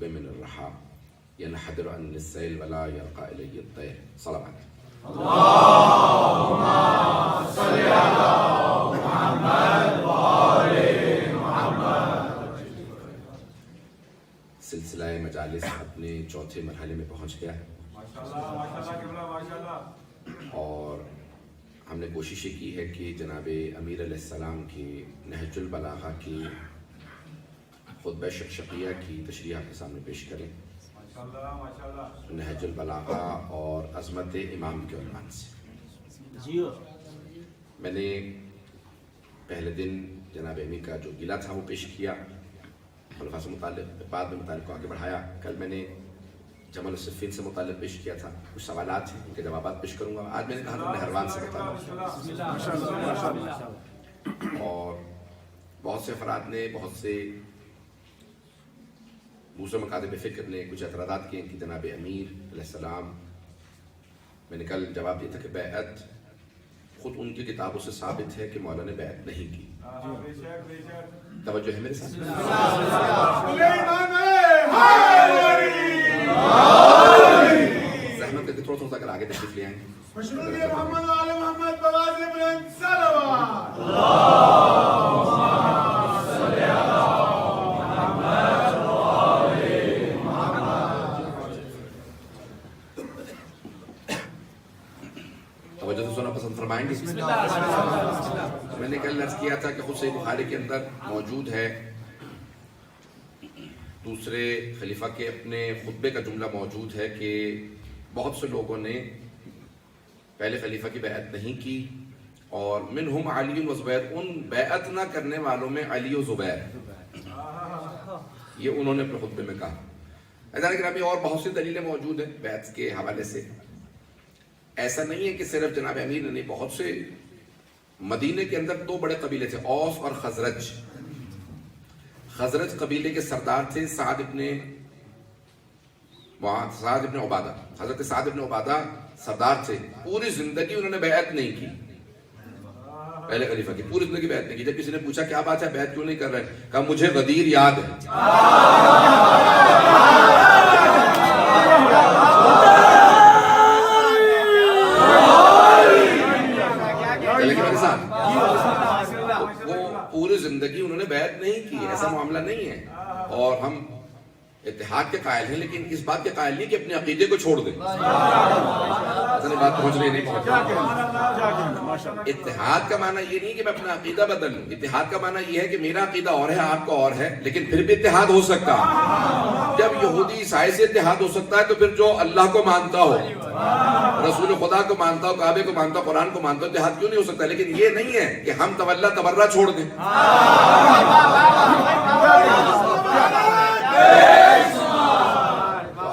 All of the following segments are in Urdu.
خطبے من الرحا ينحدر عن السيل ولا يرقى إليه الطير. صلوات. اللهم صل على محمد وآل محمد. سلسلہ مجالس اپنے چوتھے مرحلے میں پہنچ گیا ہے اور ہم نے کوشش کی ہے کہ جناب امیر علیہ السلام کی نہج البلاغہ کی خطبہ شقشقیہ کی تشریح آپ کے سامنے پیش کریں نہج البلاغہ اور عظمت امام کے عنوان سے. میں نے پہلے دن جناب امیر کا جو گلہ تھا وہ پیش کیا، خلفاء سے متعلق، بعد میں متعلق کو آگے بڑھایا. کل میں نے جمل الصفین سے متعلق پیش کیا تھا، کچھ سوالات ہیں ان کے جوابات پیش کروں گا. آج میں نے کہا نہروان سے متعلق، اور بہت سے افراد نے، بہت سے دوسرے مکاتب فکر نے کچھ اعتراضات کیے کہ جناب امیر علیہ السلام، میں نے کل جواب دیا تھا کہ بیعت خود ان کی کتابوں سے ثابت ہے کہ مولا نے بیعت نہیں کی. توجہ ہے میرے ساتھ؟ زحمت کر کے تھوڑا تھوڑا کر آگے تشریف لے آئیں. توجہ سے سونا پسند فرمائیں گے. میں نے کل عرض کیا تھا کہ خود صحیح بخاری کے اندر موجود ہے، دوسرے خلیفہ کے اپنے خطبے کا جملہ موجود ہے کہ بہت سے لوگوں نے پہلے خلیفہ کی بیعت نہیں کی، اور منہم علی و زبیر، ان بیعت نہ کرنے والوں میں علی و زبیر، یہ انہوں نے اپنے خطبے میں کہا. عزیزان گرامی، اور بہت سی دلیلیں موجود ہیں بیعت کے حوالے سے. ایسا نہیں ہے کہ صرف جناب امیر نے نہیں، بہت سے مدینے کے اندر دو بڑے قبیلے تھے، اوس اور خزرج. خزرج قبیلے کے سردار تھے سعد ابن عبادہ. حضرت سعد ابن عبادہ سردار تھے، پوری زندگی انہوں نے بیعت نہیں کی، پہلے خلیفہ کی پوری زندگی بیعت نہیں کی. جب کسی نے پوچھا کیا بات ہے بیعت کیوں نہیں کر رہے، کہا مجھے غدیر یاد ہے. وہ پوری زندگی انہوں نے بیعت نہیں کی، ایسا معاملہ نہیں ہے. اور ہم اتحاد کے قائل ہیں، لیکن اس بات کے قائل نہیں کہ اپنے عقیدے کو چھوڑ دیں. بات پہنچ رہی نہیں پہنچ. اتحاد کا معنی یہ نہیں کہ میں اپنا عقیدہ بدل لوں، اتحاد کا معنی یہ ہے کہ میرا عقیدہ اور ہے، آپ کا اور ہے، لیکن پھر بھی اتحاد ہو سکتا ہے. جب یہودی عیسائی سے اتحاد ہو سکتا ہے تو پھر جو اللہ کو مانتا ہو، رسول خدا کو مانتا ہو، کعبے کو مانتا ہو، قرآن کو مانتا ہو، اتحاد کیوں نہیں ہو سکتا؟ لیکن یہ نہیں ہے کہ ہم تولا تبرہ چھوڑ دیں.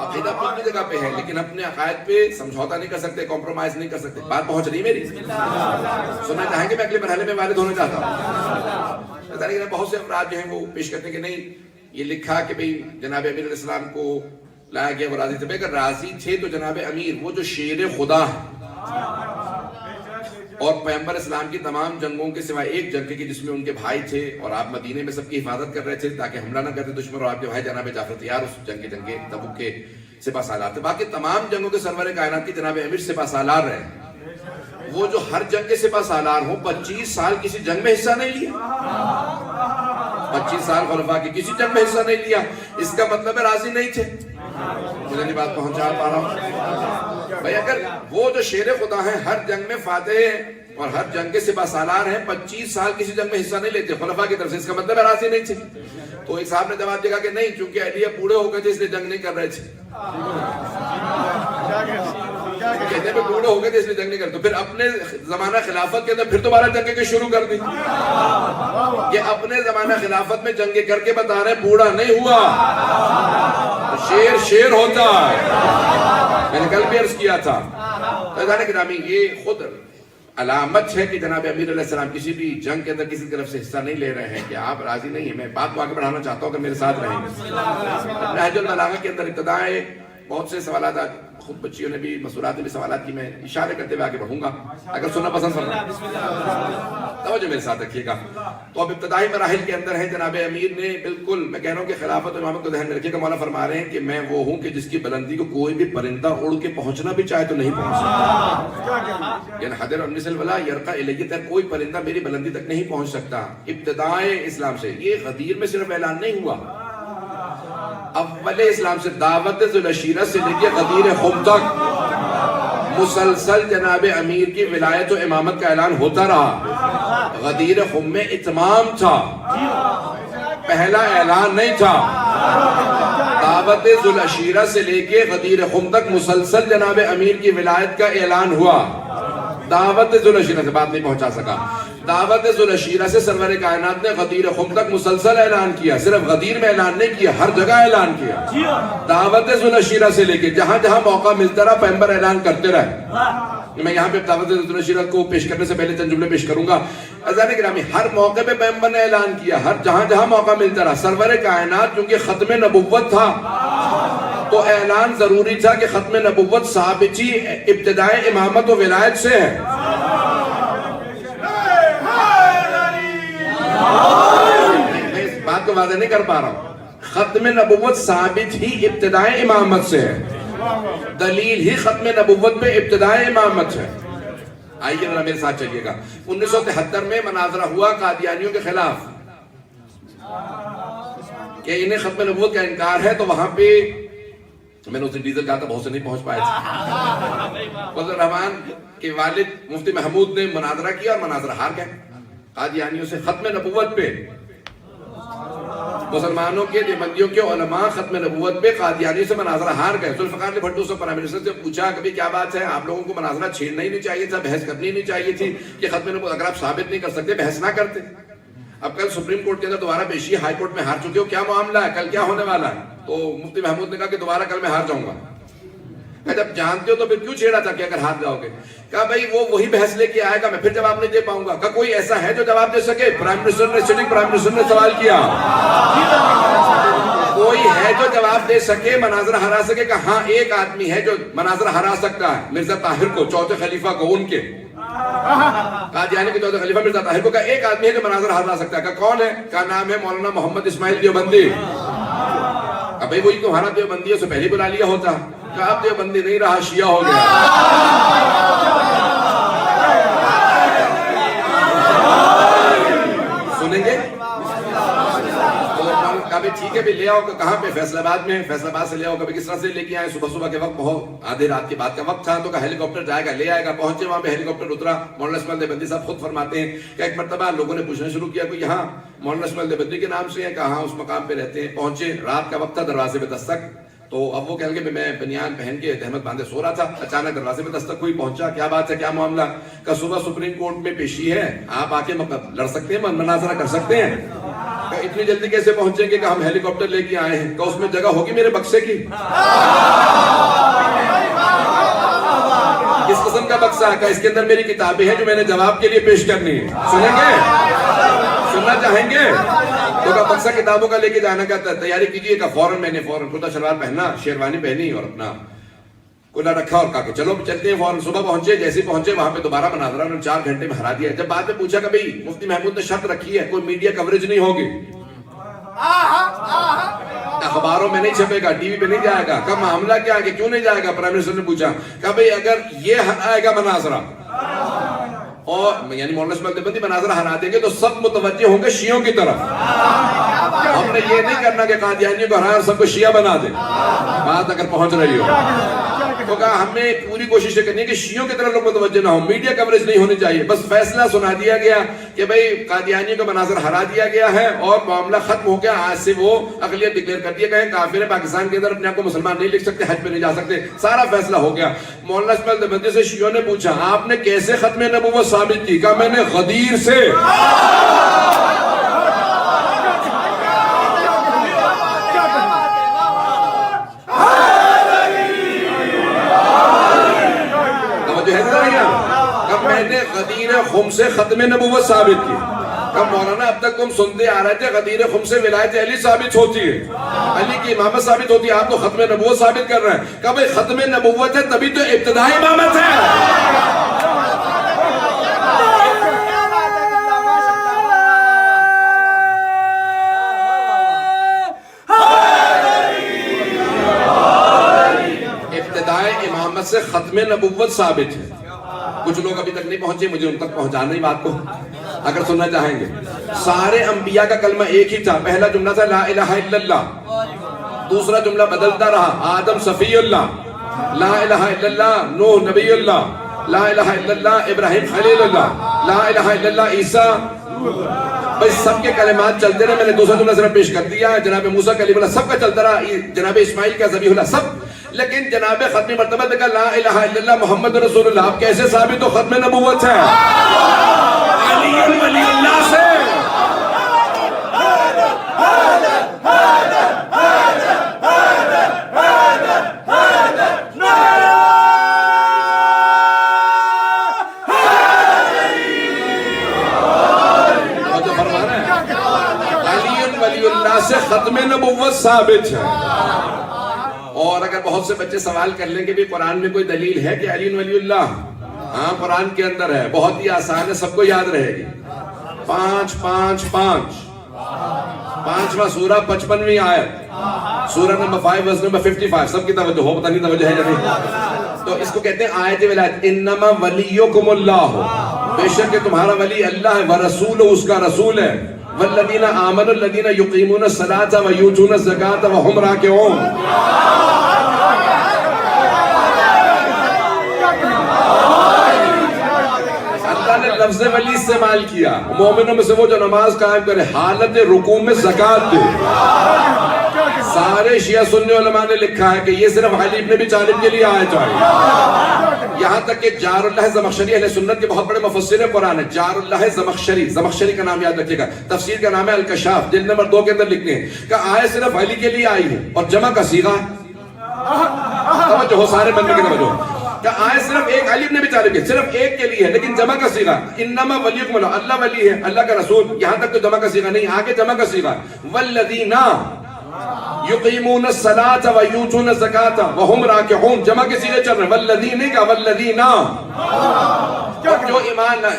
عقیدہ اپنی جگہ پہ ہے، لیکن اپنے عقائد پہ سمجھوتا نہیں کر سکتے، کمپرومائز نہیں کر سکتے. بات پہنچ رہی میری؟ سننا چاہیں گے میں اگلے مرحلے میں وارد ہونا چاہتا ہوں. بہت سے افراد جو ہیں وہ پیش کرتے ہیں کہ نہیں، یہ لکھا کہ بھئی جناب امیر علیہ السلام کو لایا گیا، وہ راضی تھے. اگر راضی تھے تو جناب امیر وہ جو شیر خدا ہے، اور پیغمبر اسلام کی تمام جنگوں کے سوائے ایک جنگ کی جس میں ان کے بھائی تھے، اور آپ مدینے میں سب کی حفاظت کر رہے تھے تاکہ حملہ نہ کرتے دشمن، اور آپ کے بھائی جناب جعفر طیار اس جنگ کے تبوک کے سپہ سالار تھے. باقی تمام جنگوں کے سرور کائنات کی جناب امیر سپہ سالار رہے. وہ جو ہر جنگ کے سپہ سالار ہوں، 25 سال کسی جنگ میں حصہ نہیں لیا، 25 سال خلفاء کی کسی جنگ میں حصہ نہیں لیا. اس کا مطلب ہے راضی نہیں تھے. مجھے نہیں بات پہنچا پا رہا ہوں بھائی. اگر وہ جو شیر خدا ہیں، ہر جنگ میں فاتح ہیں اور ہر جنگ کے سپہ سالار ہیں، 25 سال کسی جنگ میں حصہ نہیں لیتے خلفاء کی طرف سے، اس کا مطلب ہے راضی نہیں تھے. تو ایک صاحب نے جواب دیا کہ نہیں، چونکہ اہلیہ بوڑھے ہو گئے تھے اس لیے جنگ نہیں کر رہے تھے. کہتے ہیں بوڑھے ہو گئے تھے اس لیے جنگ نہیں کرتے. تو پھر اپنے زمانہ خلافت کے اندر پھر دوبارہ جنگیں کے شروع کر دی. یہ اپنے زمانہ خلافت میں جنگیں کر کے بتا رہے بوڑھا نہیں ہوا، شیر ہوتا ہے. میں نے کل بھی عرض کیا تھا. یہ خود علامت ہے کہ جناب امیر علیہ السلام کسی بھی جنگ کے اندر کسی طرف سے حصہ نہیں لے رہے ہیں، کہ آپ راضی نہیں ہیں. میں بات کو آگے بڑھانا چاہتا ہوں کہ میرے ساتھ رہیں. نہج البلاغہ کے اندر ابتدائے بہت سے سوالات خود بچیوں نے بھی مسورات میں بھی سوالات کی، میں اشارے کرتے ہوئے آگے بڑھوں گا اگر سننا پسند فرمائیں۔ توجہ میرے ساتھ رکھیے گا۔ تو اب ابتدائی مراحل کے اندر ہے، جناب امیر نے بالکل، میں کہہ رہا ہوں کہ خلافت و امامت کو ذہن میں رکھیے گا، مولا فرما رہے ہیں کہ میں وہ ہوں کہ جس کی بلندی کو کوئی بھی پرندہ اڑ کے پہنچنا بھی چاہے تو نہیں پہنچ سکتا، یعنی حضر النسل ولا یرقى الیہ تک کوئی پرندہ میری بلندی تک نہیں پہنچ سکتا۔ ابتدائے اسلام سے، یہ غدیر میں صرف اعلان نہیں ہوا، اول اسلام سے دعوت ذوالعشیرہ سے لے کے غدیر خم تک مسلسل جناب امیر کی ولایت و امامت کا اعلان ہوتا رہا۔ غدیر خم میں اتمام تھا، پہلا اعلان نہیں تھا۔ دعوت ذوالعشیرہ سے لے کے غدیر خم تک مسلسل جناب امیر کی ولایت کا اعلان ہوا۔ دعوت ذوالعشیرہ سے بات نہیں پہنچا سکا، دعوت ذوالعشیرہ سے سرور کائنات نے غدیر خم تک مسلسل اعلان کیا، صرف غدیر میں اعلان نہیں کیا، ہر جگہ اعلان کیا۔ دعوت ذوالعشیرہ سے لے کے جہاں جہاں موقع ملتا رہا پیغمبر اعلان کرتے رہے۔ میں یہاں پہ دعوت ذوالعشیرہ کو پیش کرنے سے پہلے چند جملے پیش کروں گا۔ عزیزان گرامی، ہر موقع پہ پیغمبر نے اعلان کیا، ہر جہاں جہاں موقع ملتا رہا۔ سرور کائنات کیونکہ ختم نبوت تھا تو اعلان ضروری تھا کہ ختم نبوت ثابتی ابتدائے امامت و ولایت سے ہے۔ میں اس بات کو واضح نہیں کر پا رہا ہوں، ختم نبوت ثابت ہی ابتدائے امامت سے ہے، دلیل ہی ختم نبوت پہ ابتدائے امامت ہے۔ آئیے ذرا میرے ساتھ چلیے گا۔ 1973 میں مناظرہ ہوا قادیانیوں کے خلاف کہ انہیں ختم نبوت کا انکار ہے، تو وہاں پہ میں نے اس دن ڈیزل کہا تھا، بہت سے نہیں پہنچ پائے تھے۔ فضل الرحمان کے والد مفتی محمود نے مناظرہ کیا اور مناظرہ ہار گئے قادیانیوں سے ختم نبوت پہ۔ مسلمانوں کے دیوبندیوں کے علماء ختم نبوت پہ قادیانیوں سے مناظرہ ہار گئے۔ ذوالفقار علی بھٹو سے پرائم منسٹر سے پوچھا کبھی کیا بات ہے، آپ لوگوں کو مناظرہ چھیڑنا ہی نہیں چاہیے تھا، بحث کرنی نہیں چاہیے تھی کہ ختم نبوت اگر آپ ثابت نہیں کر سکتے بحث نہ کرتے۔ اب کل سپریم کورٹ کے اندر دوبارہ پیشی، ہائی کورٹ میں ہار چکے ہو، کیا معاملہ ہے، کل کیا ہونے والا ہے؟ تو مفتی محمود نے کہا کہ دوبارہ کل میں ہار جاؤں گا۔ جب جانتے ہو تو پھر کیوں چھیڑا تھا کہ اگر ہار جاؤ گے؟ کہا بھائی وہ وہی بحث لے کے آئے گا، میں پھر جواب نہیں دے پاؤں گا۔ کہا کوئی ایسا ہے جو جواب دے سکے؟ پرائم منسٹر نے، سٹنگ پرائم منسٹر نے سوال کیا، کوئی ہے جو جواب دے سکے، مناظرہ ہرا سکے؟ کہ ہاں ایک آدمی ہے جو مناظرہ ہرا سکتا ہے، مرزا طاہر کو، چوتھے خلیفہ کو، ان کے قادیانی کے چوتھے خلیفہ مرزا طاہر کو۔ کہا ایک آدمی ہے جو مناظرہ ہرا سکتا ہے۔ کہا کون ہے؟ کہا نام ہے مولانا محمد اسماعیل دیوبندی۔ کہا بھائی وہی تمہارا دیوبندی ہے، اسے پہلے بلا لیا ہوتا۔ کہا اب دیوبندی نہیں رہا، شیعہ ہو گیا۔ سنیں گے؟ کبھی ٹھیک ہے بھی لے آؤ، کہاں پہ؟ فیصل آباد میں۔ فیصل آباد سے لے آؤ، کبھی کس طرح سے لے کے آئے؟ صبح کے وقت بہت آدھے رات کے بعد کا وقت تھا، تو کہا ہیلی کاپٹر جائے گا، لے آئے گا۔ پہنچے وہاں پہ، ہیلی کاپٹر اترا۔ مولانا اسماعیل دیوبندی صاحب خود فرماتے ہیں کہ ایک مرتبہ لوگوں نے پوچھنا شروع کیا کہ یہاں مولانا اسماعیل دیوبندی کے نام سے ہے؟ کہا ہاں اس مقام پہ رہتے ہیں۔ پہنچے، رات کا وقت تھا، دروازے پہ دستک، تو اب وہ کہہ لگے میں بنیان پہن کے تہمت باندھے سو رہا تھا، اچانک دروازے میں دستک ہوئی، پہنچا، کیا بات ہے، کیا معاملہ؟ کہ صبح سپریم کورٹ میں پیشی ہے، آپ آ کے لڑ سکتے ہیں، مناظرہ کر سکتے ہیں؟ کہ اتنی جلدی کیسے پہنچیں گے؟ کہ ہم ہیلی کاپٹر لے کے آئے ہیں۔ کہ اس میں جگہ ہوگی میرے بکسے کی؟ کس قسم کا بکسہ ہے؟ کہ اس کے اندر میری کتابیں ہیں جو میں نے جواب کے لیے پیش کرنی ہے۔ سنیں گے؟ سننا چاہیں گے؟ تو کا بکسہ کتابوں کا لے کے جانا کہتا ہے، تیاری کیجئے۔ کہ فوراً میں نے کرتا شلوار پہنا، شیروانی پہنی اور اپنا کلا رکھا اور کہا کہ چلو چلتے ہیں فوراً۔ صبح پہنچے، جیسے پہنچے وہاں پہ دوبارہ مناظرہ انہوں نے 4 گھنٹے میں ہرا دیا۔ جب بعد میں پوچھا کہ بھئی مفتی محمود نے شرط رکھی ہے کوئی میڈیا کوریج نہیں ہوگی، اخباروں میں نہیں چھپے گا، ٹی وی پہ نہیں جائے گا۔ کہا معاملہ کیا ہے، کہ کیوں نہیں جائے گا؟ پرائم منسٹر نے پوچھا۔ کہا بھئی اگر یہ آئے گا مناظرہ اور یعنی مولانا اسماعیل دیوبندی مناظرہ ہرا دیں گے تو سب متوجہ ہوں گے شیعوں کی طرف۔ ہم نے یہ نہیں کرنا کہ قادیانیوں کو ہرائیں اور سب کو شیعہ بنا دیں، بات اگر پہنچ رہی ہو۔ تو کہا ہمیں پوری کوشش کرنی ہے کہ شیعوں کی طرف لوگ متوجہ نہ ہوں، میڈیا کوریج نہیں ہونی چاہیے۔ بس فیصلہ سنا دیا گیا کہ بھئی قادیانیوں کا مناظرہ ہرا دیا گیا ہے اور معاملہ ختم ہو گیا، آج سے وہ اقلیت ڈکلیئر کر دیا گیا ہے، کافر ہے، پاکستان کے اندر اپنے آپ کو مسلمان نہیں لکھ سکتے، حج پہ نہیں جا سکتے، سارا فیصلہ ہو گیا۔ مولانا اسماعیل دیوبندی سے شیعوں نے پوچھا آپ نے کیسے ختم نبوت ثابت کی؟ کہا میں نے غدیر سے۔ میں نے غدیر خم سے ختم نبوت ثابت کی۔ کہا مولانا اب تک تم سنتے آ رہے تھے غدیر خم سے ولایت علی ثابت ہوتی ہے، علی کی امامت ثابت ہوتی ہے، آپ تو ختم نبوت ثابت کر رہے ہیں. کہ بھئی ختم نبوت ہے تبھی تو ابتدائی امامت ہے. امامت سے ختم نبوت ثابت ہے. کچھ لوگ ابھی تک نہیں پہنچے، مجھے ان تک پہنچانا ہی بات کو اگر سننا چاہیں گے. سارے انبیاء کا کلمہ ایک ہی تھا. پہلا جملہ تھا لا الہ الا اللہ. دوسرا جملہ بدلتا رہا، آدم صفی اللہ، لا الہ الا اللہ نوح نبی اللہ، لا الہ الا اللہ ابراہیم خلیل اللہ، لا الہ الا اللہ عیسیٰ. بھئی سب کے کلمات چلتے رہے. میں نے دوسرا جملہ صرف پیش کر دیا. جناب موسیٰ کلیم اللہ سب کا چلتا رہا، جناب اسماعیل کا ذبیح اللہ سب. لیکن جناب ختم مرتبہ دیکھا لا الہ الا اللہ محمد رسول اللہ. آپ کیسے ثابت ہو ختم نبوت ہے؟ علی ولی اللہ سے. سے ختم نبوت ثابت ہے. اور اگر بہت سے بچے سوال کر لیں کہ بھی قرآن میں کوئی دلیل ہے کہ علی ولی اللہ؟ ہاں قرآن کے اندر ہے، بہت ہی آسان ہے، سب کو یاد رہے گی. 5 5 5 5واں سورہ 55ویں آیت، سورہ نمبر 5 ورس نمبر 55. سب کی توجہ ہو، پتہ نہیں توجہ ہے یا نہیں. تو اس کو کہتے ہیں آیت ولایت. انما ولیکم اللہ، بے شک کہ تمہارا ولی اللہ ہے، ورسول اس کا رسول ہے. والذین آمنوا الذین یقیمون الصلاة ویؤتون الزکاة وهم راکعون. اللہ نے لفظ ولی استعمال کیا. مومنوں میں سے وہ جو نماز قائم کرے، حالت رکوع میں زکات دے. سارے شیعہ سنی علماء نے لکھا ہے کہ یہ صرف علی ابن ابی طالب کے لیے آیت ہے. یہاں تک کہ جار اللہ زمخشری اہل سنت کے بہت بڑے مفسر قرآن ہے. جار اللہ زمخشری کا نام یاد رکھیے گا. تفسیر کا نام ہے الکشاف، جلد نمبر 2 کے اندر لکھتے ہیں کہ آیت صرف علی کے لیے آئی ہے اور جمع کا صیغہ. توجہ ہو سارے بندے کی توجہ کہ آیت صرف ایک علی ابن ابی طالب کے، صرف ایک کے لیے ہے، لیکن جمع کا صیغہ انما ولیکم اللہ، اللہ ولی ہے، اللہ کا رسول. یہاں تک تو جمع کا صیغہ نہیں، آگے جمع کا صیغہ. والذین یقیمون الصلاة ویؤتون الزکاة وهم راکعون. جمع کے صیغے چل رہے ہیں، والذین کا والذین. جو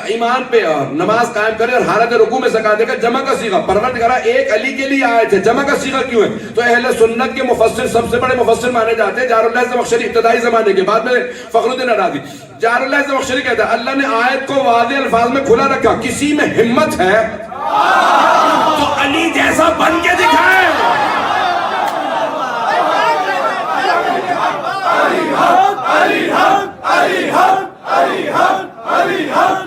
ایمان پہ نماز قائم کرے اور حالت رکوع میں زکات دے کر، جمع کا صیغہ. پروردگار ایک علی کے لیے آئے تھے، جمع کا صیغہ کیوں ہے؟ تو اہل سنت کے مفسر سب سے بڑے مفسر مانے جاتے ہیں جار اللہ زمخشری، ابتدائی زمانے کے، بعد میں فخر الدین ارادی. جار اللہ زمخشری کہتا ہے اللہ نے آیت کو واضح الفاظ میں کھلا رکھا. کسی میں ہمت ہے تو علی جیسا بن کے دکھائے. علی حق علی حق علی حق علی حق.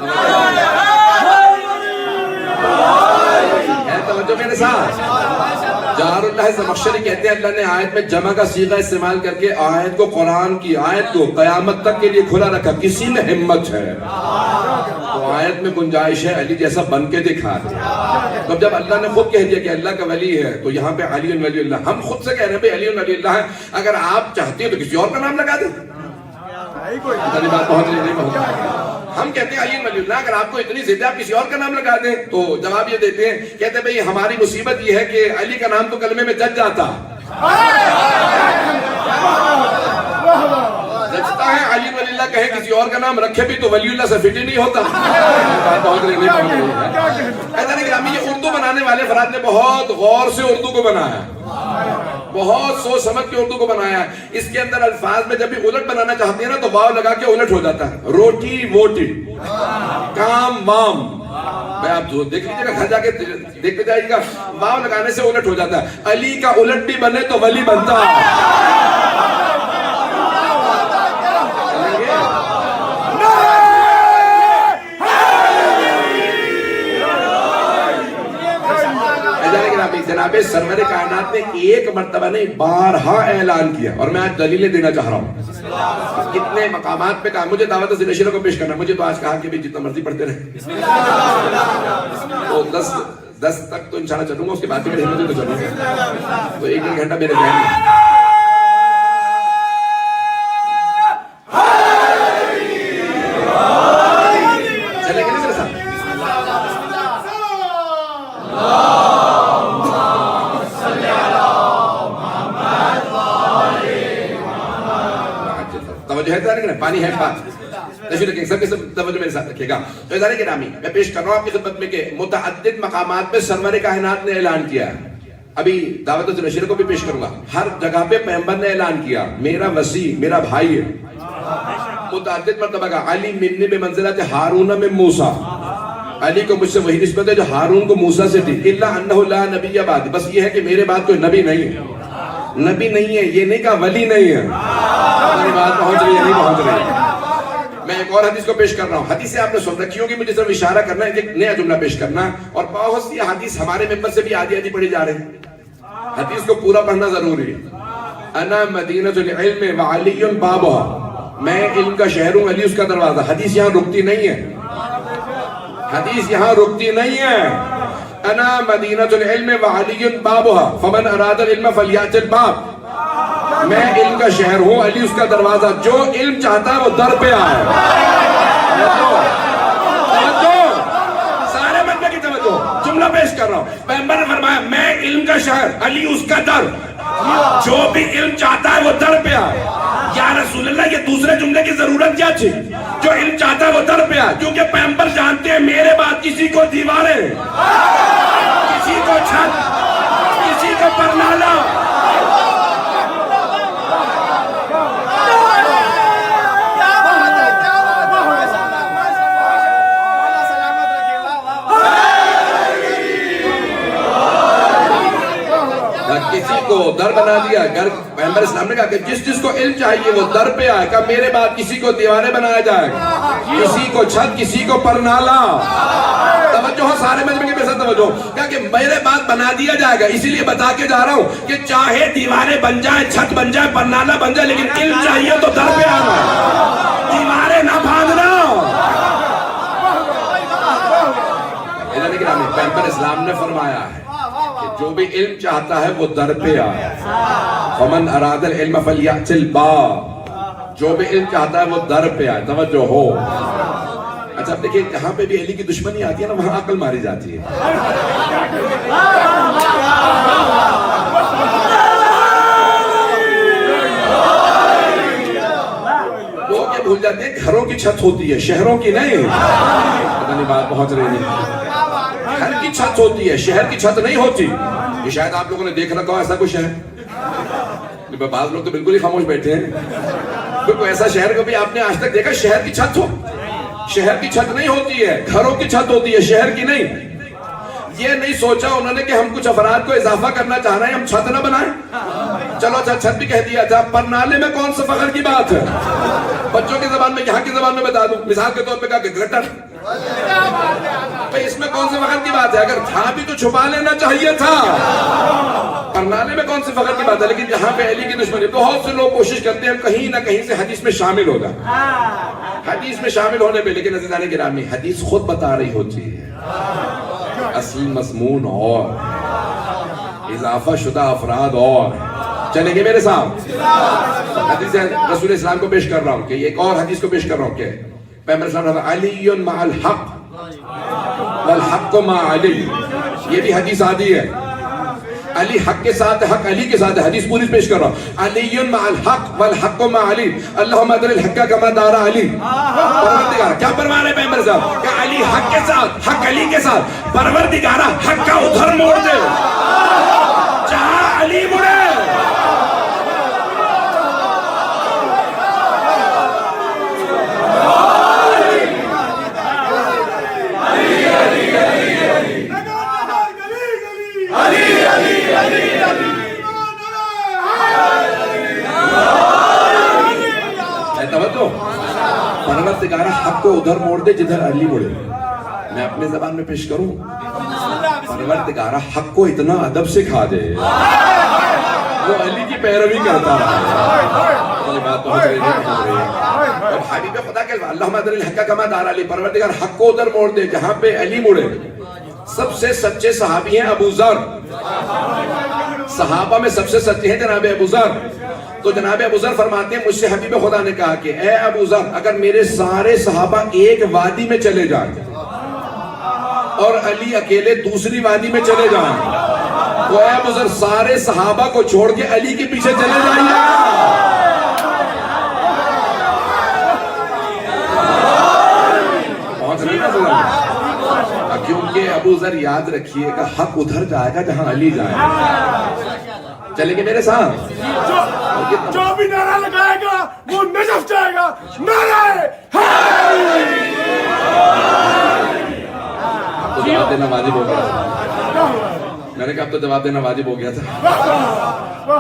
توجہ میرے ساتھ. جار اللہ زمخشری کہتے ہیں اللہ نے آیت میں جمع کا صیغہ استعمال کر کے آیت کو، قرآن کی آیت کو قیامت تک کے لیے کھلا رکھا. کسی میں ہمت ہے تو آیت میں گنجائش ہے علی جیسا بن کے دکھا دے. تو جب اللہ نے خود کہہ دیا کہ اللہ کا ولی ہے تو یہاں پہ علی ولی اللہ، ہم خود سے کہہ رہے ہیں علی ولی اللہ ہے. اگر آپ چاہتے ہیں تو کسی اور کا نام لگا دیں. بات پہنچ رہی نہیں پہنچ. ہم کہتے ہیں علی ولی اللہ. اگر آپ کو اتنی ضد ہے آپ کسی اور کا نام لگا دیں. تو جواب یہ دیتے ہیں، کہتے ہیں بھئی ہماری مصیبت یہ ہے کہ علی کا نام تو کلمے میں جج جاتا جچتا ہے. علی ولی اللہ کہے کسی اور کا نام رکھے بھی تو ولی اللہ سے فٹ ہی نہیں ہوتا. بات پہنچ رہی نہیں پہنچ رہی ہے. ایسا نہیں کہ یہ اردو بنانے والے افراد نے بہت غور سے اردو کو بنایا، بہت سوچ سمجھ کے اردو کو بنایا ہے. اس کے اندر الفاظ میں جب بھی الٹ بنانا چاہتے ہیں نا تو واو لگا کے الٹ ہو جاتا ہے. روٹی ووٹی، کام وام. میں آپ دیکھ لیجیے گا، گھر جا کے دیکھتے جائیے گا، واو لگانے سے الٹ ہو جاتا ہے. علی کا الٹ بھی بنے تو ولی بنتا ہے. جناب سرور کائنات نے ایک مرتبہ نہیں بارہا اعلان کیا، اور میں آج دلیلیں دینا چاہ رہا ہوں. کتنے مقامات پہ کہا مجھے دعوت ذی نشرہ کو پیش کرنا. مجھے تو آج کہا کہ بھی جتنا مرضی پڑھتے رہے، تو 10 تک تو انشاءاللہ چلوں گا، اس کے بعد بھی ہمت تو چلوں گا. تو 1 گھنٹہ میرے ذہن میں چلے گا نا میرے ساتھ. توجہ ہے کہ پانی ہے سب کے سب توجہ میرے ساتھ رکھیے گا. تو ادارے کے نامی میں پیش کر رہا ہوں آپ کی خدمت میں کہ متعدد مقامات پہ سرور کائنات نے اعلان کیا. ابھی دعوت النشر کو بھی پیش کروں گا. ہر جگہ پہ پیغمبر نے اعلان کیا میرا وسیع میرا بھائی ہے. متعدد مرتبہ کا علی منی بے منزلت ہارون میں موسیٰ, علی کو مجھ سے وہی نسبت ہے جو ہارون کو موسیٰ سے تھی. الا انہ لا نبی بعد, بس یہ ہے کہ میرے بعد کوئی نبی نہیں ہے. نبی نہیں ہے یہ نہیں کہا ولی نہیں ہے. میری بات پہنچ رہی ہے نہیں پہنچ رہی ہے. میں ایک اور حدیث کو پیش کر رہا ہوں. حدیثیں آپ نے سن رکھی ہوگی, مجھے صرف اشارہ کرنا ہے, ایک نیا جملہ پیش کرنا. اور بہت سی حدیث ہمارے ممبر سے بھی آدھی آدھی پڑھی جا رہی ہے. حدیث کو پورا پڑھنا ضروری ہے. انا مدینۃ العلم وعلی بابها, میں علم کا شہر ہوں, علی اس کا دروازہ. حدیث یہاں رکتی نہیں ہے, حدیث یہاں رکتی نہیں ہے. انا مدینۃ العلم وعلی بابها فمن اراد العلم فلیأت الباب, میں علم کا شہر ہوں, علی اس کا دروازہ. جو علم چاہتا ہے وہ در پہ آئے. سارے بندے کی توجہ, جملہ پیش کر رہا ہوں. پیغمبر نے فرمایا میں علم کا شہر, علی اس کا در. جو بھی علم چاہتا ہے وہ در پہ آئے. یا رسول اللہ یہ دوسرے جملے کی ضرورت کیا تھی؟ جو علم چاہتا ہے وہ در پہ آئے, کیونکہ پیغمبر جانتے ہیں میرے بعد کسی کو دیواریں, کسی کو چھت, کسی کو پرنالہ, کسی کو در بنا دیا. پیغمبر اسلام نے کہا کہ جس جس کو علم چاہیے وہ در پہ آئے. کہا میرے بعد کسی کو دیواریں بنایا جائے, کسی کو چھت, کسی کو پرنالہ. توجہ سارے مجمع کے پیسہ توجہ. کہا کہ میرے بعد بنا دیا جائے گا, اسی لیے بتا کے جا رہا ہوں کہ چاہے دیواریں بن جائیں, چھت بن جائے, پرنالہ بن جائے, لیکن علم چاہیے تو در پہ آنا, دیواریں نہ باندھنا. پیغمبر اسلام نے فرمایا ہے جو بھی علم چاہتا ہے وہ در پہ آئے. فمن اراد العلم فلیأت الباب, جو بھی علم چاہتا ہے وہ در پہ آئے. توجہ ہو. اچھا اب دیکھیں جہاں پہ بھی علی کی دشمنی آتی ہے نا وہاں عقل ماری جاتی ہے. لوگ یہ بھول جاتے ہیں گھروں کی چھت ہوتی ہے, شہروں کی نہیں. پتہ نہیں بات پہنچ رہی نہیں. گھر کی چھت ہوتی ہے, شہر کی چھت نہیں ہوتی. یہ شاید آپ لوگوں نے دیکھ رکھا ہو ایسا کچھ ہے. بعض لوگ تو بالکل ہی خاموش بیٹھے ہیں. کوئی ایسا شہر کو بھی آپ نے آج تک دیکھا شہر کی چھت ہو؟ شہر کی چھت نہیں ہوتی ہے, گھروں کی چھت ہوتی ہے, شہر کی نہیں. یہ نہیں سوچا انہوں نے کہ ہم کچھ افراد کو اضافہ کرنا چاہ رہے ہیں, ہم چھت نہ بنائیں. چلو اچھا چھت بھی کہہ دیا تھا. پرنالے میں کون سا فخر کی بات ہے؟ بچوں کی زبان میں, یہاں کی زبان میں بتا دوں, مثال کے طور پہ کہا کہ گٹر, اس میں کون سے فخر کی بات ہے؟ اگر تھا بھی تو چھپا لینا چاہیے تھا. پرنالے میں کون سے فخر کی بات ہے؟ لیکن جہاں پہ علی کی دشمنی, بہت سے لوگ کوشش کرتے ہیں کہیں نہ کہیں سے حدیث میں شامل ہو جائے, حدیث میں شامل ہونے پہ. لیکن عزیزان گرامی حدیث خود بتا رہی ہوتی ہے اصل مضمون اور اضافہ شدہ افراد اور. چلیں گے میرے ساتھ؟ حدیث رسول اسلام کو پیش کر رہا ہوں کہ ایک اور حدیث کو پیش کر رہا ہوں کہ پیغمبر صلی اللہ علیہ وسلم علی مع الحق والحق مع علی. یہ بھی حدیث آدھی ہے. علی حق کے ساتھ, حق علی کے ساتھ. حدیث پوری پیش کر رہا ہوں. علی مع الحق والحق مع علی, اللہم ادر الحق کما دار علی. پروردگار کیا فرما رہے پیغمبر صاحب کہ علی حق کے ساتھ, حق علی کے ساتھ. پروردگارہ حق کا ادھر موڑ دے جہاں علی مڑے. پروردگارہ حق کو ادھر موڑ دے جدھر علی مڑے. میں اپنے زبان میں پیش کروں, پروردگارہ حق کو اتنا ادب سکھا دے وہ علی کی پیروی کرتا رہا. بات پہنچ رہی ہے. اب حبیب خدا کہ اللہم ادر الحق کما دار علی, پروردگار حق کو ادھر موڑ دے جہاں پہ علی مڑے. سب سے سچے صحابی ہیں ابو ذر. صحابہ میں سب سے سچے ہیں جناب ابو ذر. تو جناب ابو ذر فرماتے ہیں مجھ سے حبیب خدا نے کہا کہ اے ابو ذر اگر میرے سارے صحابہ ایک وادی میں چلے جائیں اور علی اکیلے دوسری وادی میں چلے جائیں تو اے ابو ذر سارے صحابہ کو چھوڑ کے علی کے پیچھے چلے جائیں. ذر یاد رکھیے گا حق ادھر جائے گا جہاں علی جائے گا. چلیں گے میرے ساتھ؟ جو بھی نعرہ لگائے گا وہ نجف جائے گا. نعرہ تو جواب دینا واجب ہو گیا. میں نے کہا اب تو جواب دینا واجب ہو گیا تھا.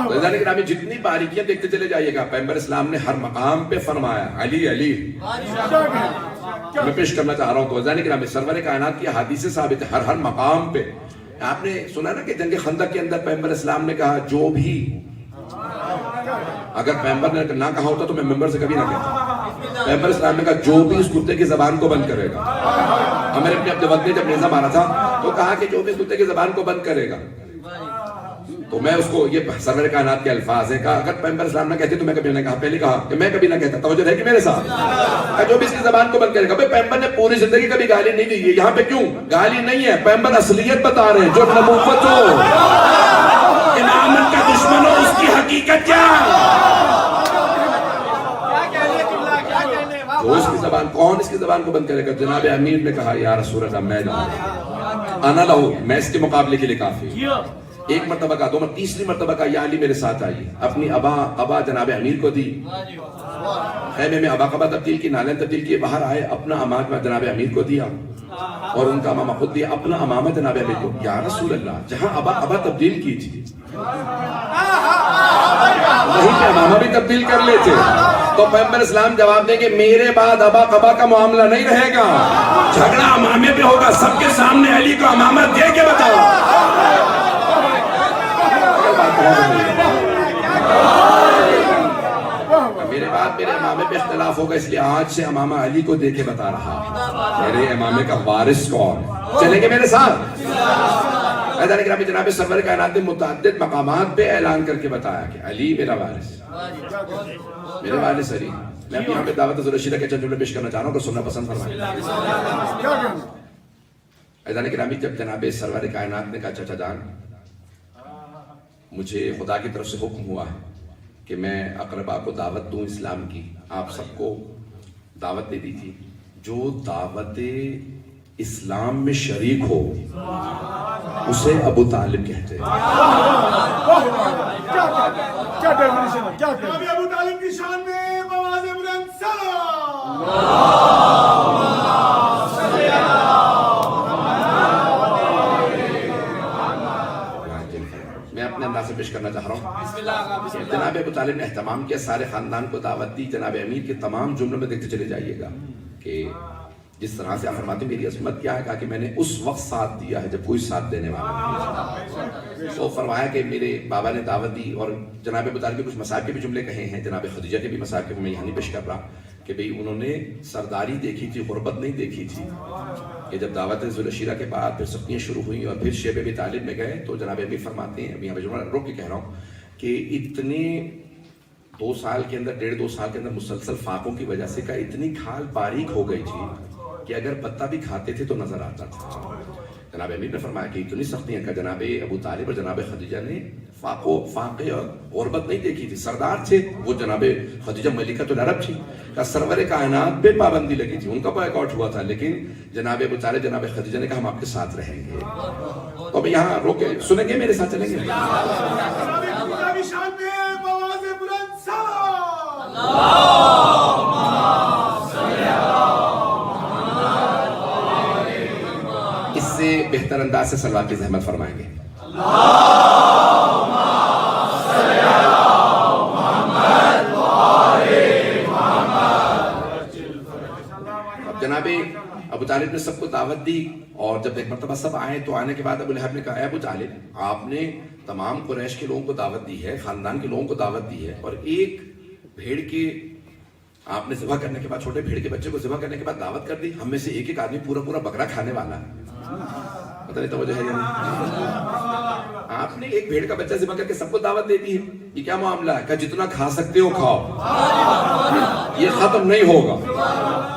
لیکن جتنی باریکیاں دیکھتے چلے جائیے گا. پیغمبر اسلام نے ہر مقام پہ فرمایا علی علی. میں پیش کرنا چاہ رہا ہوں تو سرور کائنات کی احادیث ثابت ہے ہر مقام پہ. آپ نے سنا نا کہ جنگ خندق کے اندر پیغمبر اسلام نے کہا جو بھی اگر پیغمبر نے نہ کہا ہوتا تو میں ممبر سے کبھی نہ کہتا. پیغمبر اسلام نے کہا جو بھی اس کتے کی زبان کو بند کرے گا. عمر ابن عبد الود نے جب نیزہ مارا تھا تو کہا کہ جو بھی اس کتے کی زبان کو بند کرے گا. تو میں اس کو یہ سرور کائنات کے الفاظ ہیں کہا اگر پیغمبر اسلام نہ کہتے تو میں کبھی نہ کہا. پہلے کہا کہ میں کبھی نہ کہتا. توجہ ہے کہ میرے ساتھ جو بھی اس کی زبان کو بند کرے گا. پیغمبر نے پوری زندگی کبھی گالی نہیں دی. یہاں پہ کیوں گالی نہیں ہے؟ پیغمبر اصلیت بتا رہے ہیں. جو نبوت ہو امامت کا دشمن ہو اس کی حقیقت کیا جو اس کی زبان کون اس کی زبان کو بند کرے گا؟ جناب امیر نے کہا یا رسول اللہ میں جاؤں انا لہو میں اس کے مقابلے کے لیے کافی. ایک مرتبہ کا دو مرتبہ تیسری مرتبہ کا یا علی میرے ساتھ آئیے. اپنی ابا جناب امیر کو دی. خیمے میں ابا قبا تبدیل کی نالین تبدیل کی. باہر آئے اپنا امامہ جناب امیر کو دیا اور ان کا امامہ خود دیا. اپنا امامہ جناب امیر کو. یا رسول اللہ جہاں ابا قبا تبدیل کی تھی وہیں پہ امامہ بھی تبدیل کر لیتے. تو پیغمبر اسلام جواب دیں گے میرے بعد ابا قبا کا معاملہ نہیں رہے گا. جھگڑا امامے پہ ہوگا. سب کے سامنے علی کو امامہ دے کے بتاؤ. میرے بعد میرے امامے پہ اختلاف ہوگا اس لیے آج سے امامہ علی کو دے کے بتا رہا میرے امامے کا وارث کون. چلیں گے میرے ساتھ؟ جناب سرور کائنات نے متعدد مقامات پہ اعلان کر کے بتایا کہ علی میرا وارث. میرے وارث علی. میں اب یہاں پہ دعوت ذوالرشیدہ کے چند جملے پیش کرنا چاہ رہا ہوں کہ سننا پسند فرمائیں. ایضاً گرامی جب جناب سرور کائنات نے کہا چچا جان مجھے خدا کی طرف سے حکم ہوا ہے کہ میں اقربا کو دعوت دوں اسلام کی. آپ سب کو دعوت دے دی تھی. جو دعوت اسلام میں شریک ہو اسے ابو طالب کہتے ہیں. ابو طالب کی شان میں بواز بلند سلام. میں اپنے انداز سے پیش کرنا چاہ رہا ہوں. جناب ابو طالب نے اہتمام کیا. سارے خاندان کو دعوت دی. جناب امیر کے تمام جملوں میں دیکھتے چلے جائیے گا کہ جس طرح سے آپ فرماتے میری عظمت کیا ہے. کہا کہ میں نے اس وقت ساتھ دیا ہے جب کوئی ساتھ دینے والا نہیں. تو فرمایا کہ میرے بابا نے دعوت دی. اور جناب ابو طالب کے کچھ مصائب کے بھی جملے کہے ہیں. جناب خدیجہ کے بھی مصائب کے میں یہاں نہیں پیش کر رہا کہ بھئی انہوں نے سرداری دیکھی تھی غربت نہیں دیکھی تھی. کہ جب دعوت ذوالرشیدہ کے بعد پھر سختیاں شروع ہوئی اور پھر شیب ابی طالب میں گئے تو جناب امیر فرماتے ہیں ابھی یہاں پہ جملہ روک کے کہہ رہا ہوں کہ اتنے 2 سال کے اندر 1.5-2 سال کے اندر مسلسل فاقوں کی وجہ سے کا اتنی کھال باریک ہو گئی تھی کہ اگر پتہ بھی کھاتے تھے تو نظر آتا تھا. جناب امیر نے فرمایا کہ اتنی سختیاں کا جناب ابو طالب اور جناب خدیجہ نے فاقے اور غربت نہیں دیکھی تھی. سردار تھے وہ. جناب خدیجہ ملکۃ العرب تھی. کا سرور کائنات پہ پابندی لگی تھی. ان کا بائیک آؤٹ ہوا تھا لیکن جناب ابو طالب جناب خدیجہ نے کہا ہم آپ کے ساتھ رہیں گے. تو اب یہاں روک کے سنیں گے میرے ساتھ چلیں گے. اس سے بہتر انداز سے صلوات کی زحمت فرمائیں گے. جناب ابو طالب نے سب کو دعوت دی اور جب ایک مرتبہ سب آئے تو آنے کے بعد ابو لہب نے کہا اے ابو طالب آپ نے تمام قریش کے لوگوں کو دعوت دی ہے, خاندان کے لوگوں کو دعوت دی ہے, اور ایک بھیڑ کے آپ نے ذبح کرنے کے بعد, چھوٹے بھیڑ کے بچے کو ذبح کرنے کے بعد دعوت کر دی. ہم میں سے ایک ایک آدمی پورا پورا بکرا کھانے والا ہے. پتہ نہیں توجہ ہے یا نہیں. آپ نے ایک بھیڑ کا بچہ ذبح کر کے سب کو دعوت دے دی ہے. یہ کیا معاملہ ہے؟ کہ جتنا کھا سکتے ہو کھاؤ, یہ ختم نہیں ہوگا.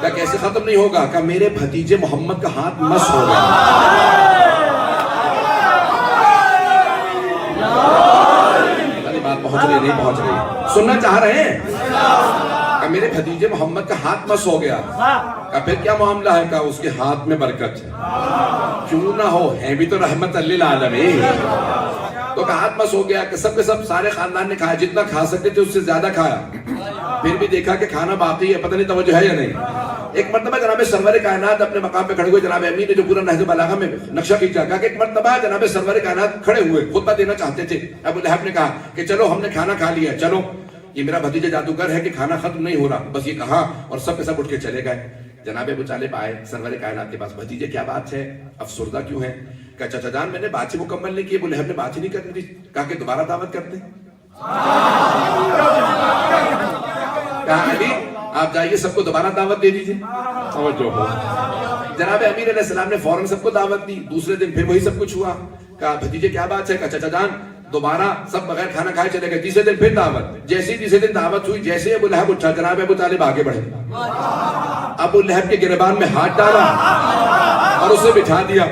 کہ کیسے ختم نہیں ہوگا؟ کہ میرے بھتیجے محمد کا ہاتھ مس ہو گیا. بات پہنچ رہی نہیں پہنچ رہی, سننا چاہ رہے ہیں؟ کہا میرے بھتیجے محمد کا ہاتھ مس ہو گیا. کہا پھر کیا معاملہ ہے؟ کہا اس کے ہاتھ میں برکت ہے. کیوں نہ ہو، ہیں بھی تو رحمت للعالمین. تو کہا ہاتھ مس ہو گیا کہ سب کے سب سارے خاندان نے کھایا، جتنا کھا سکتے تھے اس سے زیادہ کھایا. پھر بھی دیکھا کہ کھانا باقی ہے، پتہ نہیں توجہ ہے یا نہیں. ایک مرتبہ جناب سرور کائنات اپنے مقام پہ کھڑے ہوئے، جناب امیر نے جو پورا نہج البلاغہ میں نقشہ کھینچا، کہا کہ ایک مرتبہ جناب سرور کائنات کھڑے ہوئے، خطبہ دینا چاہتے تھے. ابو لہب نے کہا کہ چلو ہم نے کھانا کھا لیا، چلو یہ میرا بھتیجا جادوگر ہے کہ کھانا ختم نہیں ہو رہا، بس یہ کہا اور سب کے سب اٹھ کے چلے گئے. جناب ابو طالب آئے سرور کائنات کے پاس، بھتیجے کیا بات ہے، افسردہ کیوں ہے؟ کہا چچا جان میں نے بات ہی مکمل نہیں کی. ابو لہب نے بات ہی نہیں کرنی تھی. کہا کہ دوبارہ دعوت کرتے. کہا علی آپ جائیے سب کو دوبارہ دعوت دے دیجیے. توجہ ہو. جناب امیر علیہ السلام نے فوراً سب کو دعوت دی. دوسرے دن پھر وہی سب کچھ ہوا. کہا بھتیجے کیا بات ہے؟ کہا چچا جان دوبارہ سب بغیر کھانا کھائے چلے گئے. تیسرے دن پھر دعوت. جیسے تیسرے دن دعوت ہوئی، جیسے ابو لہب اٹھا، جناب ابو طالب آگے بڑھے، ابو لہب کے گریبان میں ہاتھ ڈالا اور اسے بٹھا دیا.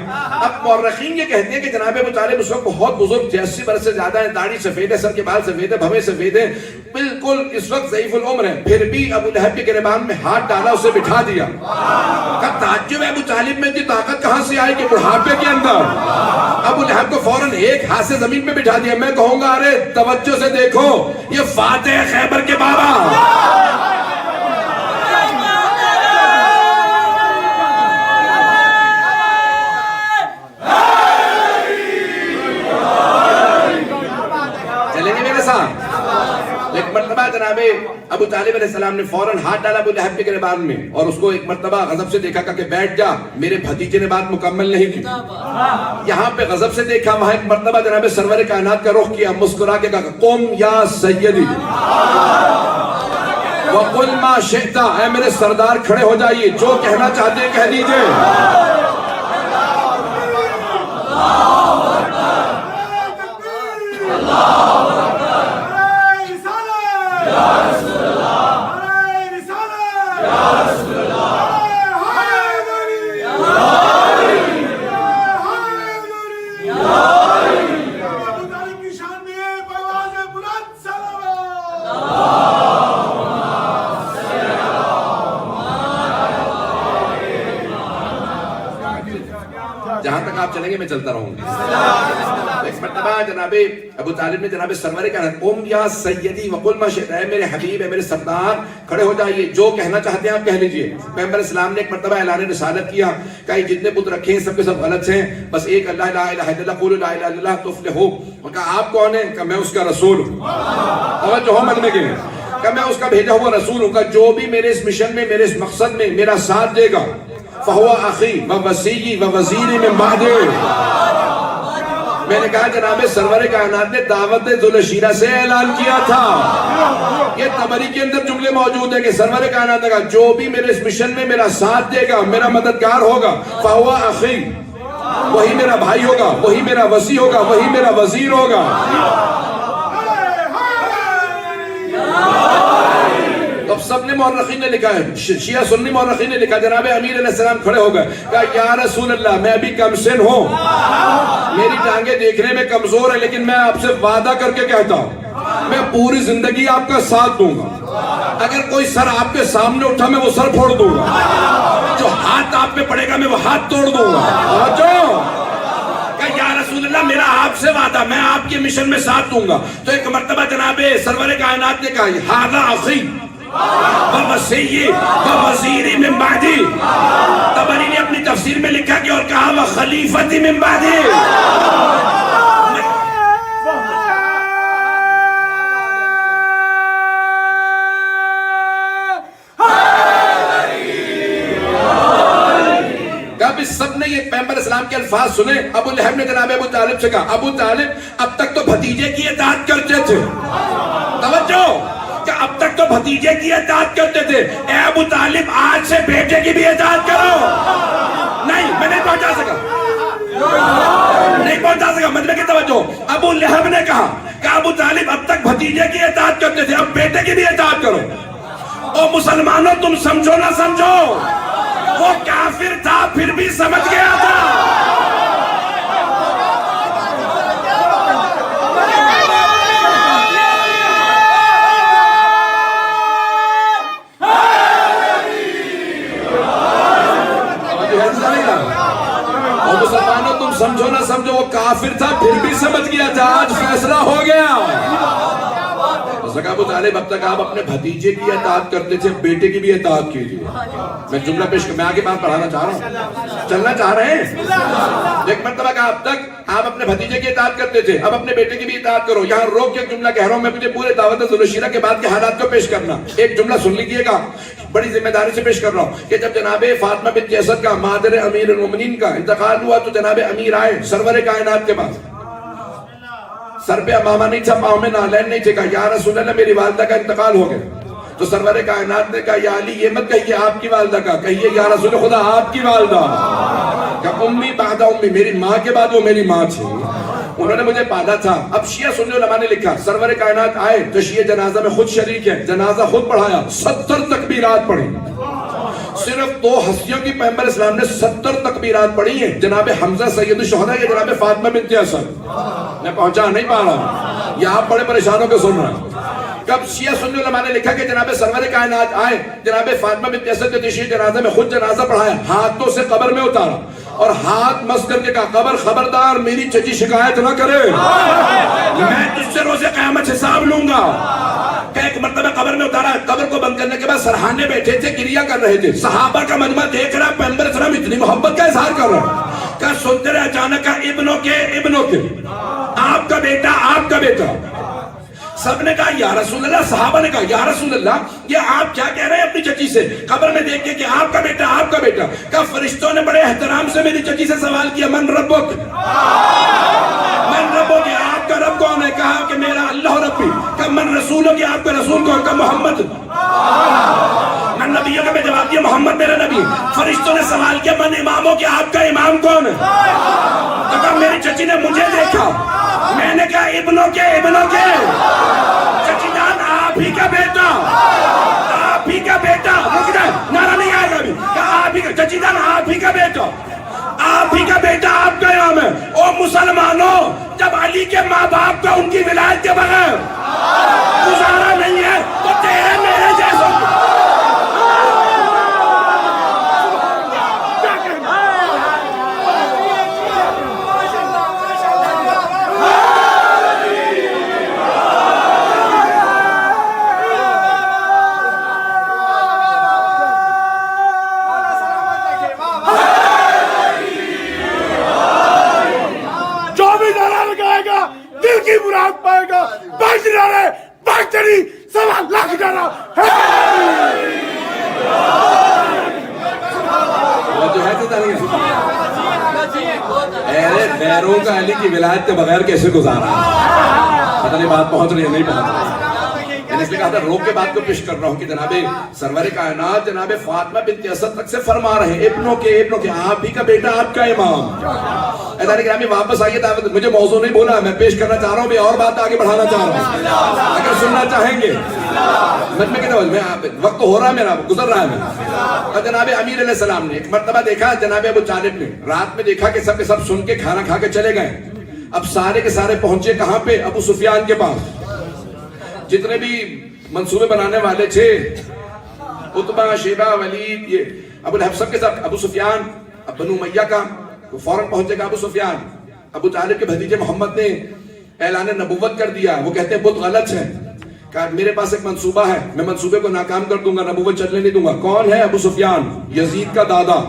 اب مورخین یہ کہتے ہیں کہ جناب ابو طالب اس وقت بہت بزرگ تھے، 80 برس سے زیادہ ہیں، داڑھی سفید ہے، سر کے بال سفید ہے، بھویں سفید ہے، بالکل اس وقت ضعیف العمر ہے. پھر بھی ابو لہب کے گریبان میں ہاتھ ڈالا، اسے بٹھا دیا. کہا تعجب ہے ابو طالب میں اتنی طاقت کہاں سے آئی کہ بڑھاپے کے اندر ابو لہب کو فوراً ایک ہاتھ سے زمین پہ بٹھا دیا. میں کہوں گا ارے توجہ سے دیکھو، یہ فاتح خیبر کے بابا، ایک مرتبہ جناب ابو طالب علیہ السلام نے فوراً ہاتھ ڈالا ابو لہب کے گریبان میں اور اس کو ایک مرتبہ غضب سے دیکھا کہ بیٹھ جا، میرے بھتیجے نے بات مکمل نہیں کی. یہاں پہ غضب سے دیکھا، وہاں ایک مرتبہ جناب سرور کائنات کا رخ کیا، مسکرا کے کہا قم یا سیدی وقل ما شئت، اے میرے سردار کھڑے ہو جائیے، جو کہنا چاہتے ہیں کہہ دیجئے. جہاں تک آپ چلیں گے میں چلتا رہوں گا. ایک مرتبہ جناب ابو طالب نے جناب سرور کہا قم یا سیدی وقل ما شئت، اے میرے حبیب، اے میرے سردار کھڑے ہو جائیے، جو کہنا چاہتے ہیں آپ کہہ لیجئے. پیغمبر اسلام نے ایک مرتبہ اعلان رسالت کیا کہ جتنے بت رکھے ہیں سب کے سب غلط ہیں، بس ایک اللہ لا الہ الا اللہ، قولوا لا الہ الا اللہ تفلحوا. اور کہا آپ کون ہیں؟ کہ میں اس کا رسول ہوں. توجہ ہو مجمع کے لیے. کہ میں اس کا بھیجا ہوا رسول ہوں. کہ جو بھی میرے اس مشن میں، میرے اس مقصد میں میرا ساتھ دے گا فہو اخی و وصی و وزیر من بعدی. میں نے کہا جناب سرور کائنات نے دعوت ذوالشیرہ سے اعلان کیا تھا. یہ طبری کے اندر جملے موجود ہیں کہ سرور کائنات نے کہا جو بھی میرے اس مشن میں میرا ساتھ دے گا، میرا مددگار ہوگا، فہو اخی، وہی میرا بھائی ہوگا، وہی میرا وصی ہوگا، وہی میرا وزیر ہوگا. اب سب نے مورخین نے لکھا ہے، شیعہ سنی مورخین نے لکھا، جناب امیر علیہ السلام کھڑے ہو گئے، کہا یا رسول اللہ میں ابھی کم سن ہوں، میری ٹانگیں دیکھنے میں کمزور ہے، لیکن میں آپ سے وعدہ کر کے کہتا ہوں میں پوری زندگی آپ کا ساتھ دوں گا. اگر کوئی سر آپ کے سامنے اٹھا میں وہ سر پھوڑ دوں گا، جو ہاتھ آپ پہ پڑے گا میں وہ ہاتھ توڑ دوں گا. یا رسول اللہ میرا آپ سے وعدہ، میں آپ کے مشن میں ساتھ دوں گا. تو ایک مرتبہ جناب سرور کائنات نے کہا ھذا اخی ووصی ووزیر من بعدی. طبری نے اپنی تفسیر میں لکھا کہ اور کہا وخلیفتی من بعدی. سب نے یہ پیغمبر اسلام کے الفاظ سنے. ابو لہب نے جناب ابو طالب سے کہا ابو طالب اب تک تو بھتیجے کی اطاعت کرتے تھے، توجہ، کہ اب تک تو بھتیجے کی اطاعت کرتے تھے، اے ابو طالب آج سے بیٹے کی بھی اطاعت کرو. نہیں میں نہیں پہنچا سکا، نہیں پہنچا سکا. مطلب کہ توجہ، ابو لہب نے کہا کہ ابو طالب اب تک بھتیجے کی اطاعت کرتے تھے، اب بیٹے کی بھی اطاعت کرو. او مسلمانوں تم سمجھو نہ سمجھو، وہ کافر تھا پھر بھی سمجھ گیا تھا. وہ کافر تھا پھر بھی سمجھ گیا تھا آج فیصلہ ہو گیا. ابو طالب اب تک آپ اپنے بھتیجے کی اطاعت کرتے تھے, بیٹے کی بھی اطاعت کیجیے. میں جملہ پیش میں آگے بات پڑھانا چاہ رہا ہوں, چلنا چاہ رہے ہیں. ایک مرتبہ کہا اب تک آپ اپنے بھتیجے کی اطاعت کرتے تھے, اب اپنے بیٹے کی بھی اطاعت کرو. یہاں روک کے ایک جملہ کہہ رہا ہوں میں, مجھے پورے دعوت ذوالشیرہ کے بعد کے حالات کو پیش کرنا. ایک جملہ سن لیجیے گا, بڑی ذمہ داری سے پیش کر رہا ہوں کہ جب جناب فاطمہ بنت اسد کا مادر امیر المومنین کا انتقال ہوا تو جناب امیر آئے سرور کائنات کے پاس. سر پہ امامہ نہیں تھا, پاؤں میں نالین نہیں تھے. کہا یا رسول اللہ میری والدہ کا انتقال ہو گیا. تو سرور کائنات نے کہا یا علی یہ مت کہیے آپ کی والدہ کا, کہیے یا رسول خدا آپ کی والدہ. کہا امی بعد امی, میری ماں کے بعد وہ میری ماں تھی, انہوں نے مجھے پالا تھا. اب شیعہ سنی علماء نے لکھا سرور کائنات آئے تو شیعہ جنازہ میں خود شریک ہے, جنازہ خود پڑھایا, 70 تکبیرات پڑھی. صرف 2 ہستیوں کی پیغمبر اسلام نے 70 تکبیرات پڑھی ہیں, جناب حمزہ سید الشہداء یا جناب فاطمہ بنت اسد. میں پہنچا نہیں پا رہا, یہ آپ بڑے پریشانوں کے سن رہے ہیں. کب شیعہ سنی علماء نے لکھا کہ جناب سرور کائنات آئے, جناب فاطمہ بنت اسد کے تشییع جنازہ میں خود جنازہ پڑھایا, ہاتھوں سے قبر میں اتارا اور ہاتھ مس کر کے کہا قبر خبردار میری چچی شکایت نہ کرے, میں تجھ سے روز قیامت حساب لوں گا. کہ ایک مرتبہ قبر میں اتارا, قبر کو بند کرنے کے بعد سرحانے بیٹھے تھے, گریہ کر رہے تھے. صحابہ کا مجمع دیکھ رہا, پیغمبر اسلام اتنی محبت کا اظہار کر رہا. کہ سنتے رہے اچانک ابنوں کے آپ کا بیٹا, آپ کا بیٹا. سب نے کہا یا رسول اللہ, صحابہ نے کہا یا رسول اللہ یہ آپ کیا کہہ رہے ہیں اپنی چچی سے, قبر میں دیکھ کے کہ آپ کا بیٹا, آپ کا بیٹا. کہ فرشتوں نے بڑے احترام سے میری چچی سے سوال کیا من ربک, من ربک, آپ کا رب کون ہے؟ کہا کہ میرا اللہ ربی. کہ من رسولوں کی, آپ کا رسول کون؟ کہ محمد. من نبیوں کا میں جواب دیا محمد میرا نبی. فرشتوں نے سوال کیا من اماموں کی, آپ کا امام کون ہے؟ تو کہا میری چچی نے مجھے دیکھا, میں نے کہا ابنوں کے چچی جان آپ ہی کا بیٹا, آپ ہی کا بیٹا. رک جائے, نعرہ نہیں آئے گا ابھی. آپ ہی کا چچی جان, آپ ہی کا بیٹا, آپ ہی کا بیٹا, آپ کا امام ہے. او مسلمانوں, جب علی کے ماں باپ کا ان کی ولایت کے بغیر گزارا نہیں ہے تو تیرے میرے جیسوں دل کی مراد پائے گا. 5 نعرے, 5 تری, 1.25 لاکھ نعرہ. غیروں کا علی کی ولایت کے بغیر کیسے گزارا, پتہ نہیں بات پہنچ رہی ہے نہیں پہنچ رہی. اس لیے کہا تھا روک کے بات کو پیش کر رہا ہوں کہ جناب سرور کائنات جناب فاطمہ بنت اسد تک سے فرما رہے ہیں ابنوں کے آپ ہی کا بیٹا, آپ کا امام. ادارے گرامی واپس آئیے دعوت, مجھے موضوع نہیں بولا, میں پیش کرنا چاہ رہا ہوں, بھی اور بات آگے بڑھانا چاہ رہا ہوں اگر سننا چاہیں گے. مجمع کی طرف وقت ہو رہا ہے میرا, گزر رہا ہے میرا. اور جناب امیر علیہ السلام نے ایک مرتبہ دیکھا, جناب ابو طالب نے رات میں دیکھا کہ سب کے سب سن کے کھانا کھا کے چلے گئے. اب سارے کے سارے پہنچے کہاں پہ؟ ابو سفیان کے پاس. جتنے بھی منصوبے بنانے والے تھے, عتبہ, شیبہ, ولید, یہ ابو لہب, سب کے ساتھ ابو سفیان, بنو امیہ کا, وہ فوراً پہنچے گا ابو سفیان. ابو طالب کے بھتیجے محمد نے اعلان نبوت کر دیا. وہ کہتے ہیں بت غلط ہے. کہا میرے پاس ایک منصوبہ ہے, میں منصوبے کو ناکام کر دوں گا, نبوت چلنے نہیں دوں گا. کون ہے؟ ابو سفیان, یزید کا دادا.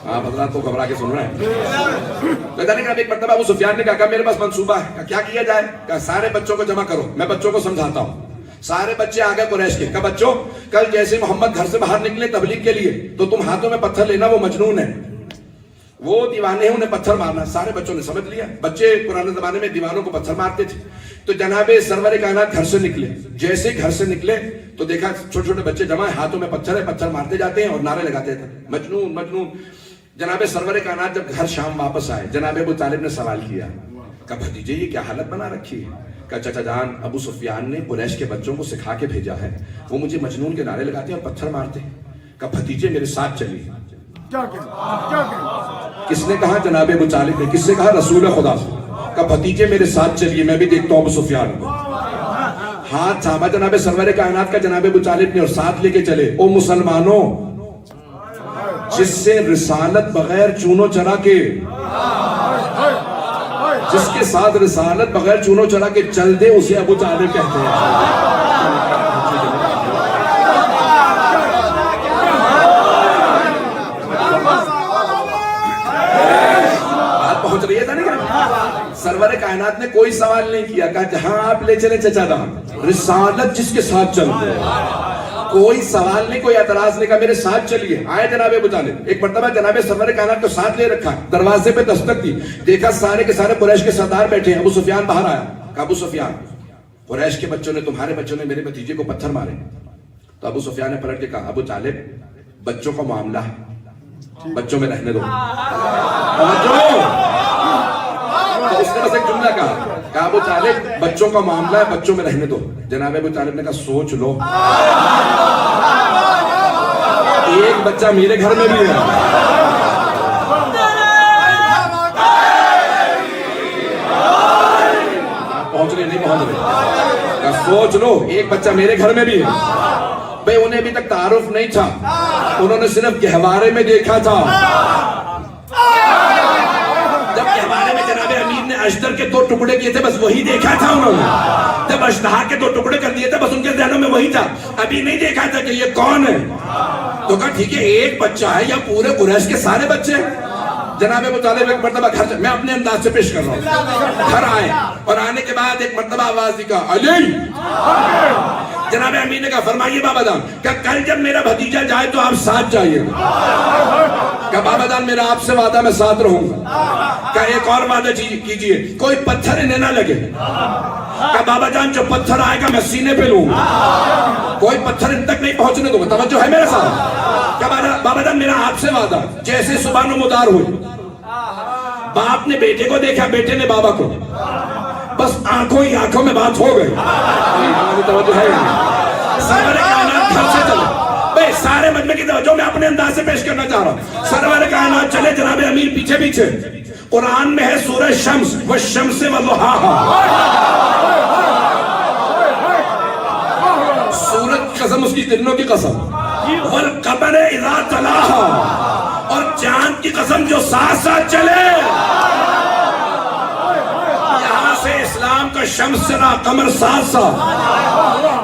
آپ حضرات کو گھبرا کے سن رہے ہیں. ایک مرتبہ ابو سفیان نے کہا میرے پاس منصوبہ ہے. کیا کیا جائے؟ کہا سارے بچوں کو جمع کرو, میں بچوں کو سمجھاتا ہوں. سارے بچے آگے قریش کے. کہا بچوں, کل جیسے محمد گھر سے باہر نکلے تبلیغ کے لیے تو تم ہاتھوں میں پتھر لینا, وہ مجنون ہے, وہ دیوانے ہیں, انہیں پتھر مارنا. سارے بچوں نے سمجھ لیا. بچے پرانے زمانے میں دیوانوں کو پتھر مارتے تھے. تو جناب سرور کائنات گھر سے نکلے. جیسے گھر سے نکلے تو دیکھا چھوٹے چھوٹے بچے جمع ہیں, ہاتھوں میں پتھر ہے, پتھر مارتے جاتے ہیں اور نعرے لگاتے تھے مجنون مجنون. جناب سرور کائنات جب گھر شام واپس آئے, جناب ابو طالب نے سوال کیا, کہا بھتیجے یہ کیا حالت بنا رکھی ہے؟ کہا چچا جان, ابو سفیان نے قریش کے بچوں کو سکھا کے بھیجا ہے, وہ مجھے مجنون کے نعرے لگاتے ہیں اور پتھر مارتے ہیں. کہا بھتیجے میرے ساتھ چلیے. کس نے کہا؟ جناب ابو طالب نے. کس نے کہا؟ رسول خدا سے. کہا بھتیجے میرے ساتھ چلیے, میں بھی دیکھتا ہوں ابو سفیان کو. ہاتھ تھاما جناب سرور کائنات کا جناب ابو طالب نے اور ساتھ لے کے چلے. او مسلمانوں, جس سے رسالت بغیر چونو چرا کے جس کے ساتھ رسالت بغیر چونو چلا کے چل دے اسے ابو طالب کہتے ہیں. بات پہنچ رہی ہے تھا نہیں. سرور کائنات نے کوئی سوال نہیں کیا, کہا جہاں آپ لے چلے چچا دام, رسالت جس کے ساتھ چل دے. کوئی سوال نہیں, کوئی اعتراض نہیں, کہا میرے ساتھ چلیے. آئے جناب ابو طالب. ایک مرتبہ جناب سرور کائنات کو ساتھ لے رکھا, دروازے پہ دستک دی, دیکھا سارے کے سارے قریش کے سردار بیٹھے ہیں. ابو سفیان باہر آیا, کہا ابو سفیان قریش کے بچوں نے, تمہارے بچوں نے میرے بھتیجے کو پتھر مارے. تو ابو سفیان نے پلٹ کے کہا ابو طالب بچوں کا معاملہ ہے, بچوں میں رہنے دو. تو اس نے بس ایک جملہ کہا ابو طالب بچوں کا معاملہ ہے, بچوں میں رہنے دو. جناب ابو طالب نے کہا سوچ لو, ایک بچہ میرے گھر میں بھی ہے. پہنچ رہے نہیں پہنچ رہے, کہا سوچ لو ایک بچہ میرے گھر میں بھی ہے. بھئی انہیں ابھی تک تعارف نہیں تھا, انہوں نے صرف گہوارے میں دیکھا تھا. جب گہوارے میں جناب امیر نے اشتر کے 2 ٹکڑے کیے تھے, بس وہی دیکھا تھا انہوں نے. جب اشتہا کے 2 ٹکڑے کر دیے تھے, بس ان کے ذہنوں میں وہی تھا, ابھی نہیں دیکھا تھا کہ یہ کون ہے. تو کہا ٹھیک ہے ایک بچہ ہے یا پورے قریش کے سارے بچے ہیں. جناب ابو طالب ایک مرتبہ گھر, میں اپنے انداز سے پیش کر رہا ہوں, گھر آئے اور آنے کے بعد ایک مرتبہ آواز دی, کہا علی. جناب امیر نے کہا فرمائیے بابا جان, کہ کل جب میرا بھتیجا جائے تو آپ ساتھ جائیے گا. کہ بابا جان میرا آپ سے وعدہ, میں ساتھ رہوں گا. کہ ایک اور وعدہ کیجئے, کوئی پتھر انہیں نہ لگے. کہ بابا جان جو پتھر آئے گا میں سینے پہ لوں گا, کوئی پتھر ان تک نہیں پہنچنے دوں گا. توجہ ہے میرے ساتھ. کہ بابا جان میرا آپ سے وعدہ. جیسے صبح نمودار ہوئی, باپ نے بیٹے کو دیکھا, بیٹے نے بابا کو, بس آنکھوں ہی آنکھوں میں بات ہو گئی. توجہ ہے سرور کائنات گھر سے چلے. بھئی سارے مجمع کی توجہ میں اپنے انداز سے پیش کرنا چاہ رہا ہوں. سرور کائنات چلے, جناب امیر پیچھے پیچھے. قرآن میں ہے سورہ شمس, والشمس وضحاہا. سورج کی قسم, اس کی کرنوں کی قسم. والقمر اذا تلاہا, اور چاند کی قسم جو ساتھ ساتھ چلے. یہاں سے اسلام کا شمس چلا, قمر ساتھ ساتھ.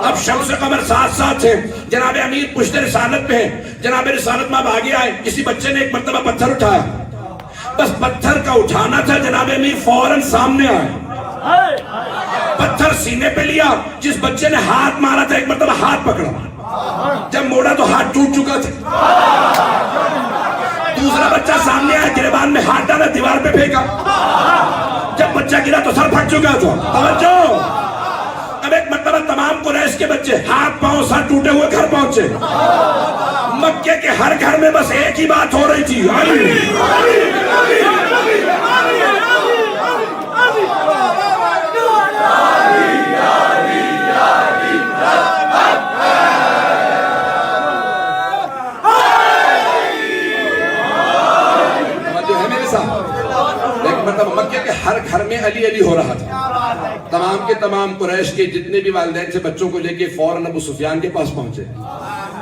اب شمس قمر ساتھ ساتھ ہیں. جناب امیر پشت رسالت پہ ہیں. جناب رسالت میں اب آگے آئے, کسی بچے نے ایک مرتبہ پتھر اٹھایا, بس پتھر کا اٹھانا تھا. جناب امیر فوراً سامنے آئے, پتھر سینے پہ لیا. جس بچے نے ہاتھ مارا تھا ایک مرتبہ ہاتھ پکڑا, جب موڑا تو ہاتھ ٹوٹ چکا تھا. دوسرا بچہ سامنے آیا, گریبان میں ہاتھ ڈالا, دیوار پہ پھینکا. جب بچہ گرا تو سر پھٹ چکا تھا. توجہ. اب ایک مرتبہ تمام قریش کے بچے ہاتھ پاؤں سر ٹوٹے ہوئے گھر پہنچے. مکے کے ہر گھر میں بس ایک ہی بات ہو رہی تھی, مکے کے ہر گھر میں علی علی ہو رہا تھا. تمام کے تمام قریش کے جتنے بھی والدین سے بچوں کو لے کے فوراً ابو سفیان کے پاس پہنچے.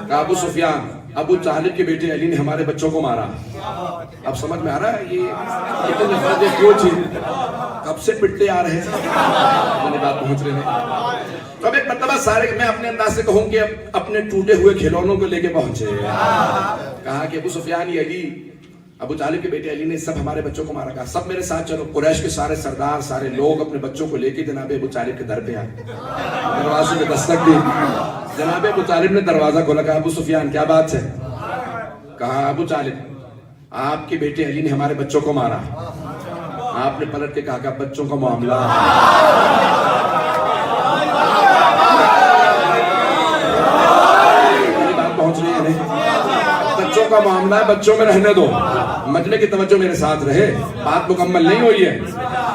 کہا ابو سفیان, ابو طالب کے بیٹے علی نے ہمارے بچوں کو مارا. اب سمجھ میں آ رہا ہے یہ اتنے نفرتیں کیوں تھی, کب سے پٹتے آ رہے ہیں, میں بات پہنچ رہے ہیں. تو اب ایک مرتبہ سارے, میں اپنے انداز سے کہوں کہ اپنے ٹوٹے ہوئے کھلونوں کو لے کے پہنچے. کہا کہ ابو سفیان یہ علی, ابو طالب کے بیٹے علی نے سب ہمارے بچوں کو مارا. کہا سب میرے ساتھ چلو. قریش کے سارے سردار, سارے لوگ اپنے بچوں کو لے کے جناب ابو طالب کے در پہ آئے. دروازے پہ دستک دی. جناب ابو طالب نے دروازہ کھولا. کہا ابو سفیان کیا بات ہے. کہا ابو طالب آپ کے بیٹے علی نے ہمارے بچوں کو مارا. آپ نے پلٹ کے کہا کہ بچوں کا معاملہ بات پہنچ رہی ہے نہیں, بچوں کا معاملہ ہے, بچوں میں رہنے دو. مجمع کی توجہ میرے ساتھ رہے, بات مکمل نہیں ہوئی ہے.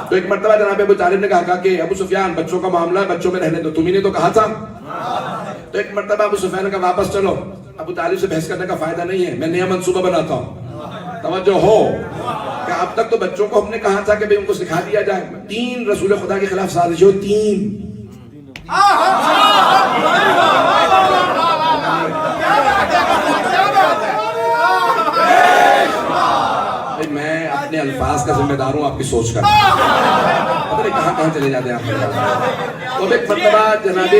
تو ایک مرتبہ جناب ابو طالب نے کہا کہ ابو سفیان بچوں کا معاملہ ہے, بچوں میں رہنے دو, تمہیں نے تو کہا تھا. تو ایک مرتبہ ابو سفیان نے کہا واپس چلو, ابو طالب سے بحث کرنے کا فائدہ نہیں ہے, میں نیا منصوبہ بناتا ہوں. توجہ ہو کہ اب تک تو بچوں کو ہم نے کہا تھا کہ ان کو سکھا دیا جائے. 3 رسول خدا کے خلاف سازش ہو, 3. میں اپنے الفاظ لباس کا ذمہ دار ہوں آپ کی سوچ کا. پتہ نہیں کہاں کہاں چلے جاتے ہیں آپ. تو ایک مرتبہ جناب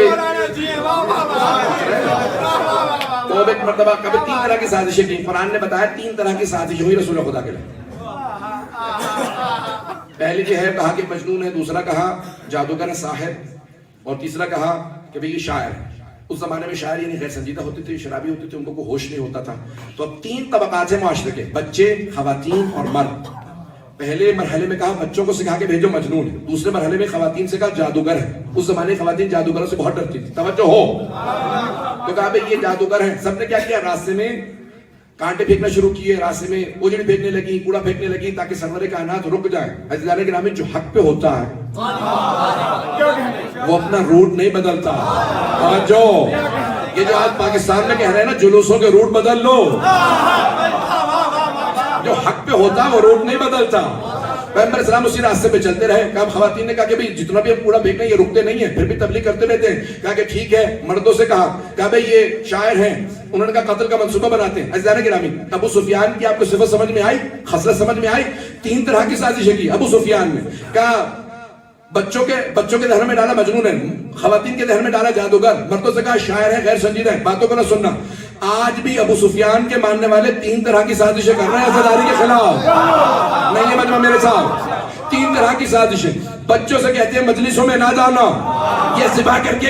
ایک مرتبہ کبھی 3 طرح کی سازشیں کی. قرآن نے بتایا 3 طرح کی سازش ہوئی رسول خدا کے لیے. پہلی جو ہے کہا کہ مجنون ہے, دوسرا کہا جادوگر ہے ساحر, اور تیسرا کہا کہ بھئی یہ شاعر ہے. اس زمانے میں شاعر یعنی غیر سنجیدہ ہوتے تھے, شرابی ہوتے تھے, ان کو کوئی ہوش نہیں ہوتا تھا. تو اب 3 طبقات ہیں معاشرے کے, بچے, خواتین اور مرد. پہلے مرحلے میں کہا بچوں کو سکھا کے بھیجو مجنون ہے. دوسرے مرحلے میں خواتین سے کہا جادوگر ہے. اس زمانے خواتین جادوگروں سے بہت ڈرتی تھی, توجہ ہو. تو کہا بھئی یہ جادوگر ہیں. سب نے کیا کیا, راستے میں کانٹے پھینکنا شروع کیے, راستے میں اجڑی پھینکنے لگی, کوڑا پھینکنے لگی, تاکہ سرور کائنات رک جائیں. عزیزان گرامی, جو حق پہ ہوتا ہے وہ اپنا روٹ نہیں بدلتا. توجہ, یہ جو آج پاکستان میں کہہ رہے ہیں نا جلوسوں کے روٹ بدل لو, جو حق پہ ہوتا ہے وہ روٹ نہیں بدلتا. پیغمبر اسلام اسی راستے پہ چلتے رہے. کہا خواتین نے کہا کہ بھئی جتنا بھی ہم کوڑا پھینکنا یہ رکتے نہیں ہیں, پھر بھی تبلیغ کرتے رہتے ہیں. کہا کہ ٹھیک ہے. مردوں سے کہا بھئی یہ شاعر ہیں, انہوں نے کہا قتل کا منصوبہ بناتے ہیں. عزیزان گرامی, ابو سفیان کی آپ کو صفت سمجھ میں آئی, خصلت سمجھ میں آئی. 3 طرح کی سازشیں کی ابو سفیان نے. کہا بچوں کے ذہن میں ڈالا مجنون ہے, خواتین کے ذہن میں ڈالا جادوگر, مردوں سے کہا شاعر ہے غیر سنجیدہ ہے, باتوں کو نہ سننا. آج بھی ابو سفیان کے ماننے والے 3 طرح کی سازشیں کر رہے ہیں عزاداری کے خلاف. نہیں یہ مجمع میرے ساتھ, 3 طرح کی سازشیں. بچوں سے کہتے ہیں مجلسوں میں نہ جانا, یہ ذبح کر کے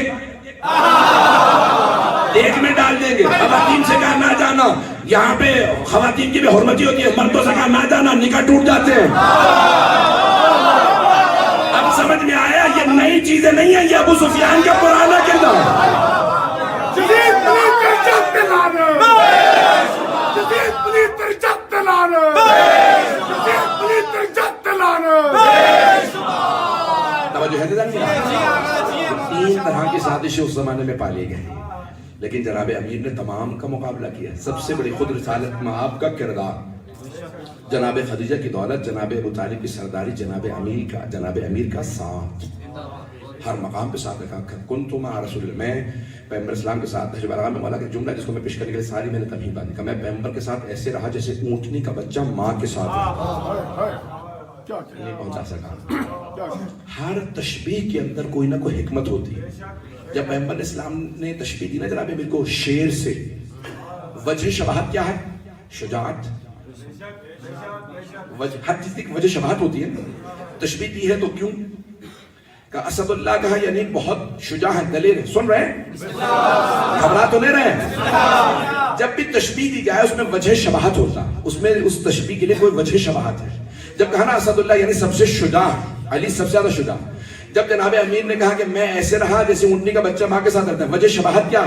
دیگ میں ڈال دیں گے. خواتین سے کہا نہ جانا, یہاں پہ خواتین کی بھی حرمتی ہوتی ہے. مردوں سے کہا نہ جانا, نکاح ٹوٹ جاتے ہیں. اب سمجھ میں آیا یہ نئی چیزیں نہیں ہیں, یہ ابو سفیان کا پرانا کردار. توجہ ہے 3 طرح کی سازشیں اس زمانے میں پالی گئی, لیکن جناب امیر نے تمام کا مقابلہ کیا. سب سے بڑی خود رسالت مآب کا کردار, جناب خدیجہ کی دولت, جناب ابو طالب کی سرداری, جناب امیر کا ساتھ. ہر مقام پہ ساتھ رکھا. کنت مع رسول اللہ, میں پیغمبر اسلام کے ساتھ تشریف آراغ میں مولا کا جملہ جس کو میں پیش کرنے کے لیے ساری میں نے تمہید باندھی. کہ میں پیغمبر کے ساتھ ایسے رہا جیسے اونٹنی کا بچہ ماں کے ساتھ نہیں پہنچا سکا. ہر تشبیہ کے اندر کوئی نہ کوئی حکمت ہوتی ہے. جب پیغمبر اسلام نے تشبیہ دی نا جناب امیر کو شیر سے, وجہ شباہت کیا ہے؟ شجاعت. ہر چیز کی وجہ شباہت ہوتی ہے. تشبیہ دی ہے تو کیوں؟ کہ اسد اللہ کہا یعنی بہت شجاع ہے, دلیر ہے. سن رہے ہیں, گھبرا تو نہیں رہے ہیں. جب بھی تشبیہ دی جائے اس میں وجہ شباہت ہوتا, اس میں اس تشبیہ کے لیے کوئی وجہ شباہت ہے. جب کہا نا اسد اللہ یعنی سب سے شجاع, علی سب سے زیادہ شجاع. جب جناب امیر نے کہا کہ میں ایسے رہا جیسے اونٹنی کا بچہ ماں کے ساتھ رہتا ہے, وجہ شباہت کیا؟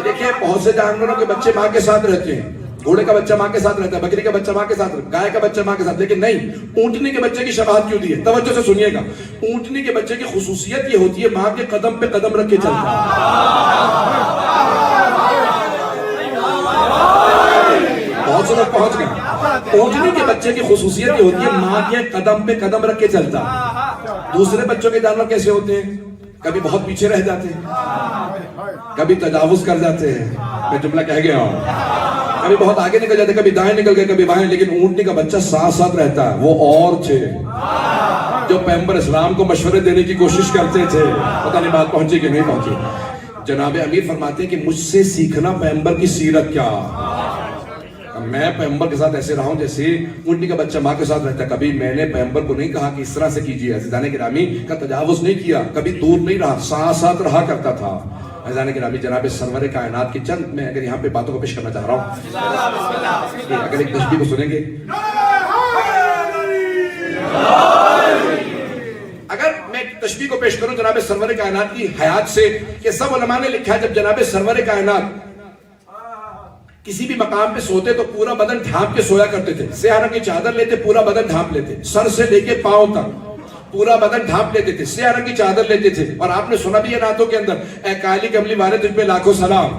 دیکھیں بہت سے جانوروں کے بچے ماں کے ساتھ رہتے ہیں. گھوڑے کا بچہ ماں کے ساتھ رہتا ہے, بکری کا بچہ ماں کے ساتھ, گائے کا بچہ ماں کے ساتھ, لیکن نہیں, اونٹنی کے بچے کی شباہت کیوں دی ہے؟ توجہ سے سنیے گا. اونٹنی کے بچے کی خصوصیت یہ ہوتی ہے ماں کے قدم پہ قدم رکھ کے چلتا ہے. بہت سے لوگ پہنچ گئے. اونٹنی کے بچے کی خصوصیت یہ ہوتی ہے ماں کے قدم پہ قدم رکھ کے چلتا ہے. دوسرے بچوں کے جانور کیسے ہوتے ہیں؟ کبھی بہت پیچھے رہ جاتے ہیں, کبھی تجاوز کر جاتے ہیں, میں جملہ کہہ گیا ہوں, کبھی بہت آگے نکل جاتے, کبھی دائیں نکل گئے, کبھی بائیں. لیکن اونٹنی کا بچہ ساتھ ساتھ رہتا ہے. وہ اور تھے جو پیغمبر اسلام کو مشورے دینے کی کوشش کرتے تھے. پتہ نہیں بات پہنچی کہ نہیں پہنچی. جناب امیر فرماتے ہیں کہ مجھ سے سیکھنا پیغمبر کی سیرت کیا. میں پیغمبر کے ساتھ ایسے رہا ہوں جیسے اونٹنی کا بچہ ماں کے ساتھ رہتا ہے. کبھی میں نے پیغمبر کو نہیں کہا کہ اس طرح سے کیجیے, عزیزان گرامی, کا تجاوز نہیں کیا, کبھی دور نہیں رہا, ساتھ ساتھ رہا کرتا تھا. عزیزان گرامی, جناب سرور کائنات کی چند میں اگر یہاں پہ باتوں کو پیش کرنا چاہ رہا ہوں. اگر ایک تشبیہ کو سنیں گے, اگر میں تشبیہ کو پیش کروں جناب سرور کائنات کی حیات سے, کہ سب علماء نے لکھا ہے جب جناب سرور کائنات کسی بھی مقام پہ سوتے تو پورا بدن ڈھانپ کے سویا کرتے تھے. سیاہ رنگ کی چادر لیتے, پورا بدن ڈھانپ لیتے, سر سے لے کے پاؤں تک پورا بدن ڈھانپ لیتے تھے, سیاہ رنگ کی چادر لیتے تھے. اور آپ نے سنا بھی ہے نعتوں کے اندر, اے کالی کملی والے تجھ پہ لاکھوں سلام.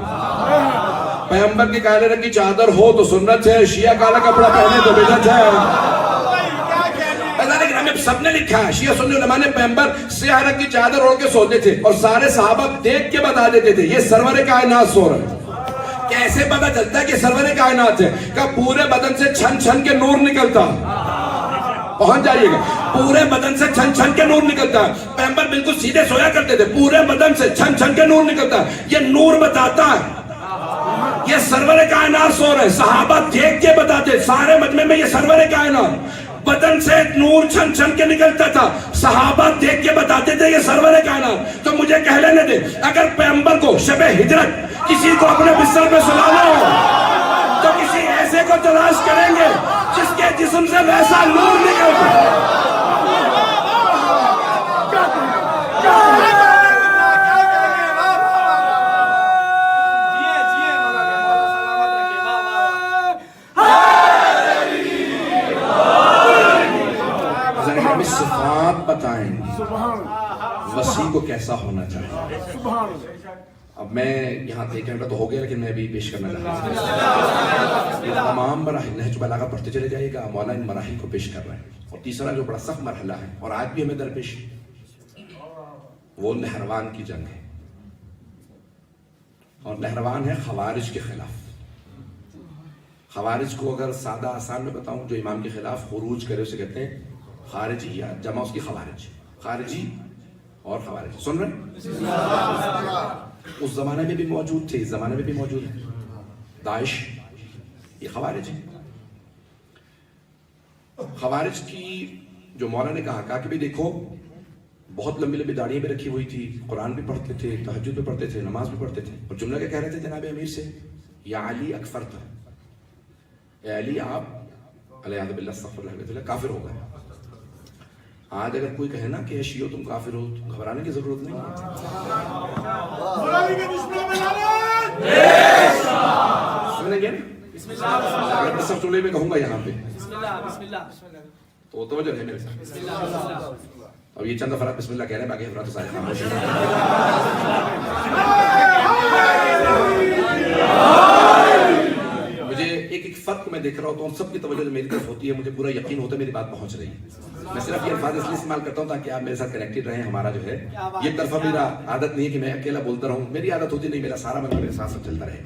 پیغمبر کی کالے رنگ کی چادر ہو تو سنت ہے, شیعہ کالا کپڑا پہنے تو بدعت ہے. سب نے لکھا ہے, شیعہ سنی علماء نے پیغمبر سیاہ رنگ کی چادر اوڑھ کے سوتے تھے, اور سارے صحابہ دیکھ کے بتا دیتے تھے یہ سرور کائنات سو رہے ہیں. ایسے پتہ چلتا ہے کہ سرور کائنات ہے کہ پورے بدن سے چھن چھن کے نور نکلتا، پہنچ جائیے گا، پورے بدن سے چھن چھن کے نور نکلتا ہے. پیغمبر بالکل سیدھے سویا کرتے تھے، پورے بدن سے چھن چھن کے نور نکلتا ہے. یہ نور بتاتا ہے یہ سرور کائنات سو رہے. صحابہ دیکھ کے بتاتے، سارے مجمع میں یہ سرور کائنات، بدن سے نور چھن چھن کے نکلتا تھا، صحابہ دیکھ کے بتاتے تھے یہ سرور کائنات. تو مجھے کہہ لینے دے، اگر پیغمبر کو شب ہجرت کسی کو اپنے بستر پہ سلانا ہو تو کسی ایسے کو تلاش کریں گے جس کے جسم سے ویسا نور نکلتا. صفات بتائیں وسیع کو کیسا ہونا چاہیے. اب میں یہاں ایک گھنٹہ تو ہو گیا لیکن میں بھی پیش کرنا چاہتا ہوں. تمام مراحل نہج بلاغہ پڑھتے چلے جائے گا، مولا ان مراحل کو پیش کر رہے ہیں. اور تیسرا جو بڑا سخت مرحلہ ہے اور آج بھی ہمیں درپیش، وہ نہروان کی جنگ ہے. اور نہروان ہے خوارج کے خلاف. خوارج کو اگر سادہ آسان میں بتاؤں، جو امام کے خلاف خروج کرے اسے کہتے ہیں خارجیات، جمع اس کی خوارج. خارجی اور خوارج سن رہے؟ اس زمانے میں بھی موجود تھے، اس زمانے میں بھی موجود ہے. داعش یہ خوارج ہے. خوارج کی جو مولا نے کہا کہ بھی دیکھو، بہت لمبی لمبی داڑیاں بھی رکھی ہوئی تھی، قرآن بھی پڑھتے تھے، تہجد بھی پڑھتے تھے، نماز بھی پڑھتے تھے. اور جملہ کیا کہہ رہے تھے جناب امیر سے؟ یا علی اکفرت، اے علی آپ علیہ باللہ استغفر اللہ کافر ہو گئے. آج اگر کوئی کہے نا کہ شیعو تم کافر ہو تو گھبرانے کی ضرورت نہیں ہے. سنیں گے اگر میں سب چولے میں کہوں گا یہاں پہ تو توجہ ہے میرے ساتھ. اب یہ چند افراد بسم اللہ کہہ رہے ہیں، باقی افراد تو سارے خاموش ہیں. مجھے ایک فرق میں دیکھ رہا ہوتا ہوں، سب کی توجہ میری طرف ہوتی ہے، مجھے پورا یقین ہوتا ہے میری بات پہنچ رہی ہے. میں صرف یہ الفاظ اس لیے استعمال کرتا ہوں تاکہ آپ میرے ساتھ کنیکٹڈ رہیں. ہمارا جو ہے یہ طرفہ میرا عادت نہیں ہے کہ میں اکیلا بولتا رہوں، میری عادت ہوتی نہیں، میرا سارا مطلب میرے ساتھ سب چلتا رہے.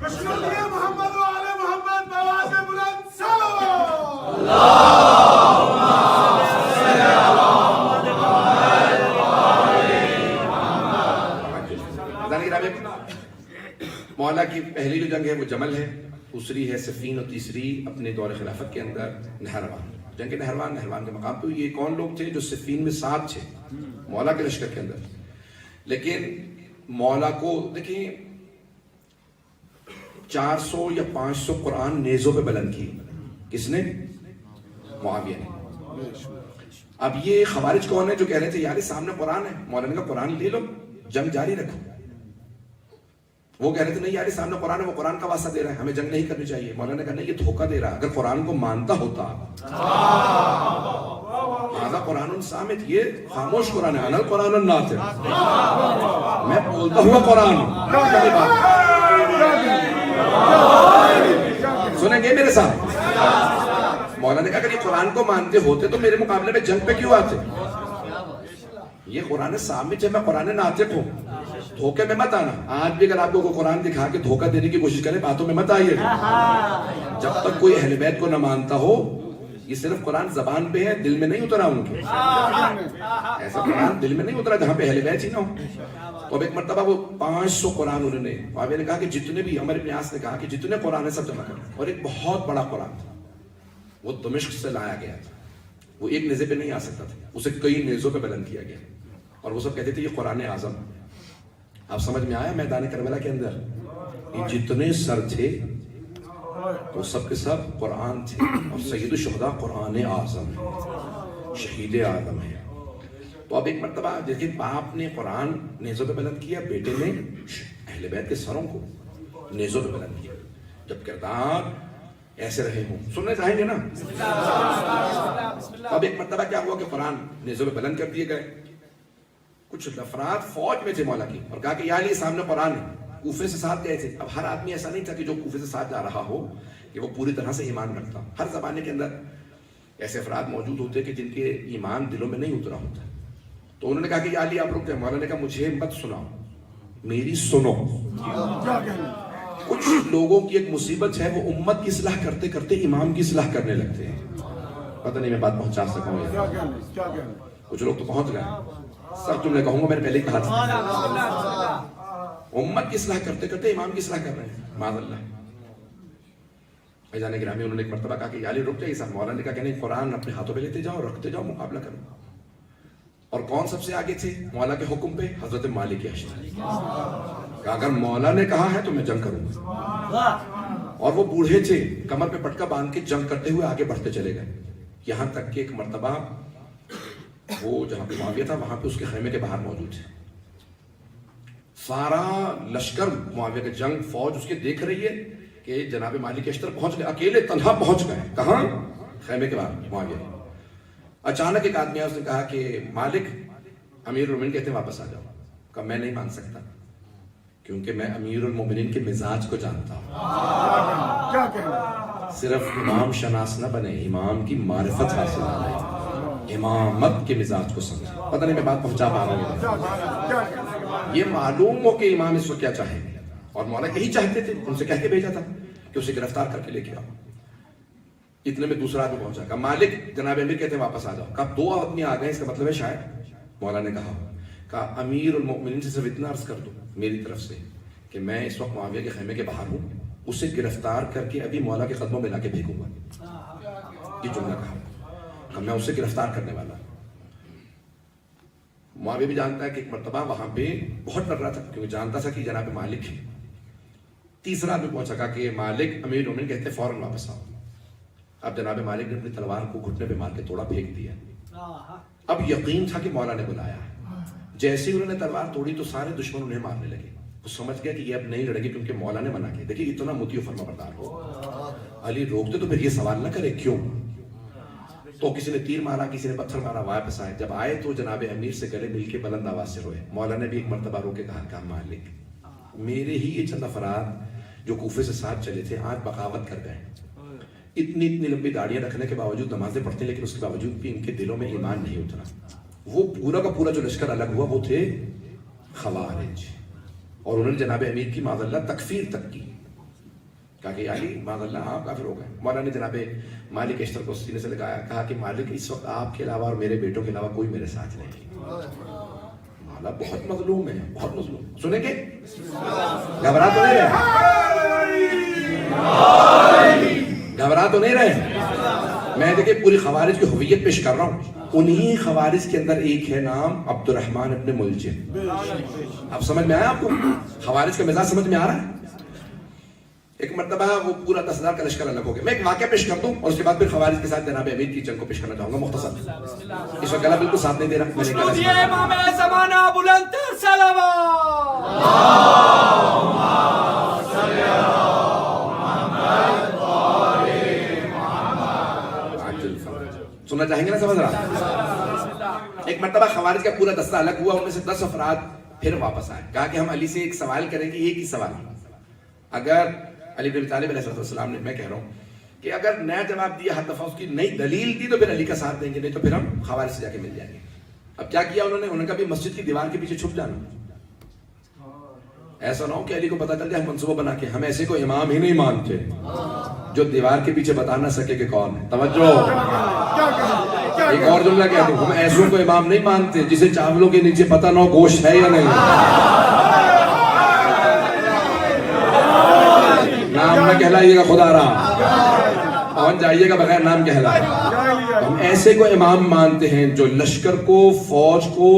مولا کی پہلی جو جنگ ہے وہ جمل ہے، دوسری ہے صفین، اور تیسری اپنے دور خلافت کے اندر نہروان. جنگ نہروان کے مقام پہ یہ کون لوگ تھے جو صفین میں ساتھ تھے مولا کے لشکر کے اندر. لیکن مولا کو دیکھیں 400 یا 500 قرآن نیزوں پہ بلند کی. کس نے؟ معاویہ نے. اب یہ خوارج کون ہے جو کہہ رہے تھے یار سامنے قرآن ہے؟ مولا نے کہا قرآن لے لو، جنگ جاری رکھو. وہ کہہ رہے تھے نہیں یار سامنے قرآن ہے، وہ قرآن کا واسطہ دے رہا ہے، ہمیں جنگ نہیں کرنی چاہیے. مولانا نے کہا نہیں، یہ دھوکہ دے رہا ہے. اگر قرآن کو مانتا ہوتا، هذا قرآن صامت، یہ خاموش قرآن ہے، انا القرآن الناطق، میں بولتا ہوا قرآن. سنیں گے میرے ساتھ؟ مولانا نے کہا اگر یہ قرآن کو مانتے ہوتے تو میرے مقابلے میں جنگ پہ کیوں آتے؟ یہ قرآن صامت ہے، میں قرآن ناطق ہوں. دھوکے میں مت آنا. آج بھی اگر آپ کو قرآن دکھا کے دھوکہ دینے کی کوشش کرے، باتوں میں مت آئیے. جب تک کوئی اہل بیت کو نہ مانتا ہو، یہ صرف قرآن زبان پہ ہے، دل میں نہیں اترا ان کے. ایسا قرآن دل میں نہیں اترا جہاں پہ اہل بیت ہی نہ ہو. تو اب ایک مرتبہ وہ 500 قرآن انہوں نے، معاویہ نے کہا کہ جتنے بھی، عمر بن عاص نے کہا کہ جتنے قرآن ہیں سب جمع کریں. اور ایک بہت بڑا قرآن تھا، وہ دمشق سے لایا گیا تھا. وہ ایک نیزے پہ نہیں آ سکتا تھا، اسے کئی نیزوں پہ بلند کیا گیا. اور وہ سب کہتے تھے یہ قرآن اعظم. آپ سمجھ میں آیا میدان کربلا کے اندر یہ جتنے سر تھے وہ سب کے سب قرآن تھے. اور سید الشہداء قرآن اعظم ہے، شہید اعظم ہے. تو اب ایک مرتبہ دیکھیں باپ نے قرآن نیزوں پہ بلند کیا، بیٹے نے اہل بیت کے سروں کو نیزوں پہ بلند کیا. جب کردار ایسے رہے ہوں، سننے چاہیں گے نا. اب ایک مرتبہ کیا ہوا کہ قرآن نیزوں پہ بلند کر دیے گئے. کچھ افراد فوج میں تھے مولا کی اور کہا کہ یا علی سامنے قرآن ہے. کوفے سے ساتھ گئے تھے. اب ہر آدمی ایسا نہیں تھا کہ جو کوفے سے ساتھ جا رہا ہو کہ وہ پوری طرح سے ایمان رکھتا. ہر زمانے کے اندر ایسے افراد موجود ہوتے کہ جن کے ایمان دلوں میں نہیں اترا ہوتا. تو انہوں نے کہا کہ یا علی آپ رک جائیں. مولا نے کہا مجھے مت سناؤ، میری سنو. کچھ لوگوں کی ایک مصیبت ہے، وہ امت کی اصلاح کرتے کرتے امام کی اصلاح کرنے لگتے ہیں. پتہ نہیں میں بات پہنچا سکا ہوں. کچھ لوگ تو پہنچ گئے. سب جملے کہوں گا، میں نے پہلے ہی کہا تھا. امت کی اصلاح کرتے کرتے امام کی اصلاح کر رہے ہیں. معاذ اللہ. جانے گرامی انہوں نے ایک مرتبہ کہا کہ یالی رک جائیے صاحب. مولانا نے کہا کہ نہیں، قرآن اپنے ہاتھوں پہ لیتے جاؤ، رکھتے جاؤ، مقابلہ کرو. اور کون سب سے آگے تھے مولا کے حکم پہ؟ حضرت مالک اشتری. کہ اگر مولا نے کہا ہے تو میں جنگ کروں گا. اور وہ بوڑھے تھے، کمر پہ پٹکا باندھ کے جنگ کرتے ہوئے آگے بڑھتے چلے گئے. یہاں تک کہ ایک مرتبہ وہ جہاں پہ معاویہ تھا وہاں پہ اس کے خیمے کے باہر موجود تھے. سارا لشکر معاویہ کے جنگ فوج اس کے دیکھ رہی ہے کہ جناب مالک اشتر پہنچ گئے، اکیلے تنہا پہنچ گئے. کہاں؟ خیمے کے باہر معاویہ. اچانک ایک آدمی اس نے کہا کہ مالک، امیر المومنین کہتے ہیں واپس آ جاؤ. کہا میں نہیں مان سکتا، کیونکہ میں امیر المومنین کے مزاج کو جانتا ہوں. صرف امام شناس نہ بنے، امام کی معرفت حاصل نہ لے، امامت کے مزاج کو سمجھے. پتہ نہیں میں بات پہنچا پا رہا ہوں. یہ معلوم ہو کہ امام اس وقت کیا چاہیں گے، اور مولا یہی چاہتے تھے. ان سے کہہ کے بھیجا تھا کہ اسے گرفتار کر کے لے کے آؤ. اتنے میں دوسرا آدمی پہنچا. کہا مالک، جناب امیر کہتے ہیں واپس آ جاؤ. کہا دو آدمی آ گئے، اس کا مطلب ہے شاید. مولا نے کہا امیر المؤمنین سے صرف اتنا عرض کر دو میری طرف سے کہ میں اس وقت معاویہ کے خیمے کے باہر ہوں، اسے گرفتار کر کے ابھی مولا کے قدموں میں لا کے پھینکوں گا. یہ جملہ کہا. میں اسے گرفتار کرنے والا ہوں. معاویہ بھی جانتا ہے کہ ایک مرتبہ وہاں پہ بہت ڈر رہا تھا، کیونکہ جانتا تھا کہ جناب مالک ہے. تیسرا آدمی پہنچا. کہا کہ مالک، امیر المؤمنین کہتے ہیں فوراً واپس آؤ. اب جناب مالک نے اپنی تلوار کو گھٹنے پہ مار کے توڑا، پھینک دیا. اب یقین تھا کہ مولا نے بلایا. جیسے ہی انہوں نے تلوار توڑی تو سارے دشمن انہیں مارنے لگے. وہ سمجھ گیا کہ یہ اب نہیں لڑے گی کیونکہ مولا نے منع کیا. دیکھیے اتنا مطیع و فرما بردار ہو. علی روکتے تو پھر یہ سوال نہ کرے کیوں. تو کسی نے تیر مارا، کسی نے پتھر مارا، واپس آئے. جب آئے تو جناب امیر سے گلے مل کے بلند آواز سے روئے. مولا نے بھی ایک مرتبہ رو کے کہا مالک، میرے ہی یہ چند افراد جو کوفے سے ساتھ چلے تھے آج بغاوت کر گئے. اتنی لمبی داڑیاں رکھنے کے باوجود نمازیں پڑھتے ہیں، لیکن اس کے باوجود بھی ان کے دلوں میں ایمان نہیں اترا. وہ پورا کا پورا جو لشکر الگ ہوا وہ تھے خوارج. اور انہوں نے جناب امیر کی معاذ اللہ تکفیر تک کی. کہا کہ علی معاذ اللہ آپ کافر ہو گئے. مولا نے جناب مالک اشتر کو سینے سے لگایا. کہا کہ مالک، اس وقت آپ کے علاوہ اور میرے بیٹوں کے علاوہ کوئی میرے ساتھ نہیں. مولا بہت مظلوم ہے، بہت مظلوم. سنیں گے؟ گھبرا تو نہیں رہے؟ گھبرا تو نہیں رہے؟ میں دیکھیں پوری خوارج کی ہویت پیش کر رہا ہوں. انہی خوارج کے اندر ایک ہے نام عبد الرحمن ابن ملجم. اب سمجھ میں آیا آپ کو؟ خوارج کا مزاج سمجھ میں آ رہا ہے؟ ایک مرتبہ وہ پورا 10,000 کا لشکر الگ ہو گیا. میں ایک واقعہ پیش کر دوں اور اس کے بعد پھر خوارج کے ساتھ جناب امیر کی جنگ کو پیش کرنا چاہوں گا مختصر. اس وقت گلا بالکل ساتھ نہیں دے رہا. میں نے کہا امام زمانہ بلند سننا چاہیں گے نا؟ سمجھ رہا. ایک مرتبہ خوارج کا پورا دستہ الگ ہوا. ان میں سے 10 افراد پھر واپس آئے. کہا کہ ہم علی سے ایک سوال کریں گے، ایک ہی سوال. اگر علی بن ابی طالب علیہ السلام نے، میں کہہ رہا ہوں کہ اگر نیا جواب دیا، ہر دفعہ اس کی نئی دلیل دی تو پھر علی کا ساتھ دیں گے، نہیں تو پھر ہم خوارج سے جا کے مل جائیں گے. اب کیا کیا انہوں نے کہا بھی مسجد کی دیوار کے پیچھے چھپ جانا. ایسا نہ ہو کہ علی کو پتا چل جائے ہم منصوبہ بنا کے. ہم ایسے کو امام ہی نہیں مانتے جو دیوار کے پیچھے بتا نہ سکے کہ کون ہے. توجہ. ایک اور جملہ کہتے ہیں، ہم ایسوں کو امام نہیں مانتے جسے چاولوں کے نیچے پتہ نہ ہو گوشت ہے یا نہیں. نام نہ کہلائیے گا خدا را، پہنچ جائیے گا بغیر نام کہلائے. ہم ایسے کو امام مانتے ہیں جو لشکر کو، فوج کو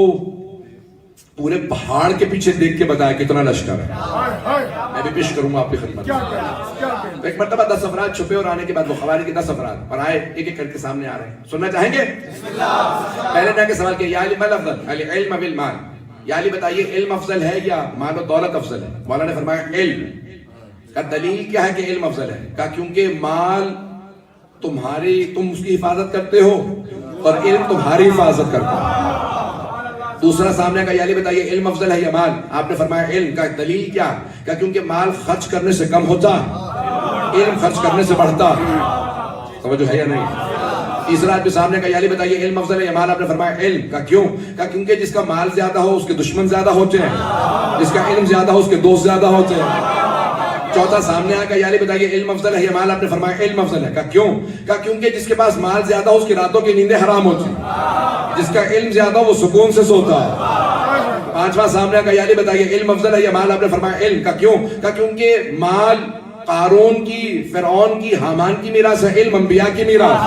پورے پہاڑ کے پیچھے دیکھ کے بتایا کتنا لشکر ہے. میں بھی پیش کروں گا آپ کی خدمت میں. ایک مرتبہ 10 افراد چھپے اور آنے کے بعد وہ خوارج کے 10 افراد اور آئے، ایک ایک کر کے سامنے آ رہے ہیں. سننا چاہیں گے؟ پہلے جا کے سوال کیا، یا علی مال افضل؟ علی علم بالمال. یا علی بتائیے علم افضل ہے یا مال و دولت افضل ہے؟ مولا نے فرمایا علم. کا دلیل کیا ہے کہ علم افضل ہے؟ کہا کیونکہ مال تم اس کی حفاظت کرتے ہو اور علم تمہاری حفاظت کرتا ہے. دوسرا سامنے کا، یا علی بتائیے علم افضل ہے یا مال؟ آپ نے فرمایا علم. کا دلیل کیا؟ کہ کیونکہ مال خرچ کرنے سے کم ہوتا، علم خرچ کرنے سے بڑھتا. توجہ ہے یا نہیں؟ تیسرا آدمی سامنے کا، یا علی بتائیے علم افضل ہے یا مال؟ آپ نے فرمایا علم. کا کیوں؟ کہ کیونکہ جس کا مال زیادہ ہو اس کے دشمن زیادہ ہوتے ہیں، جس کا علم زیادہ ہو اس کے دوست زیادہ ہوتے ہیں. چوتھا سامنے آ کر یا علی بتائیے علم افضل ہے یا مال؟ آپ نے فرمایا علم افضل ہے. کہا کیوں؟ کہا کیونکہ جس کے پاس مال زیادہ ہو اس کی راتوں کی نیندیں حرام ہوتی، جس کا علم زیادہ ہو وہ سکون سے سوتا ہے. پانچواں سامنے آ کر یا علی بتائیے علم افضل ہے یا مال؟ آپ نے فرمایا علم. کہا کیوں؟ کہا کیونکہ مال قارون کی، فرعون کی، حامان کی میراث ہے، علم انبیاء کی میراث.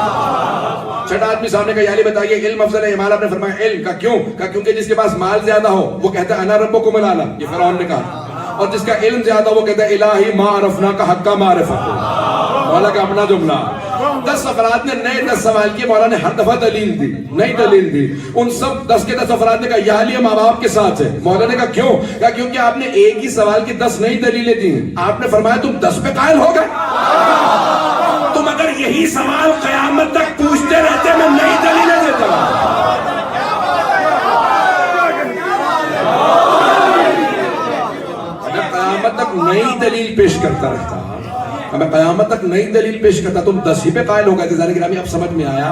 چھٹا آدمی سامنے کا یا علی بتائیے علم افضل ہے یا مال؟ آپ نے فرمایا علم. کہا کیوں؟ کہا کیونکہ جس کے پاس مال زیادہ ہو وہ کہتا ہے انا ربکم الاعلی، یہ فرعون نے کہا، اور جس کا علم زیادہ ہو وہ کہتا ہے الہی ما عرفنا کا حق کا معرفت. مولا کا اپنا جملہ. 10 افراد نے نئے 10 سوال کیے، مولا نے ہر دفعہ دلیل دی، نئی دلیل دی. ان سب 10 کے 10 افراد نے کہا یا علی ماں باپ کے ساتھ ہے. مولا نے کہا کیوں؟ کہا کیونکہ آپ نے ایک ہی سوال کی 10 نئی دلیلیں دی. آپ نے فرمایا تم 10 پہ قائل ہو گئے؟ تم اگر یہی سوال قیامت تک پوچھتے رہتے میں نئی دلیلیں دیتا ہوں. قیامت تک نئی دلیل پیش کرتا رہتا، میں قیامت تک نئی دلیل پیش کرتا، تم 10 ہی پہ قائل ہو گئے تھے. ذرا گرامی اب سمجھ میں آیا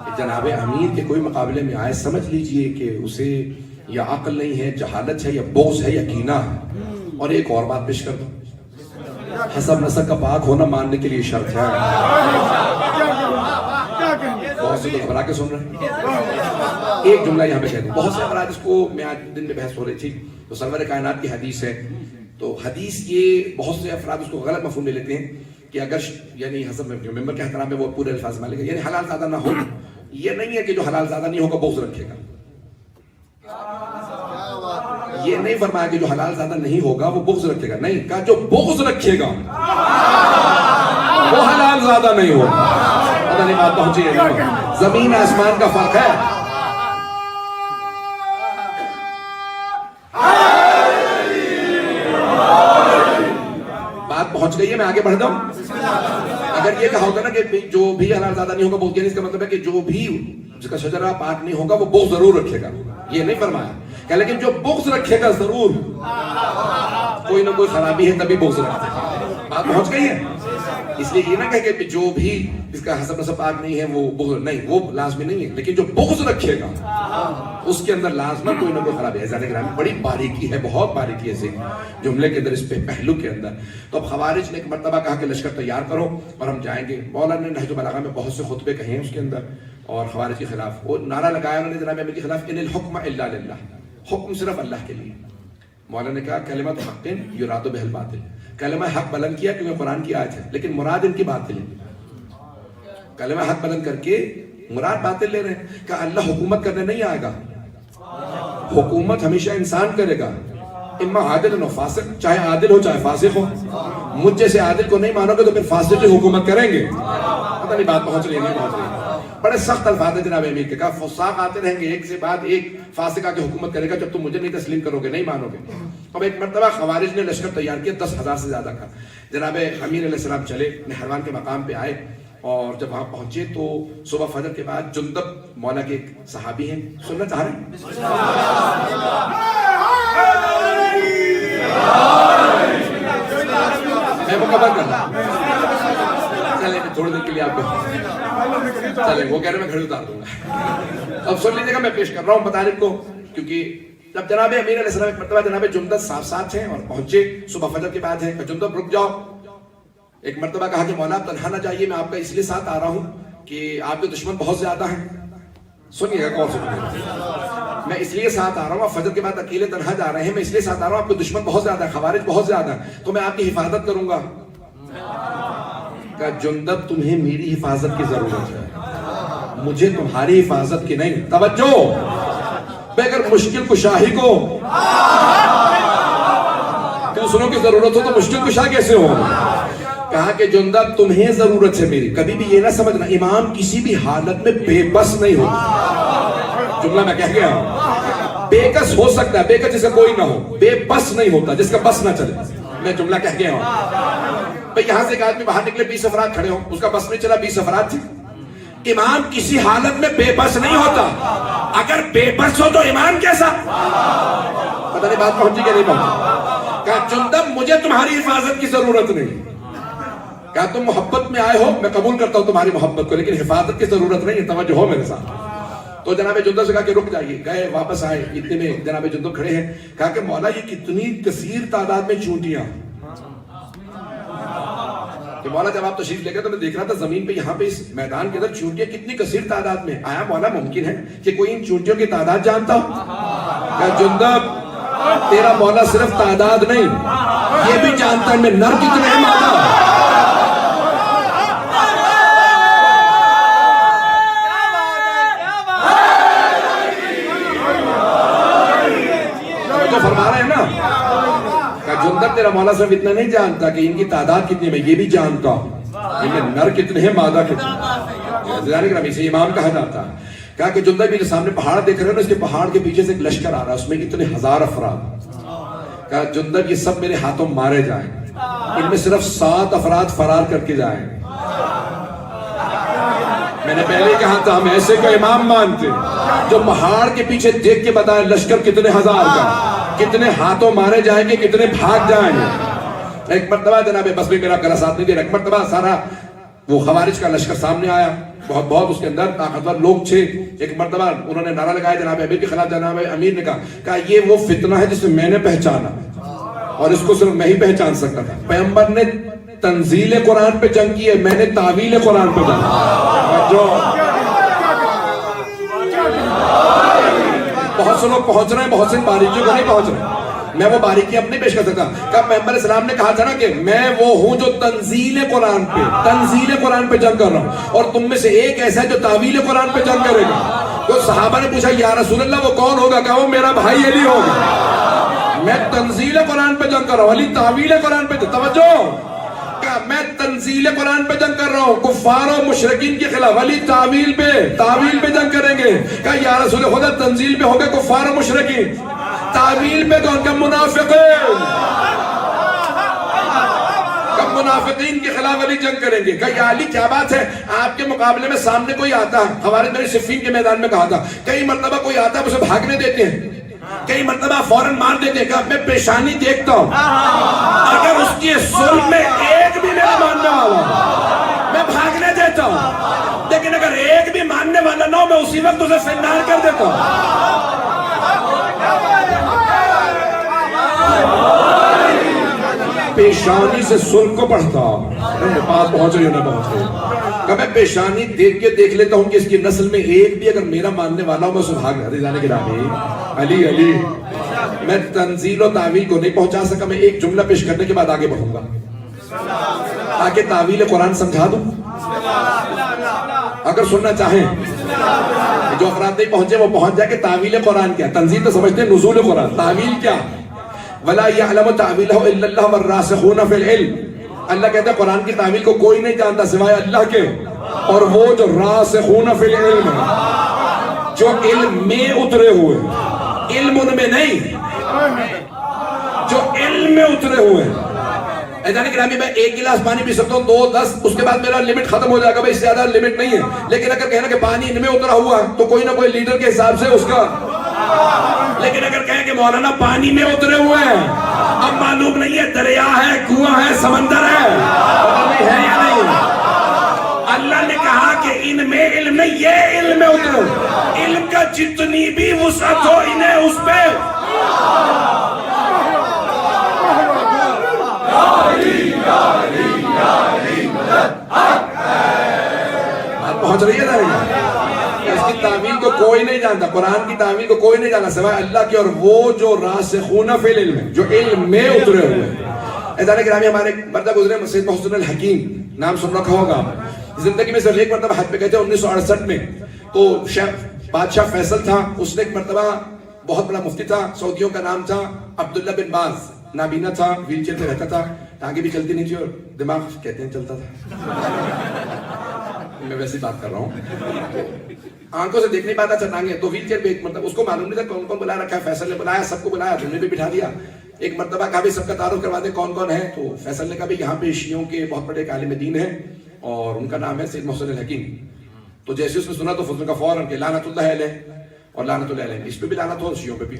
کہ جناب امیر کے کوئی مقابلے میں آئے، سمجھ لیجئے کہ اسے یا عقل نہیں ہے، جہالت ہے، یا بغض ہے، یا کینہ ہے. اور ایک اور بات پیش کر دو، حسب نسب کا پاک ہونا ماننے کے لیے شرط ہے. بہت سے تو گھبرا کے سن رہے ہیں. ایک جملہ یہاں پہ کہہ دوں، بہت سے افراد اس کو، میں آج دن میں بحث ہو رہی تھی تو سرور کائنات کی حدیث ہے، تو حدیث یہ بہت سے افراد اس کو غلط مفہوم لے لیتے ہیں کہ اگر یعنی حسب ممبر کے احترام میں وہ پورے الفاظ میں لے گا، یعنی حلال زیادہ نہ ہو. یہ نہیں ہے کہ جو حلال زیادہ نہیں ہوگا بغض رکھے گا. یہ نہیں فرمایا کہ جو حلال زیادہ نہیں ہوگا وہ بغض رکھے گا، نہیں کہا جو بغض رکھے گا وہ حلال زیادہ نہیں ہوگا. پتہ نہیں بات پہنچی ہے؟ زمین آسمان کا فرق ہے. بات پہنچ گئی ہے، میں آگے بڑھ جاؤں. اگر یہ کہا ہوگا نا کہ جو بھی حلال زیادہ نہیں ہوگا بغض، یعنی اس کا مطلب ہے کہ جو بھی جس کا شجرہ پاک نہیں ہوگا وہ بغض ضرور رکھے گا. یہ نہیں فرمایا کہ لیکن جو بغض رکھے گا ضرور، کوئی نہ کوئی خرابی ہے تبھی بغض رکھتے ہیں. بات پہنچ گئی ہے؟ اس لیے یہ نہ کہے کہ جو بھی اس کا حسب نسب پاک نہیں ہے وہ بغض نہیں، وہ لازمی نہیں ہے، لیکن جو بغض رکھے گا اس کے اندر لازمہ کوئی نہ کوئی خرابی ہے. ذرا گرامی بڑی باریکی ہے، بہت باریکی ہے اس جملے کے اندر، اس پہ پہلو کے اندر. تو اب خوارج نے ایک مرتبہ کہا کہ لشکر تیار کرو اور ہم جائیں گے. مولانا نے نہج البلاغہ میں بہت سے خطبے کہے ہیں اس کے اندر، اور خوارج کے خلاف وہ نعرہ لگایا انہوں نے جناب امیر کے خلاف، ان الحکم الا للہ، حکم صرف اللہ کے لیے. مولانا نے کہا کلمۃ حق یراد بہ الباطل، کلمہ حق بلند کیا کیونکہ قرآن کی آیت ہے، لیکن مراد ان کی باطل ہے. کلمہ حق بلند کر کے مراد باطل لے رہے ہیں. کہ اللہ حکومت کرنے نہیں آئے گا، حکومت ہمیشہ انسان کرے گا، اما عادل و فاسق، چاہے عادل ہو چاہے فاسق ہو. مجھ جیسے عادل کو نہیں مانو گے تو پھر فاسق کی حکومت کریں گے. پتہ نہیں بات پہنچ رہی نہیں پہنچ رہی. بڑے سخت الفاظ ہیں جناب امیر کے. کہا فساق آتے رہیں گے، ایک سے بعد ایک فاسق آ کے حکومت کرے گا، جب تم مجھے نہیں تسلیم کرو گے، نہیں مانو گے. اب ایک مرتبہ خوارج نے لشکر تیار کیا 10,000 سے زیادہ کا. جناب امیر علیہ السلام چلے نہروان کے مقام پہ آئے، اور جب وہاں پہنچے تو صبح فجر کے بعد جندب مولا کے ایک صحابی ہیں، سننا چاہ رہے ہیں؟ میں مکمل کر رہا ہوں، چلے میں تھوڑی دیر کے لیے آپ کو چلے، وہ کہہ رہے میں گھڑی اتار دوں گا. اب سن لیجیے گا، میں پیش کر رہا ہوں مطالب کو، کیونکہ جب جناب امیر علیہ السلام ایک مرتبہ جناب جندب صاف ساتھ ہیں اور پہنچے صبح فجر کے بعد ہیں، کہ جندب رک جاؤ. ایک مرتبہ کہا کہ مولا آپ تنہا نہ جائیے، میں آپ کا اس لیے ساتھ آ رہا ہوں کہ آپ کے دشمن بہت زیادہ ہیں. سنیے گا کون سنیے، میں اس لیے ساتھ آ رہا ہوں، آپ فجر کے بعد اکیلے تنہا جا رہے ہیں، میں اس لیے ساتھ آ رہا ہوں، آپ کے دشمن بہت زیادہ ہیں، خوارج بہت زیادہ ہیں، تو میں آپ کی حفاظت کروں گا. کہ جندب تمہیں میری حفاظت کی ضرورت ہے، مجھے تمہاری حفاظت کی نہیں. توجہ، اگر مشکل کشاہی کو دوسروں کی ضرورت ہو تو مشکل کشا کیسے ہو؟ کہا کہ جندب تمہیں ضرورت ہے میری. کبھی بھی یہ نہ سمجھنا امام کسی بھی حالت میں بے بس نہیں ہوتا. جملہ میں کہہ گیا ہوں، بے کس ہو سکتا ہے، بے کس جس کا کوئی نہ ہو، بے بس نہیں ہوتا جس کا بس نہ چلے. میں جملہ کہہ گیا ہوں بھئی. یہاں سے ایک آدمی باہر نکلے، 20 افراد کھڑے ہوں، اس کا بس نہیں چلا، 20 افراد تھے. امام کسی حالت میں بے بس نہیں ہوتا. اگر بے بس ہو تو امام کیسا؟ پتہ نہیں بات پہنچی کہ نہیں پہنچی. کہا جندب مجھے تمہاری حفاظت کی ضرورت نہیں. کہا تم محبت میں آئے ہو، میں قبول کرتا ہوں تمہاری محبت کو، لیکن حفاظت کی ضرورت نہیں ہے، توجہ ہو میرے ساتھ. تو جناب جندب سے کہا کہ رک جائیے. گئے، واپس آئے، اتنے میں جناب جندب کھڑے ہیں. کہا کہ مولا یہ کتنی کثیر تعداد میں چونٹیاں. کہ مولا جب آپ تشریف لے گئے تو میں دیکھ رہا تھا زمین پہ یہاں پہ اس میدان کے اندر چونٹیاں کتنی کثیر تعداد میں. آیا مولا ممکن ہے کہ کوئی ان چونٹیوں کی تعداد جانتا ہو؟ کہ جندب تیرا مولا صرف تعداد نہیں یہ بھی جانتا ہے میں نر کتنے ہیں مادہ. جو فرما رہے ہیں نا کہ جندب تیرا مولا صرف اتنا نہیں جانتا کہ ان کی تعداد کتنی میں یہ بھی جانتا ہوں ان میں نر کتنے ہیں مادہ کتنے. اسے امام کہا جاتا ہے. کہا کہ جندب بھی سامنے پہاڑ دیکھ رہے ہیں نا اس کے پہاڑ کے پیچھے سے ایک لشکر آ رہا ہے اس میں اتنے ہزار افراد. کہا جندب یہ سب میرے ہاتھوں مارے جائیں ان میں صرف 7 افراد فرار کر کے جائیں. میں نے پہلے کہا تھا ہم ایسے کو امام مانتے جو پہاڑ کے پیچھے دیکھ کے بتائے لشکر کتنے ہزار کا کتنے ہاتھوں مارے جائیں گے کتنے بھاگ جائیں گے. ایک مرتبہ جناب بس بھی میرا گلا ساتھ نہیں دے. ایک مرتبہ سارا وہ خوارج کا لشکر سامنے آیا بہت اس کے اندر طاقتور لوگ تھے. ایک مرتبہ انہوں نے نعرہ لگایا جناب امیر کے خلاف. جناب امیر نے کہا یہ وہ فتنہ ہے جسے میں نے پہچانا اور اس کو صرف میں ہی پہچان سکتا تھا. پیغمبر نے تنزیل قرآن پہ جنگ کی ہے میں نے تعویل قرآن پہ جنگ کی. بہت سے لوگ پہنچ رہے ہیں بہت سی باریکیوں کو نہیں پہنچ رہے میں وہ باریکی اپنے پیش کر سکتا. کہ پیغمبر اسلام نے کہا تھا نا کہ میں وہ ہوں جو تنزیل قرآن پہ جنگ کر رہا ہوں اور تم میں سے ایک ایسا ہے جو تعویل قرآن پہ جنگ کرے گا. تو صحابہ نے پوچھا یا رسول اللہ وہ کون ہوگا؟ کہا وہ میرا بھائی علی ہوگا. میں تنزیل قرآن پہ جنگ کر رہا ہوں علی تعویل قرآن پہ. توجہ کہ میں تنزیل قرآن پہ جنگ کر رہا ہوں کفار و مشرکین کے خلاف. علی تعویل پہ جنگ کریں گے. کہا یا رسول خدا تنزیل پہ ہوگا کفار و مشرکین تعویل پہ کون؟ کہ منافقین کے خلاف علی جنگ کریں گے. کہ یا علی کیا بات ہے آپ کے مقابلے میں سامنے کوئی آتا ہے. خوارج میرے صفین کے میدان میں کہا تھا کئی مرتبہ کوئی آتا ہے اسے بھاگنے دیتے ہیں کئی مرتبہ فوراً مار دیتے ہیں. کہ میں پیشانی دیکھتا ہوں اگر اس کی صلب میں ایک بھی میرا ماننے والا میں بھاگنے دیتا ہوں لیکن اگر ایک بھی ماننے والا نہ ہو میں اسی وقت اسے فنار کر دیتا ہوں. پیشانی سے صلب کو پڑھتا بات پہنچ رہی ہو نہ پہنچ رہی. کہ میں پیشانی دیکھ لیتا ہوں کہ اس کی نسل میں ایک بھی اگر میرا ماننے والا ہوں میں اسے بھاگ رضانے کے رامی علی میں تنزیل و تعویل کو نہیں پہنچا سکا. میں ایک جملہ پیش کرنے کے بعد آگے بڑھوں گا تاکہ تعویل قرآن سمجھا دوں. اگر سننا چاہیں جو افراد نہیں پہنچے وہ پہنچ جائے کہ تعویل قرآن کیا. تنزیل تو سمجھتے ہیں نزول قرآن. تعویل کیا؟ وَلَا يَعْلَمُ تَعْوِيلَهُ إِلَّا اللَّهُ وَالرَّاسِخُونَ فِي الْعِلْمِ. اللہ کہتا ہے قرآن کی تعویل کو کوئی نہیں جانتا سوائے اللہ کے اور وہ جو راسخون فی العلم جو علم میں اترے ہوئے. علم ان میں نہیں جو علم میں اترے ہوئے. ایجانے گرامی میں ایک گلاس پانی پی سکتا ہوں 2 10 اس کے بعد میرا لمٹ ختم ہو جائے گا. بھائی اس سے زیادہ لمٹ نہیں ہے. لیکن اگر کہنا کہ پانی ان میں اترا ہوا ہے تو کوئی نہ کوئی لیٹر کے حساب سے اس کا. لیکن اگر کہیں کہ مولانا پانی میں اترے ہوئے ہیں اب معلوم نہیں ہے دریا ہے کنواں ہے سمندر ہے یا نہیں. اللہ نے کہا کہ ان میں علم نہیں یہ علم میں اترو. علم کا جتنی بھی وسعت ہو انہیں اس پہ پہنچ رہی ہے نا. اس کی تعویل کو کوئی نہیں جانتا. قرآن کی تعویل کو کوئی نہیں جانتا سوائے اللہ کی اور وہ جو راسخون فی العلم جو علم میں اترے ہوئے. ایسا گرامی ہمارے مردہ گزرے سید محسن الحکیم نام سن رکھا ہوگا. زندگی میں صرف ایک مرتبہ حج پہ گئے تھے 1968 میں. تو بادشاہ فیصل تھا اس نے ایک مرتبہ بہت بڑا مفتی تھا سعودیوں کا نام تھا عبداللہ بن باز. نابینا تھا ویل چیئر پہ رہتا تھا ٹانگیں بھی چلتی نہیں تھی اور دماغ کہتے ہیں چلتا تھا. میں ویسی بات کر رہا ہوں آنکھوں سے دیکھ نہیں پاتا تھا ٹانگیں. تو ویل چیئر پہ ایک مرتبہ اس کو معلوم نہیں تھا کون کون بلا رکھا ہے. فیصل نے بلایا سب کو بلایا جملے پہ بٹھا دیا. ایک مرتبہ کہا بھی سب کا تعارف کروا دیں کون کون ہے. تو فیصل نے کہا بھی یہاں پہ شیعوں کے بہت بڑے ایک عالم دین ہیں اور ان کا نام ہے سید محسن الحکیم. تو جیسے اس نے سنا تو فضل کا فوراً کہ لعنت اللہ علیہ اور لعنت اللہ علیہ. اس پہ بھی لعنت ہو شیعوں پہ بھی.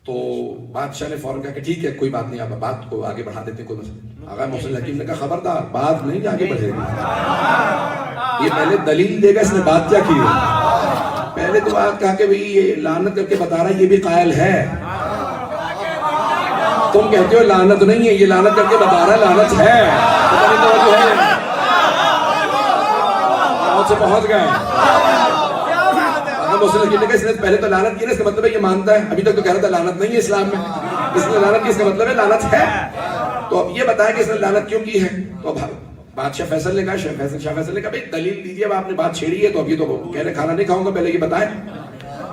تو بادشاہ نے فوراً کہا کہ ٹھیک ہے کوئی بات نہیں آپ بات کو آگے بڑھا دیتے. کوئی آغا محسن الحکیم نے کہا خبردار بات نہیں آگے بڑھے گی. یہ پہلے دلیل دے گا اس نے بات کیا کی ہے. پہلے تو بات کہا کہ بھئی یہ لعنت کر کے بتا رہا ہے یہ بھی قائل ہے. تم کہتے ہو لعنت نہیں ہے، یہ لعنت کر کے بتا رہا ہے لعنت ہے. پتہ نہیں توجہ ہے بہت سے پہنچ گئے. مسلم کی اس نے پہلے تو لعنت کی نا، اس کا مطلب ہے یہ مانتا ہے. ابھی تک تو کہہ رہا تھا لعنت نہیں ہے اسلام میں، اس نے لعنت کی، اس کا مطلب ہے لعنت ہے. تو اب یہ بتایا کہ اس نے لعنت کیوں کی ہے. تو بادشاہ فیصل نے کہا، شاہ فیصل نے کہا بھائی دلیل دیجیے. اب آپ نے بات چھیڑی ہے تو ابھی تو کہہ رہے کھانا نہیں کھاؤں گا، پہلے یہ بتائیں.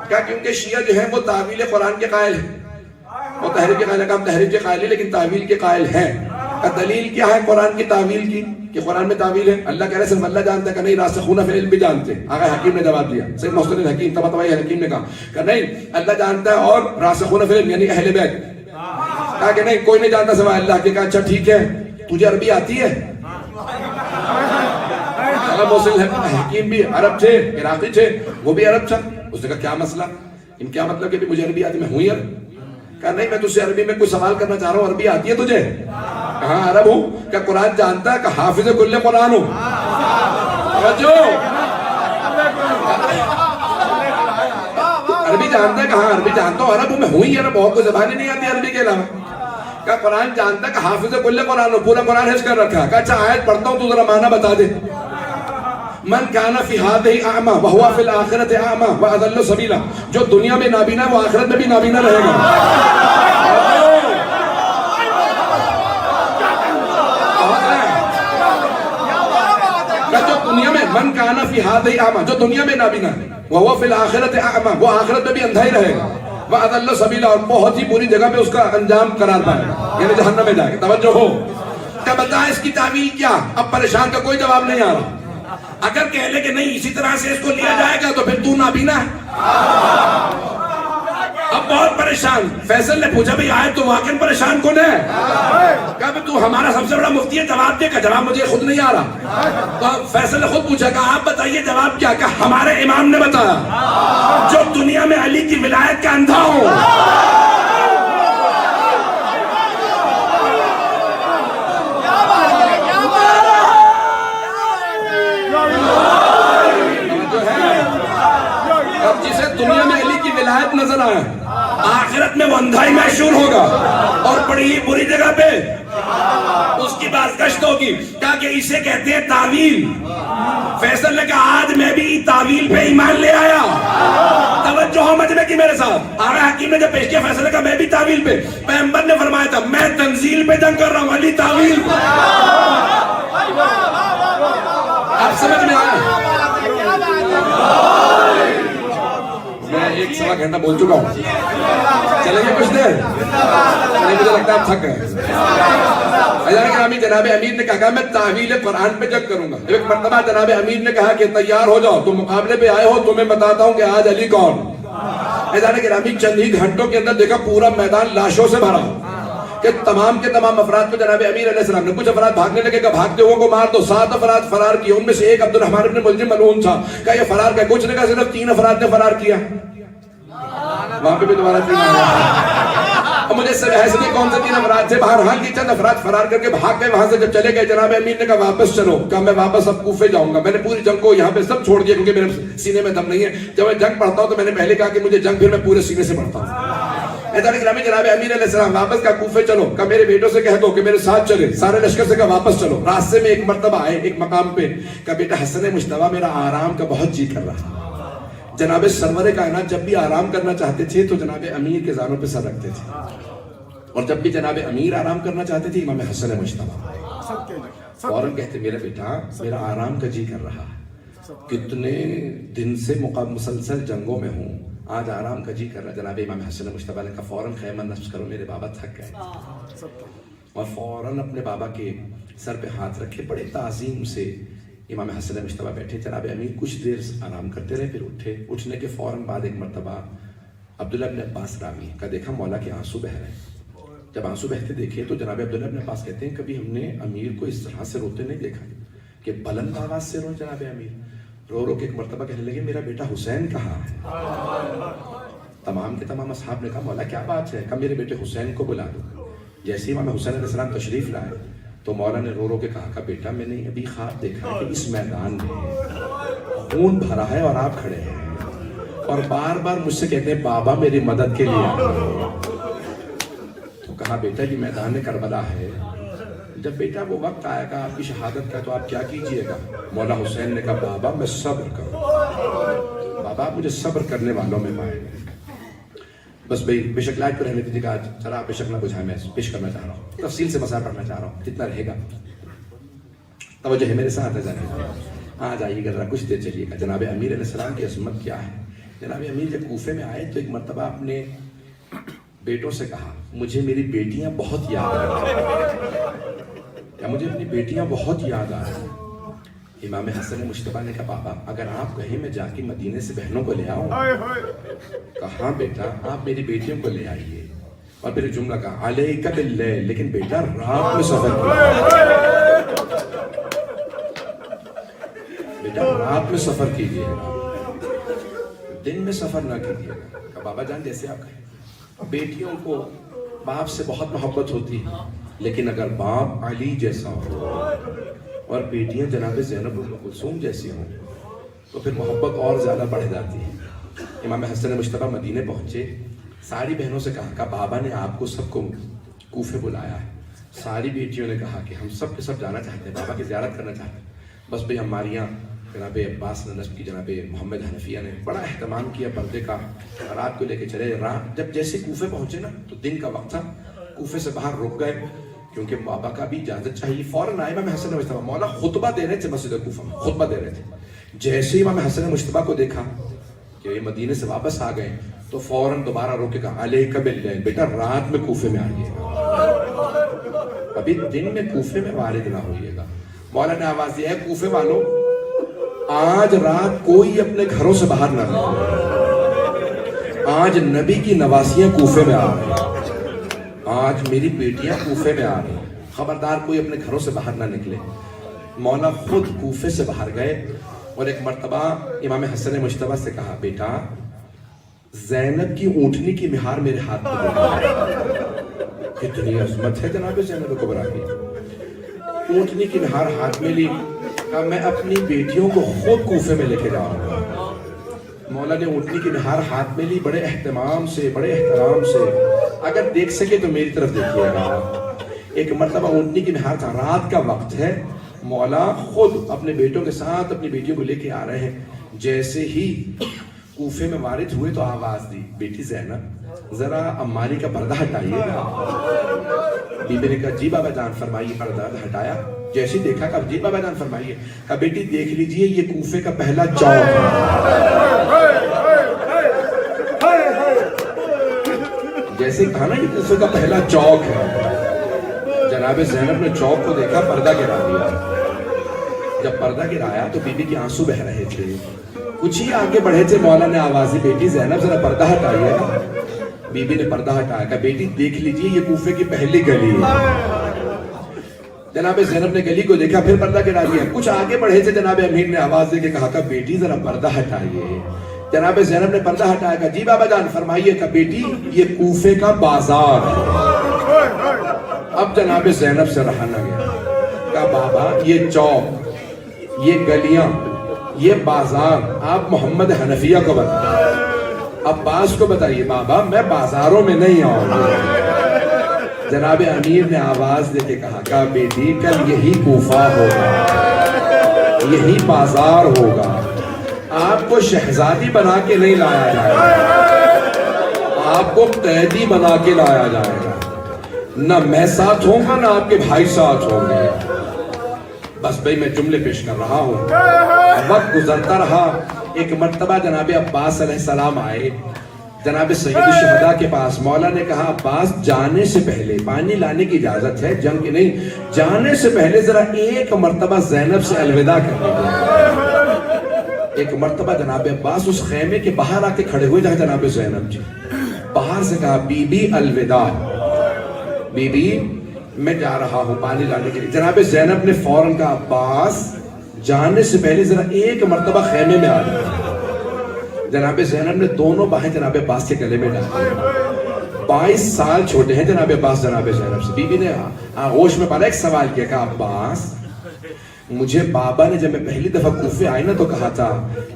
کیا کیونکہ شیعہ جو ہے وہ تعویل قرآن کے قائل ہیں، وہ تحریف کے قائل ہے. ہم تحریف کے قائل ہیں لیکن تعویل کے قائل ہیں. دلیل کیا ہے قرآن کی تعویل کی کہ قرآن میں تعویل ہے؟ اللہ کہہ رہے صرف اللہ جانتا ہے کہ نہیں راسخون فی العلم بھی جانتے ہیں. آقا حکیم نے جواب دیا، سید محسن الحکیم طباطبائی حکیم نے کہا کہ نہیں اللہ جانتا ہے اور راسخون فی العلم یعنی اہل بیت. کہا کہ نہیں کوئی نہیں جانتا سوائے اللہ کے. کہا اچھا ٹھیک ہے تجھے عربی آتی ہے؟ محسن حکیم بھی عرب تھے، عراقی تھے، وہ بھی عرب تھا. اس نے کہا کیا مسئلہ، ان کیا مطلب کہ مجھے عربی آتی، میں ہوں عرب. کہا نہیں میں تجھ سے عربی میں کوئی سوال کرنا چاہ رہا ہوں، عربی آتی ہے تجھے؟ کہاں عرب ہوں. کیا قرآن جانتا ہے کہ حافظ کل قرآن ہوں؟ عربی جانتا ہے کہ ہاں عربی جانتا ہوں، عرب ہوں میں ہوں ہی عرب، بہت کوئی زبان ہی نہیں آتی عربی کے علاوہ. کہا قرآن جانتا ہے کہ حافظ کل قرآن ہوں، پورا قرآن حفظ کر رکھا. کہا اچھا آیت پڑھتا ہوں تو ذرا معنی بتا دے. من کان فی ہذہ اعمی وہو فی الآخرۃ اعمی واضل سبیلا. جو دنیا میں نابینا ہے وہ آخرت میں بھی نابینا رہے گا. جو دنیا میں من کان فی ہذہ اعمی، جو دنیا میں نابینا ہے وہو فی الآخرۃ اعمی، وہ آخرت میں بھی اندھا ہی رہے گا. واضل سبیلا، اور بہت ہی بری جگہ پہ اس کا انجام قرار پائے گا، یعنی جہنم میں جائے گا. توجہ ہو. کیا بتائیں اس کی تعویل کیا؟ اب پریشان کا کوئی جواب نہیں آ رہا. اگر کہہ لے کہ نہیں اسی طرح سے اس کو لیا جائے گا تو پھر تو نابینا ہے. اب بہت پریشان. فیصل نے پوچھا بھئی آئے تو واقعاً پریشان کون ہے؟ کہا تو ہمارا سب سے بڑا مفتی ہے، جواب دے. کا جواب مجھے خود نہیں آ رہا. تو فیصل نے خود پوچھا کہ آپ بتائیے جواب کیا؟ کہ ہمارے امام نے بتایا جو دنیا میں علی کی ولایت کا اندھا ہو. جسے دنیا میں علی کی ولایت نظر آئے آخرت میں وہ اندھائی محشور ہوگا اور بڑی ہی بری جگہ پہ اس کی بازگشت ہوگی. کہا کہ اسے کہتے ہیں تعویل. فیصل نے کہا آج میں بھی تعویل پہ ایمان لے آیا. توجہ ہو مجمع کی میرے ساتھ. آقا حکیم نے جب پیش کیا فیصل نے کہا میں بھی تعویل پہ. پیغمبر نے فرمایا تھا میں تنزیل پہ جنگ کر رہا ہوں، علی تعویل پہ. آپ سمجھ میں آیا؟ میں ایک سوا گھنٹہ بول چکا ہوں، چلیں گے کچھ دیر؟ مجھے لگتا ہے آپ تھک گئے. جناب امیر نے کہا میں تعویل قرآن پہ جنگ کروں گا. ایک مرتبہ جناب امیر نے کہا کہ تیار ہو جاؤ، تم مقابلے پہ آئے ہو، تمہیں بتاتا ہوں کہ آج علی کون. گرامی چند ہی گھنٹوں کے اندر دیکھا پورا میدان لاشوں سے بھرا کہ تمام کے تمام افراد کو جناب امیر علیہ السلام نے، کچھ افراد بھاگنے لگے کہ بھاگتے ہوئے کو مار دو. 7 افراد فرار کیے، ان میں سے ایک عبدالرحمن بن ملجم ملعون تھا. کہا یہ فرار کیا؟ کچھ نے کہا صرف 3 افراد نے فرار کیا. وہاں پہ بھی دوبارہ 3 اب مجھے اس سے بحث نہیں کون سے 3 افراد تھے. بہرحال کی چند افراد فرار کر کے بھاگ گئے. وہاں سے جب چلے گئے جناب امیر نے کہا واپس چلو. کہا میں واپس اب کوفے جاؤں گا. میں نے پوری جنگ کو یہاں پہ سب چھوڑ دیا کیونکہ میرے سینے میں دم نہیں ہے. جب میں جنگ پڑھتا ہوں تو میں نے پہلے کہا کہ مجھے جنگ پھر میں پورے سینے سے پڑھتا ہوں. جناب امیر علیہ السلام واپس کا کوفے چلو. کہا میرے بیٹوں سے کہہ دو کہ میرے ساتھ چلے. سارے لشکر سے کہا واپس چلو. راستے میں ایک مرتبہ آئے ایک مقام پہ. کہا بیٹا حسن مجتبیٰ میرا آرام کا بہت جی کر رہا. جناب سرور کائنات جب بھی آرام کرنا چاہتے تھے تو جناب امیر کے زانوں پہ سر رکھتے تھے، اور جب بھی جناب امیر آرام کرنا چاہتے تھے امام حسن مجتبیٰ فوراً کہتے میرا بیٹا میرا آرام کا جی کر رہا ہے، کتنے دن سے مسلسل جنگوں میں ہوں، آج آرام کا جی کر رہا ہے. جناب امام حسن مجتبیٰ نے کہا فوراً خیمہ نصب کرو، میرے بابا تھک گئے. اور فوراً اپنے بابا کے سر پہ ہاتھ رکھے، بڑے تعظیم سے امام حسن مجتبیٰ بیٹھے. جناب امیر کچھ دیر آرام کرتے رہے، پھر اٹھے. اٹھنے کے فوراً بعد ایک مرتبہ عبداللہ بن عباس راوی کا دیکھا مولا کے آنسو بہ رہے. جب آنسو بہتے دیکھے تو جناب عبداللہ بن عباس کہتے ہیں کبھی ہم نے امیر کو اس طرح سے روتے نہیں دیکھا کہ بلند آواز سے رو. جناب امیر رو رو کے ایک مرتبہ کہنے لگے میرا بیٹا حسین کہاں ہے؟ تمام کے تمام اصحاب نے کہا مولا کیا بات ہے؟ کہا میرے بیٹے حسین کو بلا دو. جیسے ہی امام حسین علیہ السلام تشریف لائے تو مولا نے رو رو کے کہا بیٹا میں نے ابھی خواب دیکھا ہے کہ اس میدان میں خون بھرا ہے اور آپ کھڑے ہیں اور بار بار مجھ سے کہتے ہیں بابا میری مدد کے لیے. تو کہا کہا بیٹا یہ میدان کربلا ہے، جب بیٹا وہ وقت آئے گا آپ کی شہادت کا تو آپ کیا کیجئے گا؟ مولا حسین نے کہا بابا میں صبر کروں، بابا آپ مجھے صبر کرنے والوں میں پائیں گے۔ بس بھائی بے شک لائٹ پہ رہنے دیجیے گا، ذرا بے شک نہ بجھائیں، میں پیش کرنا چاہ رہا ہوں، تفصیل سے مسائل پڑھنا چاہ رہا ہوں، کتنا رہے گا؟ توجہ ہے میرے ساتھ ہے ذرا، ہاں جائیے گا ذرا کچھ دیر چلیے گا۔ جناب امیر علیہ السلام کی عظمت کیا ہے؟ جناب امیر جب کوفے میں آئے تو ایک مرتبہ اپنے بیٹوں سے کہا مجھے میری بیٹیاں بہت یاد آ رہی ہیں، یا مجھے اپنی بیٹیاں بہت یاد آ رہی ہیں۔ امام حسن مجتبیٰ نے کہا بابا اگر آپ کہیں میں جا کے مدینے سے بہنوں کو لے آؤں؟ کہا بیٹا آپ میری بیٹیوں کو لے آئیے، اور پھر جملہ کہا علیک باللیل، لیکن بیٹا رات میں سفر کیجیے، بیٹا رات میں سفر کیجیے، دن میں سفر نہ کیجیے۔ کہا بابا جان جیسے آپ کہیں۔ بیٹیوں کو باپ سے بہت محبت ہوتی ہے، لیکن اگر باپ علی جیسا ہو اور بیٹیاں جناب زینب ام کلثوم جیسی ہوں تو پھر محبت اور زیادہ بڑھ جاتی ہے۔ امام حسن مجتبیٰ مدینے پہنچے، ساری بہنوں سے کہا بابا نے آپ کو سب کو کوفے بلایا ہے۔ ساری بیٹیوں نے کہا کہ ہم سب کے سب جانا چاہتے ہیں، بابا کی زیارت کرنا چاہتے ہیں۔ بس بھئی ہماری یہاں جناب عباس نسب کی جناب محمد حنفیہ نے بڑا اہتمام کیا پردے کا، رات کو لے کے چلے۔ رات جب جیسے کوفے پہنچے نا تو دن کا وقت تھا، کوفے سے باہر رک گئے کیونکہ بابا کا بھی اجازت چاہیے۔ فوراً آئے امام حسن مجتبیٰ، مولا خطبہ دے رہے تھے مسجد کوفہ میں، خطبہ دے رہے تھے۔ جیسے ہی امام حسن مجتبیٰ کو دیکھا کہ یہ مدینے سے واپس آ گئے تو فوراً دوبارہ رو کے کہا علیک باللیل، بیٹا رات میں کوفے میں آئیے گا، ابھی دن میں کوفے میں وارد نہ ہوئیے گا۔ مولا نے آواز دیا ہے کوفے والوں آج رات کوئی اپنے گھروں سے باہر نہ نکلے، آج نبی کی نواسیاں کوفے میں آ رہی ہیں، آج میری بیٹیاں کوفے میں آ رہی ہیں، خبردار کوئی اپنے گھروں سے باہر نہ نکلے۔ مولا خود کوفے سے باہر گئے اور ایک مرتبہ امام حسن مجتبیٰ سے کہا بیٹا زینب کی اونٹنی کی مہار میرے ہاتھ میں دے۔ کتنی عظمت ہے جناب زینب کبریٰ کی۔ اونٹنی کی مہار ہاتھ میں لی، کہا میں اپنی بیٹیوں کو خود کوفے میں لے کے جاؤں گا۔ مولا نے اونٹنی کی مہار ہاتھ میں لی، بڑے اہتمام سے بڑے احترام سے، اگر دیکھ سکے تو میری طرف دیکھیے گا۔ ایک مرتبہ اونٹنی کی مہار تھا، رات کا وقت ہے، مولا خود اپنے بیٹوں کے ساتھ اپنی بیٹیوں کو لے کے آ رہے ہیں۔ جیسے ہی کوفے میں وارد ہوئے تو آواز دی بیٹی زینب ذرا اماری کا پردہ ہٹائیے گا۔ بی بی نے کہا جی بابا جان فرمائیے۔ پردہ ہٹایا، جیسے دیکھا کہا جی بابا جان فرمائیے۔ کہا بیٹی دیکھ لیجئے یہ کوفے کا پہلا چوک ہے۔ جیسے کہا نا یہ کوفے کا پہلا چوک ہے۔ جناب زینب نے چوک کو دیکھا، پردہ گرا دیا۔ جب پردہ گرایا تو بی بی کے آنسو بہ رہے تھے۔ کچھ ہی آگے بڑھے تھے، مولا نے آواز دی بیٹی زینب ذرا پردہ ہٹائیے گا۔ بی بی نے پردہ ہٹایا، کہا بیٹی دیکھ لیجئے یہ کوفے کی پہلی گلی ہے۔ جناب زینب نے گلی کو دیکھا، پھر پردہ گرا دیا۔ کچھ آگے بڑھے تھے، جناب امیر نے آواز دے کے کہا کہ بیٹی ذرا پردہ ہٹائیے۔ جناب زینب نے پردہ ہٹایا، کہا جی بابا جان فرمائیے۔ کہا بیٹی یہ کوفے کا بازار ہے۔ اب جناب زینب سے رہا نہ گیا، کہا بابا یہ چوک، یہ گلیاں، یہ بازار آپ محمد حنفیہ کو بتائیے، عباس کو بتائیے بابا میں بازاروں میں نہیں آؤں گا۔ جناب امیر نے آواز دے کے کہا کہ بیٹی کل یہی کوفہ ہوگا، یہی بازار ہوگا، آپ کو شہزادی بنا کے نہیں لایا جائے گا، آپ کو قیدی بنا کے لایا جائے گا، نہ میں ساتھ ہوں گا نہ آپ کے بھائی ساتھ ہوں گے۔ بس بھئی میں جملے پیش کر رہا ہوں، وقت گزرتا رہا۔ ایک مرتبہ جناب عباس علیہ السلام آئے جناب سید الشہداء کے پاس۔ مولا نے کہا عباس جانے سے پہلے، پانی لانے کی اجازت ہے جنگ کی نہیں، جانے سے پہلے ذرا ایک مرتبہ زینب سے الوداع کر دیجیے۔ ایک مرتبہ جناب عباس اس خیمے کے باہر آ کے کھڑے ہوئے جہاں جناب زینب جی، باہر سے کہا بی بی الوداع، بی بی میں جا رہا ہوں پانی لانے کے لیے۔ جناب زینب نے فوراً کہا عباس جانے سے پہلے ذرا ایک مرتبہ خیمے میں آ جائے۔ جناب زینب نے دونوں باہیں جناب عباس کے گلے میں ڈالی۔ 22 سال چھوٹے ہیں جناب عباس جناب زینب سے۔ بی بی نے آغوش میں پڑا ایک سوال کیا، کہا عباس مجھے بابا نے جب میں پہلی دفعہ کوفے آئی نا تو کہا تھا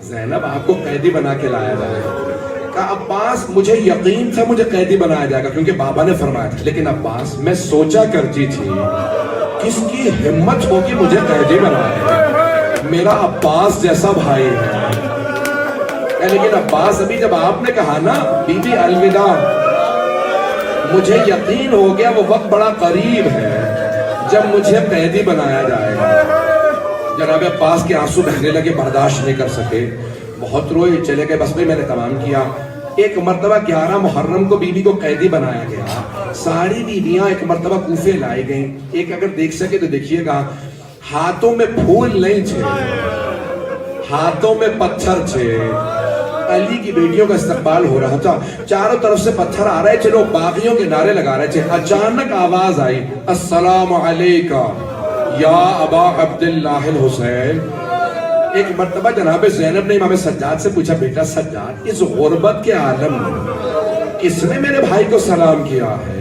زینب آپ کو قیدی بنا کے لایا جائے، کہا عباس مجھے یقین تھا مجھے قیدی بنایا جائے گا کیونکہ بابا نے فرمایا تھا، لیکن عباس میں سوچا کرتی تھی کس کی ہمت ہوگی مجھے قیدی بنائے، میرا عباس جیسا بھائی ہے۔ لیکن عباس ابھی جب آپ نے کہا نا بی بی الوداع، مجھے یقین ہو گیا وہ وقت بڑا قریب ہے جب مجھے قیدی بنایا جائے گا۔ جناب عباس کے آنسو بہنے لگے، برداشت نہیں کر سکے، بہت روئے، چلے گئے، بس میں نے تمام کیا۔ ایک مرتبہ 11 محرم کو بی بی کو قیدی بنایا گیا، ساری بیویاں ایک مرتبہ کوفے لائی گئیں۔ ایک اگر دیکھ سکے تو دیکھیے گا، ہاتھوں میں پھول نہیں تھے، ہاتھوں میں پتھر تھے۔ علی کی بیٹیوں کا استقبال ہو رہا تھا، چاروں طرف سے پتھر آ رہے تھے، لوگ باغیوں کے نعرے لگا رہے تھے۔ اچانک آواز آئی، السلام علیکہ یا ابا عبداللہ الحسین۔ ایک مرتبہ جناب زینب نے امام سجاد سے پوچھا، بیٹا سجاد، اس غربت کے عالم میں کس نے میرے بھائی کو سلام کیا ہے؟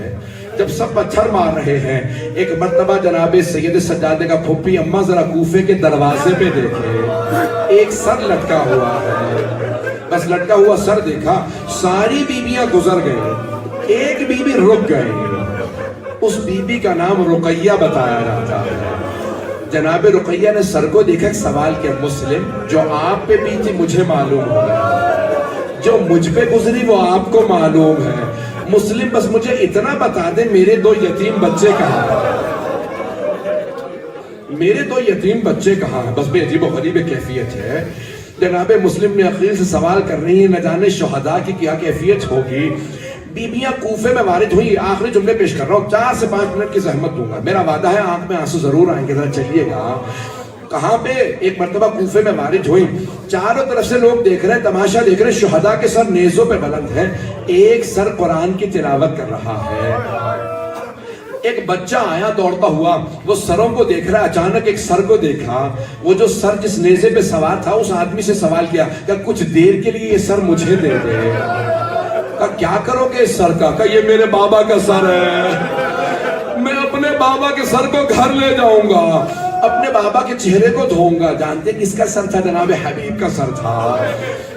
جب سب پتھر مار رہے ہیں، ایک مرتبہ جناب سید سجاد نے کہا، پھوپھی اماں ذرا کوفے کے دروازے پہ دیکھے، ایک سر لٹکا ہوا ہے۔ بس لٹکا ہوا سر دیکھا، ساری بیویاں گزر گئیں، ایک بیوی رک گئی، اس بیوی کا نام رقیہ بتایا جاتا ہے۔ جناب رقیہ نے سر کو دیکھا، ایک سوال کیا، مسلم جو آپ پہ بھی تھی مجھے معلوم ہے، جو مجھ پہ گزری وہ آپ کو معلوم ہے، مسلم بس مجھے اتنا بتا دے میرے 2 یتیم بچے کہاں ہیں، میرے 2 یتیم بچے کہاں ہیں۔ بس بے عجیب و غریب کیفیت ہے۔ جناب مسلم نے عقیل سے سوال کر رہی ہیں، نہ جانے شہداء کی کیا کیفیت ہوگی۔ بیبیاں کوفے میں وارد ہوئی، آخری جملے پیش کر رہا ہوں، 4 سے 5 منٹ کی زحمت دوں گا، میرا وعدہ ہے آنکھ میں آنسو ضرور آئیں گے، ذرا چلیے گا۔ کہاں پہ؟ ایک مرتبہ کوفے میں وارد ہوئی، چاروں طرف سے لوگ دیکھ رہے ہیں، تماشا دیکھ رہے ہیں، شہداء کے سر نیزوں پہ بلند ہیں، ایک سر قرآن کی تلاوت کر رہا ہے۔ ایک بچہ آیا دوڑتا ہوا، وہ سروں کو دیکھ رہا ہے، اچانک ایک سر کو دیکھا، وہ جو سر جس نیزے پہ سوار تھا اس آدمی سے سوال کیا کہ کچھ دیر کے لیے یہ سر مجھے دے دے۔ کہا کیا کرو گے اس سر کا؟ کہا یہ میرے بابا کا سر ہے، میں اپنے بابا کے سر کو گھر لے جاؤں گا، اپنے بابا کے چہرے کو دھوؤں گا۔ جانتے کس کا سر تھا؟ جناب حبیب کا سر تھا۔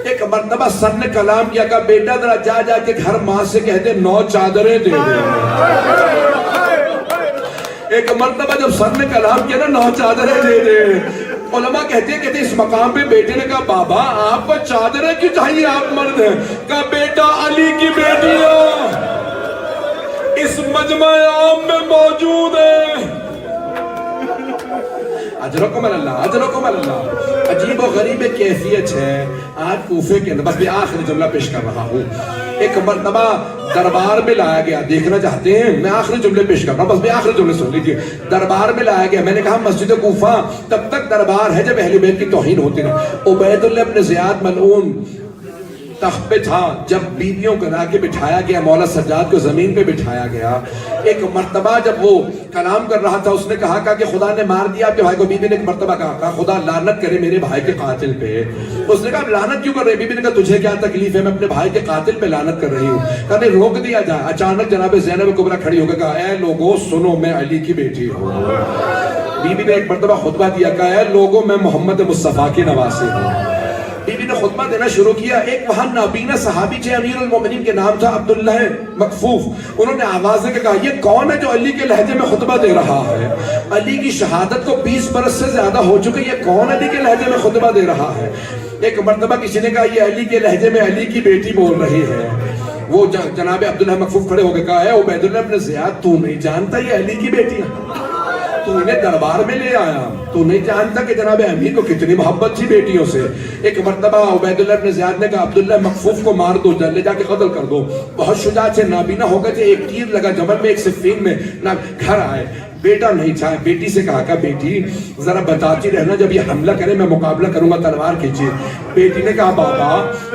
ایک مرتبہ سر نے کلام کیا، کہا بیٹا ذرا جا کے گھر ماں سے کہہ دے 9 چادریں دے دے۔ ایک مرتبہ جب سر نے کلام کیا نا 9 چادریں دے دے، علماء کہتے ہیں اس مقام پہ بیٹے نے کہا بابا آپ کو چادریں کیوں چاہیے، آپ مرد ہیں؟ کہا بیٹا علی کی بیٹیاں اس مجمع عام میں موجود ہیں۔ اجرکم اللہ، اجرکم اللہ۔ عجیب و غریب کیفیت ہے آج کوفے کے اندر۔ بس میں آخری جملہ پیش کر رہا ہوں، ایک مرتبہ دربار میں لایا گیا، دیکھنا چاہتے ہیں میں آخری جملے پیش کر رہا ہوں، بس میں آخری جملے سن لیجیے۔ دربار میں لایا گیا، میں نے کہا مسجد کوفہ تب تک دربار ہے جب اہل بیت کی توہین ہوتی رہی۔ عبید اللہ ابن زیاد ملعون تخت پہ تھا، جب بیویوں کو لا کے بٹھایا گیا، مولا سجاد کو زمین پہ بٹھایا گیا۔ ایک مرتبہ جب وہ کلام کر رہا تھا، اس نے کہا کہ خدا نے مار دیا آپ کے بھائی کو۔ بیوی نے ایک مرتبہ کہا خدا لعنت کرے میرے بھائی کے قاتل پہ۔ اس نے کہا لعنت کیوں کر رہے؟ بیوی نے کہا تجھے کیا تکلیف ہے، میں اپنے بھائی کے قاتل پہ لعنت کر رہی ہوں۔ کہا نہیں روک دیا جائے۔ اچانک جناب زینب کبریٰ کھڑی ہو کے کہا اے لوگوں سنو، میں علی کی بیٹی ہوں۔ بیوی نے ایک مرتبہ خطبہ دیا، کہا اے لوگوں میں محمد مصطفیٰ کی نواسی ہوں۔ بیوی نے خطبہ دینا شروع کیا۔ ایک وہاں نابینا صحابی تھے، امیر المومنین کے نام تھا عبداللہ مکفوف۔ انہوں نے آواز دے کے کہا یہ کون ہے جو علی کے لہجے میں خطبہ دے رہا ہے؟ علی کی شہادت کو 20 برس سے زیادہ ہو چکے، یہ کون علی کے لہجے میں خطبہ دے رہا ہے؟ ایک مرتبہ کسی نے کہا یہ علی کے لہجے میں علی کی بیٹی بول رہی ہے۔ وہ جناب عبداللہ مکفوف کھڑے ہو کے کہا اے عبید اللہ ابن زیاد، تو نہیں جانتا یہ علی کی بیٹی ہے؟ تو انہیں دربار میں لے آیا، تو نہیں جانتا کہ جناب امیر کو کتنی محبت تھی بیٹیوں سے۔ ایک مرتبہ عبید اللہ ابن زیاد نے کہا عبداللہ مکفوف کو مار دو، لے جا کے قتل کر دو۔ بہت شجاع تھے، نابینا ہو گئے تھے، ایک تیر لگا جمل میں، ایک صفین میں، گھر آئے، بیٹا نہیں تھا، بیٹی سے کہا کہ بیٹی ذرا بتاتی رہنا جب یہ حملہ کرے میں مقابلہ کروں گا، تلوار کھینچی۔ بیٹی نے کہا بابا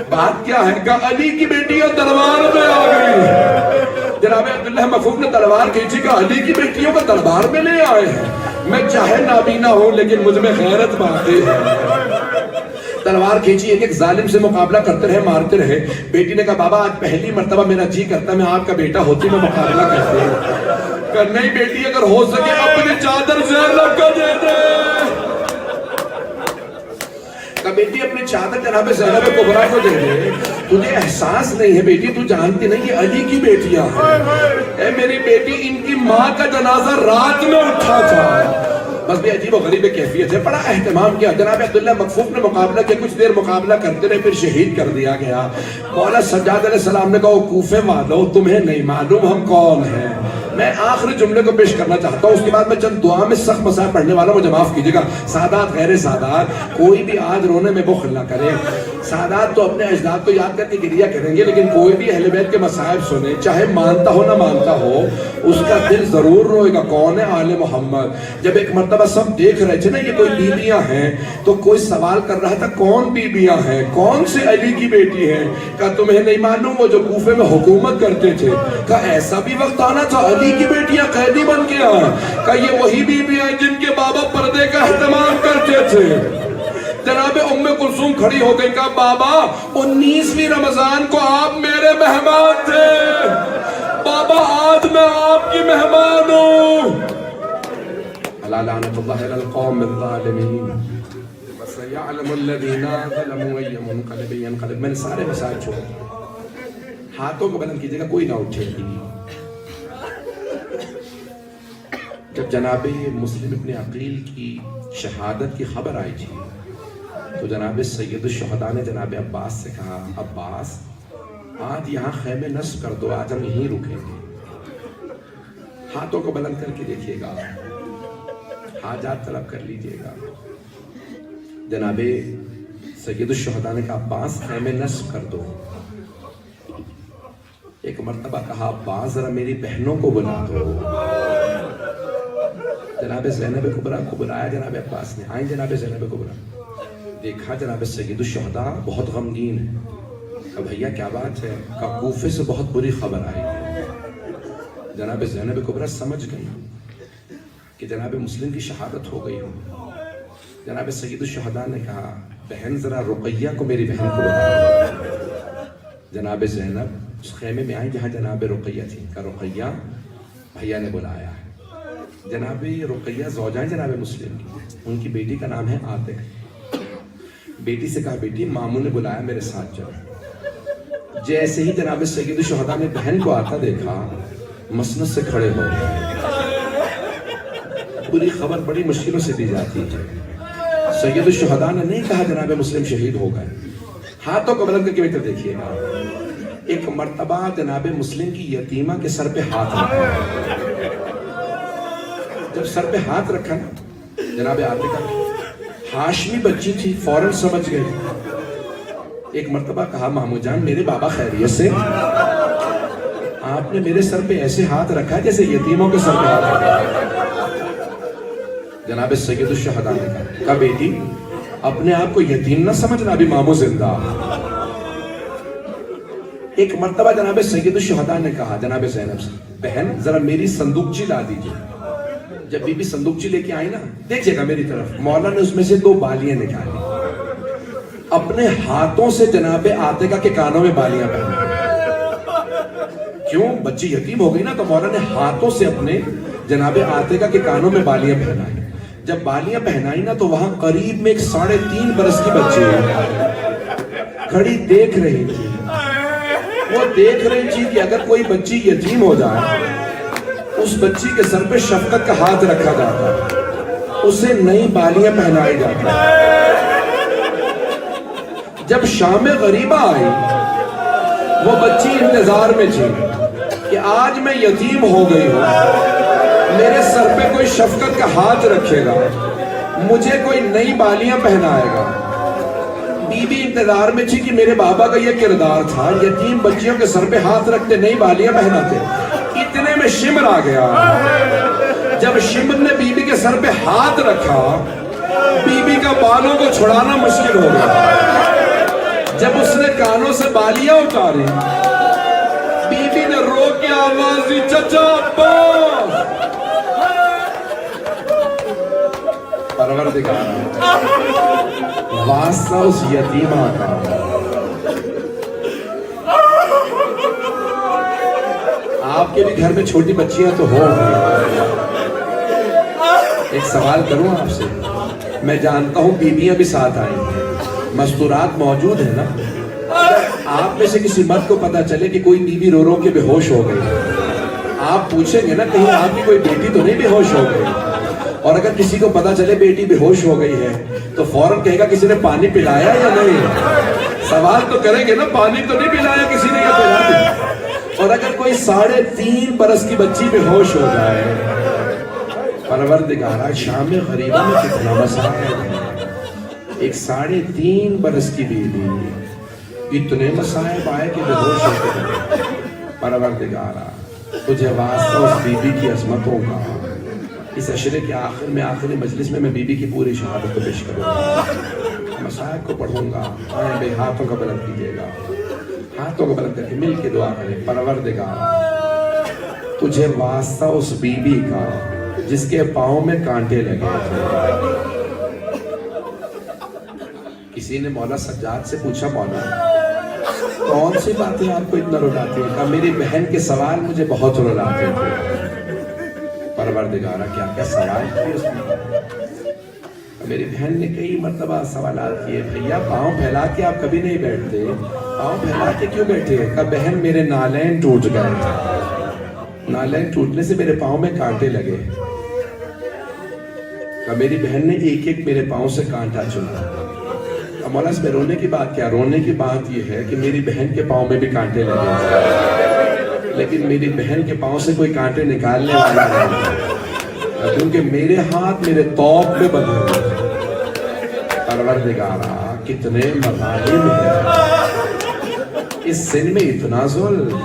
بات کیا ہے؟ کہا علی کی بیٹیاں دربار میں آ گئی۔ جناب عبداللہ مکفوف نے تلوار کھینچی، کہا علی کی بیٹیوں کو دربار میں لے آئے ہیں۔ میں چاہے نابینا ہوں لیکن مجھ میں غیرت باقی ہے۔ تلوار کھینچی، ایک ظالم سے مقابلہ کرتے رہے، مارتے رہے۔ بیٹی نے کہا بابا آج پہلی مرتبہ میرا جی کرتا میں آپ کا بیٹا ہوتی میں مقابلہ کرتے ہیں۔ کہ نہیں بیٹی اگر ہو سکے اپنی چادر زینب کو دے دے۔ کہ بیٹی اپنی چادر جناب زینب کبریٰ کو دے دے۔ تجھے احساس نہیں ہے بیٹی، تو جانتی نہیں یہ علی کی بیٹیاں ہیں۔ اے میری بیٹی، ان کی ماں کا جنازہ رات میں اٹھا تھا۔ بس بھی عجیب و غریب کیفیت ہے، بڑا اہتمام کیا۔ جناب عبداللہ مکفوف نے مقابلہ کیا، کچھ دیر مقابلہ کرتے رہے، پھر شہید کر دیا گیا۔ مولا سجاد علیہ السلام نے کہا کوفے والو، تمہیں نہیں معلوم ہم کون ہیں۔ میں آخری جملے کو پیش کرنا چاہتا ہوں، اس کے بعد میں چند دعا میں سخت مسائل پڑھنے والا، مجھے معاف کیجیے گا۔ سادات غیر سادات کوئی بھی آج رونے میں بخل نہ کرے۔ سادات تو اپنے اجداد کو یاد کر کے گریہ کریں گے، لیکن کوئی بھی اہل بیت کے مصائب سنے، چاہے مانتا ہو نہ مانتا ہو، اس کا دل ضرور روئے گا۔ کون ہے آل محمد؟ جب ایک مرتبہ سب دیکھ رہے تھے نا یہ کوئی بیویاں ہیں، تو کوئی سوال کر رہا تھا کون بیویاں ہیں، کون سے علی کی بیٹی ہیں؟ کہا تمہیں نہیں معلوم وہ جو کوفے میں حکومت کرتے تھے؟ کہا ایسا بھی وقت آنا تھا علی کی بیٹیاں قیدی بن کے آئیں؟ کہا یہ وہی بیویاں ہیں جن کے بابا پردے کا اہتمام کرتے تھے۔ جناب ام کلثوم کھڑی ہو گئی، کہا بابا 19ویں رمضان کو آپ میرے مہمان تھے، بابا آج میں آپ کی مہمان ہوں۔ الا لعنت اللہ علی القوم الظالمین وسيعلم الذين ظلموا اي منقلب ينقلب۔ میں نے سارے مسائل چھوڑ دیے، ہاتھوں کو بلند کیجیے گا، کوئی نہ اٹھے گی۔ جب جناب مسلم ابن عقیل کی شہادت کی خبر آئی تھی تو جناب سید الشہداء نے جناب عباس سے کہا عباس آج یہاں خیمے نصب کر دو، آج ہم یہیں رکیں گے۔ ہاتھوں کو بلند کر کے دیکھیے گا، حاجات طلب کر لیجئے گا۔ جناب سید الشہداء نے کہا عباس خیمے نصب کر دو۔ ایک مرتبہ کہا عباس ذرا میری بہنوں کو بلا دو۔ جناب زینب کبریٰ کو بلایا جناب عباس نے، آئیں جناب زینب کبریٰ۔ دیکھا جناب سید الشہداء بہت غمگین ہے۔ کہا بھیا کیا بات ہے؟ کہا کوفے سے بہت بری خبر آئی ہے۔ جناب زینب کبریٰ سمجھ گئی کہ جناب مسلم کی شہادت ہو گئی ہو۔ جناب سید الشہداء نے کہا بہن ذرا رقیہ کو میری بہن کو بتا۔ جناب زینب اس خیمے میں آئیں جہاں جناب رقیہ تھی۔ کہا رقیہ بھیا نے بلایا ہے۔ جناب رقیہ زوجہ ہیں جناب مسلم کی، ان کی بیٹی کا نام ہے عاتق۔ بیٹی سے کہا بیٹی ماموں نے بلایا میرے ساتھ چلو۔ جیسے ہی جناب سید الشہداء نے بہن کو آتا دیکھا مسند سے کھڑے ہو گئے۔ پوری خبر بڑی مشکلوں سے دی جاتی ہے۔ سید الشہداء نے نہیں کہا جناب مسلم شہید ہو گئے، ہاتھوں کو بلند کر کے بہتر دیکھیے گا۔ ایک مرتبہ جناب مسلم کی یتیمہ کے سر پہ ہاتھ رکھا۔ جب سر پہ ہاتھ رکھا نا جناب عاتقہ ہاشمی بچی تھی، فوراً سمجھ گئی۔ ایک مرتبہ کہا مامو جان میرے بابا خیریت سے؟ آپ نے میرے سر پہ ایسے ہاتھ رکھا جیسے یتیموں کے سر پہ ہاتھ رکھا۔ جناب سید الشہداء نے کہا بیٹی اپنے آپ کو یتیم نہ سمجھنا، ابھی مامو زندہ۔ ایک مرتبہ جناب سید الشہداء نے کہا جناب زینب سے بہن ذرا میری صندوقچی لا دیجئے۔ جب بی بی صندوقچی لے کے آئی نا، دیکھیے گا میری طرف، مولا نے اس میں سے 2 بالیاں نکالی، اپنے ہاتھوں سے جناب عاتقہ کے کانوں میں بالیاں پہنائی۔ کیوں؟ بچی یتیم ہو گئی نا، تو مولا نے ہاتھوں سے اپنے جناب عاتقہ کے کانوں میں بالیاں پہنائی۔ جب بالیاں پہنائی نا تو وہاں قریب میں ایک 3.5 برس کی بچی کھڑی دیکھ رہی تھی۔ وہ دیکھ رہی تھی کہ اگر کوئی بچی یتیم ہو جائے اس بچی کے سر پہ شفقت کا ہاتھ رکھا جاتا، اسے نئی بالیاں پہنائی جاتی۔ جب شام غریبہ آئی وہ بچی انتظار میں تھی کہ آج میں یتیم ہو گئی ہوں، میرے سر پہ کوئی شفقت کا ہاتھ رکھے گا، مجھے کوئی نئی بالیاں پہنائے گا۔ بی بی انتظار میں تھی کہ میرے بابا کا یہ کردار تھا، یتیم بچیوں کے سر پہ ہاتھ رکھتے، نئی بالیاں پہناتے۔ اتنے میں شمر آ گیا۔ جب شمر نے بی بی کے سر پہ ہاتھ رکھا، بی بی کا بالوں کو چھڑانا مشکل ہو گیا۔ جب اس نے کانوں سے بالیاں اتاری، بی بی نے رو کے آواز دی چچا عباس۔ پروردگار واسطہ اس یتیمہ کا، آپ کے بھی گھر میں چھوٹی بچیاں تو ہوں گی۔ ایک سوال کروں آپ سے، میں جانتا ہوں بیویاں بھی ساتھ آئی ہیں، مستورات موجود ہیں نا؟ آپ میں سے کسی مرد کو پتا چلے کہ کوئی بیوی رو رو کے بے ہوش ہو گئی، آپ پوچھیں گے نا کہیں آپ کی کوئی بیٹی تو نہیں بے ہوش ہو گئی؟ اور اگر کسی کو پتا چلے بیٹی بے ہوش ہو گئی ہے تو فوراً کہے گا کسی نے پانی پلایا یا نہیں؟ سوال تو کریں گے نا، پانی تو نہیں پلایا کسی نے یا پلا دیا؟ اور اگر کوئی 3.5 برس کی بچی بے ہوش ہو جائے، پروردگارا شام غریبہ میں کتنا مسائل ہے، ایک 3.5 برس کی بیوی اتنے مسائب آئے کہ بے ہوش ہو گئے۔ پروردگارا تجھے واسطہ اس بی بی کی عظمتوں کا، اس عشرے کے آخر میں آخری مجلس میں بی بی کی پوری شہادت کو پیش کروں گا، مسائب کو پڑھوں گا، آئیں بے ہاتھوں کا بلند کیجیے گا، ہاتھوں کو بلند کر کے مل کے دعا کریں۔ پروردگارا تجھے واسطہ اس بی بی کا جس کے پاؤں میں کانٹے لگے تھے۔ کسی نے مولا سجاد سے پوچھا، مولا کون سی باتیں آپ کو اتنا رلاتی ہیں؟ کہا میری بہن کے سوال مجھے بہت رلاتے تھے۔ پروردگارہ کیا کیا سوال کیے اس نے؟ میری بہن نے کئی مرتبہ سوالات کیے، بھیا پاؤں پھیلا کے آپ کبھی نہیں بیٹھتے، پاؤں پھیلا کے کیوں بیٹھے؟ کہا بہن میرے نالین ٹوٹ گئے تھے، نالین ٹوٹنے سے میرے پاؤں میں کانٹے لگے۔ کہا میری بہن نے ایک ایک میرے پاؤں سے کانٹا چنا۔ مولا اس میں رونے کی بات کیا؟ رونے کی بات یہ ہے کہ میری بہن کے پاؤں میں بھی کانٹے لگے تھے، لیکن میری بہن کے پاؤں سے کوئی کانٹے نکالنے والا نہیں، کیونکہ میرے ہاتھ میرے توق میں بندھے ہوئے تھے۔ پروردگارا کتنے مظالم ہیں اس سن میں، اتنا ظلم،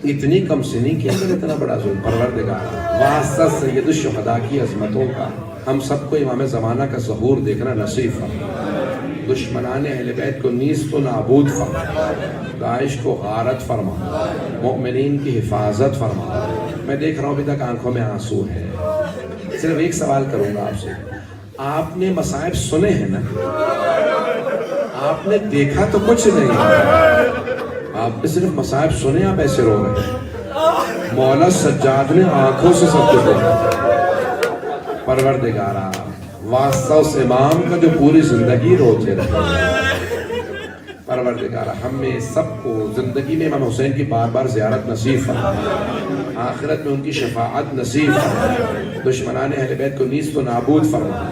اتنی کم سنی کے اندر اتنا بڑا ظلم۔ پروردگارا واسطہ سید الشہداء کی عظمتوں کا ہم سب کو امام زمانہ کا ظہور دیکھنا نصیب فرما، دشمنان اہل بیت کو نیست و نابود فرما، داعش کو غارت فرما، مؤمنین کی حفاظت فرما۔ میں دیکھ رہا ہوں ابھی تک آنکھوں میں آنسو ہے۔ صرف ایک سوال کروں گا آپ سے، آپ نے مصائب سنے ہیں نا؟ آپ نے دیکھا تو کچھ نہیں، آپ نے صرف مصائب سنے، آپ ایسے رو رہے ہیں۔ مولا سجاد نے آنکھوں سے سب کچھ دیکھا۔ پروردگارا واسطہ اس امام کا جو پوری زندگی روتے رہے، پروردگارا ہمیں سب کو زندگی میں امام حسین کی بار بار زیارت نصیب فرما، آخرت میں ان کی شفاعت نصیب فرما، دشمنان اہل بیت کو نیست و نابود فرما،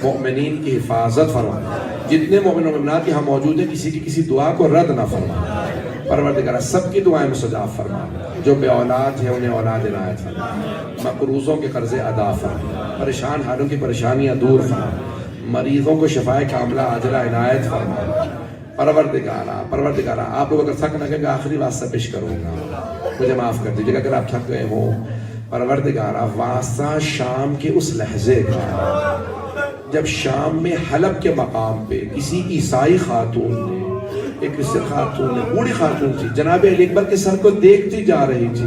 مؤمنین کی حفاظت فرما، جتنے مومن و مومنات یہاں موجود ہیں کسی کی کسی دعا کو رد نہ فرما۔ پروردگارہ سب کی دعائیں مستجاب فرما، جو بے اولاد ہیں انہیں اولاد عنایت فرما، مقروضوں کے قرض ادا فرما، پریشان حالوں کی پریشانیاں دور فرما، مریضوں کو شفائے کاملہ عاجلہ عنایت فرما۔ پروردگارہ آپ لوگ اگر تھک نہ گئے آخری واسطہ پیش کروں گا، مجھے معاف کر دیجیے گا اگر آپ تھک گئے ہوں۔ پروردگارہ واسطہ شام کے اس لحظے کا جب شام میں حلب کے مقام پہ کسی عیسائی خاتون نے، ایک مصر خاتون نے، بوڑھی خاتون تھی، جناب علی اکبر کے سر کو دیکھتی جا رہی تھی۔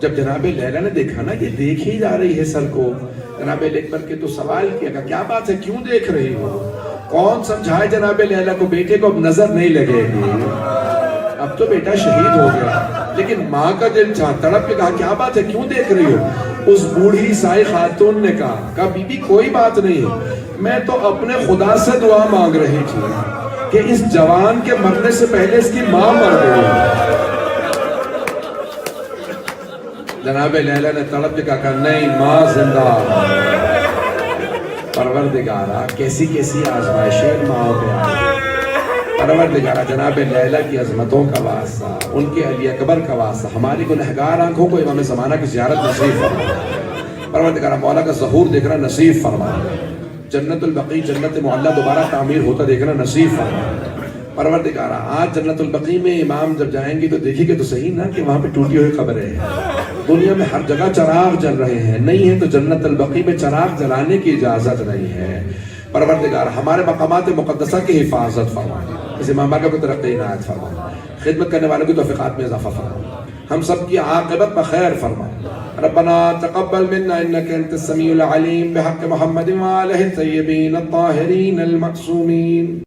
جب جناب لیلا نے دیکھا نا یہ دیکھ ہی جا رہی ہے سر کو، جناب علی اکبر کے تو سوال کیا کہ کیا بات ہے، کیوں دیکھ رہی ہو؟ کون سمجھائے جناب لیلا کو بیٹے کو اب نظر نہیں لگے گی، اب تو بیٹا شہید ہو گیا، لیکن ماں کا دل تڑپ کے کہا کیا بات ہے، کیوں دیکھ رہی ہو؟ اس بوڑھی عیسائی خاتون نے کہا بی بی کوئی بات نہیں، میں تو اپنے خدا سے دعا مانگ رہی تھی کہ اس جوان کے مرنے سے پہلے اس کی ماں مر گئی۔ جناب لیلا نے تڑپ کے کہا نہیں، ماں زندہ۔ پروردگارہ کیسی کیسی آزمائشیں ماں پہ آئی۔ پروردگارہ جناب لیلا کی عظمتوں کا واسطہ، ان کے علی اکبر کا واسطہ، ہماری گنہگار آنکھوں کو امام زمانہ کی زیارت نصیب فرما۔ پروردگارہ مولا کا ظہور دیکھنا نصیب فرما، جنت البقیع جنت معلیٰ دوبارہ تعمیر ہوتا دیکھنا نصیب فرما۔ پروردگارہ آج جنت البقیع میں امام جب جائیں گے تو دیکھیں گے تو صحیح نا کہ وہاں پہ ٹوٹی ہوئی قبریں ہیں، دنیا میں ہر جگہ چراغ جل رہے ہیں، نہیں ہے تو جنت البقیع میں چراغ جلانے کی اجازت نہیں ہے۔ پروردگار ہمارے مقامات مقدسہ کی حفاظت فرما، اس امام باقی کو ترقی عنایت فرما، خدمت کرنے والوں کی توفیقات میں اضافہ فرما، ہم سب کی عاقبت بخیر فرما۔ ربنا تقبل منا انك انت السميع العليم بحق محمد وآله الطيبين الطاهرين المعصومين۔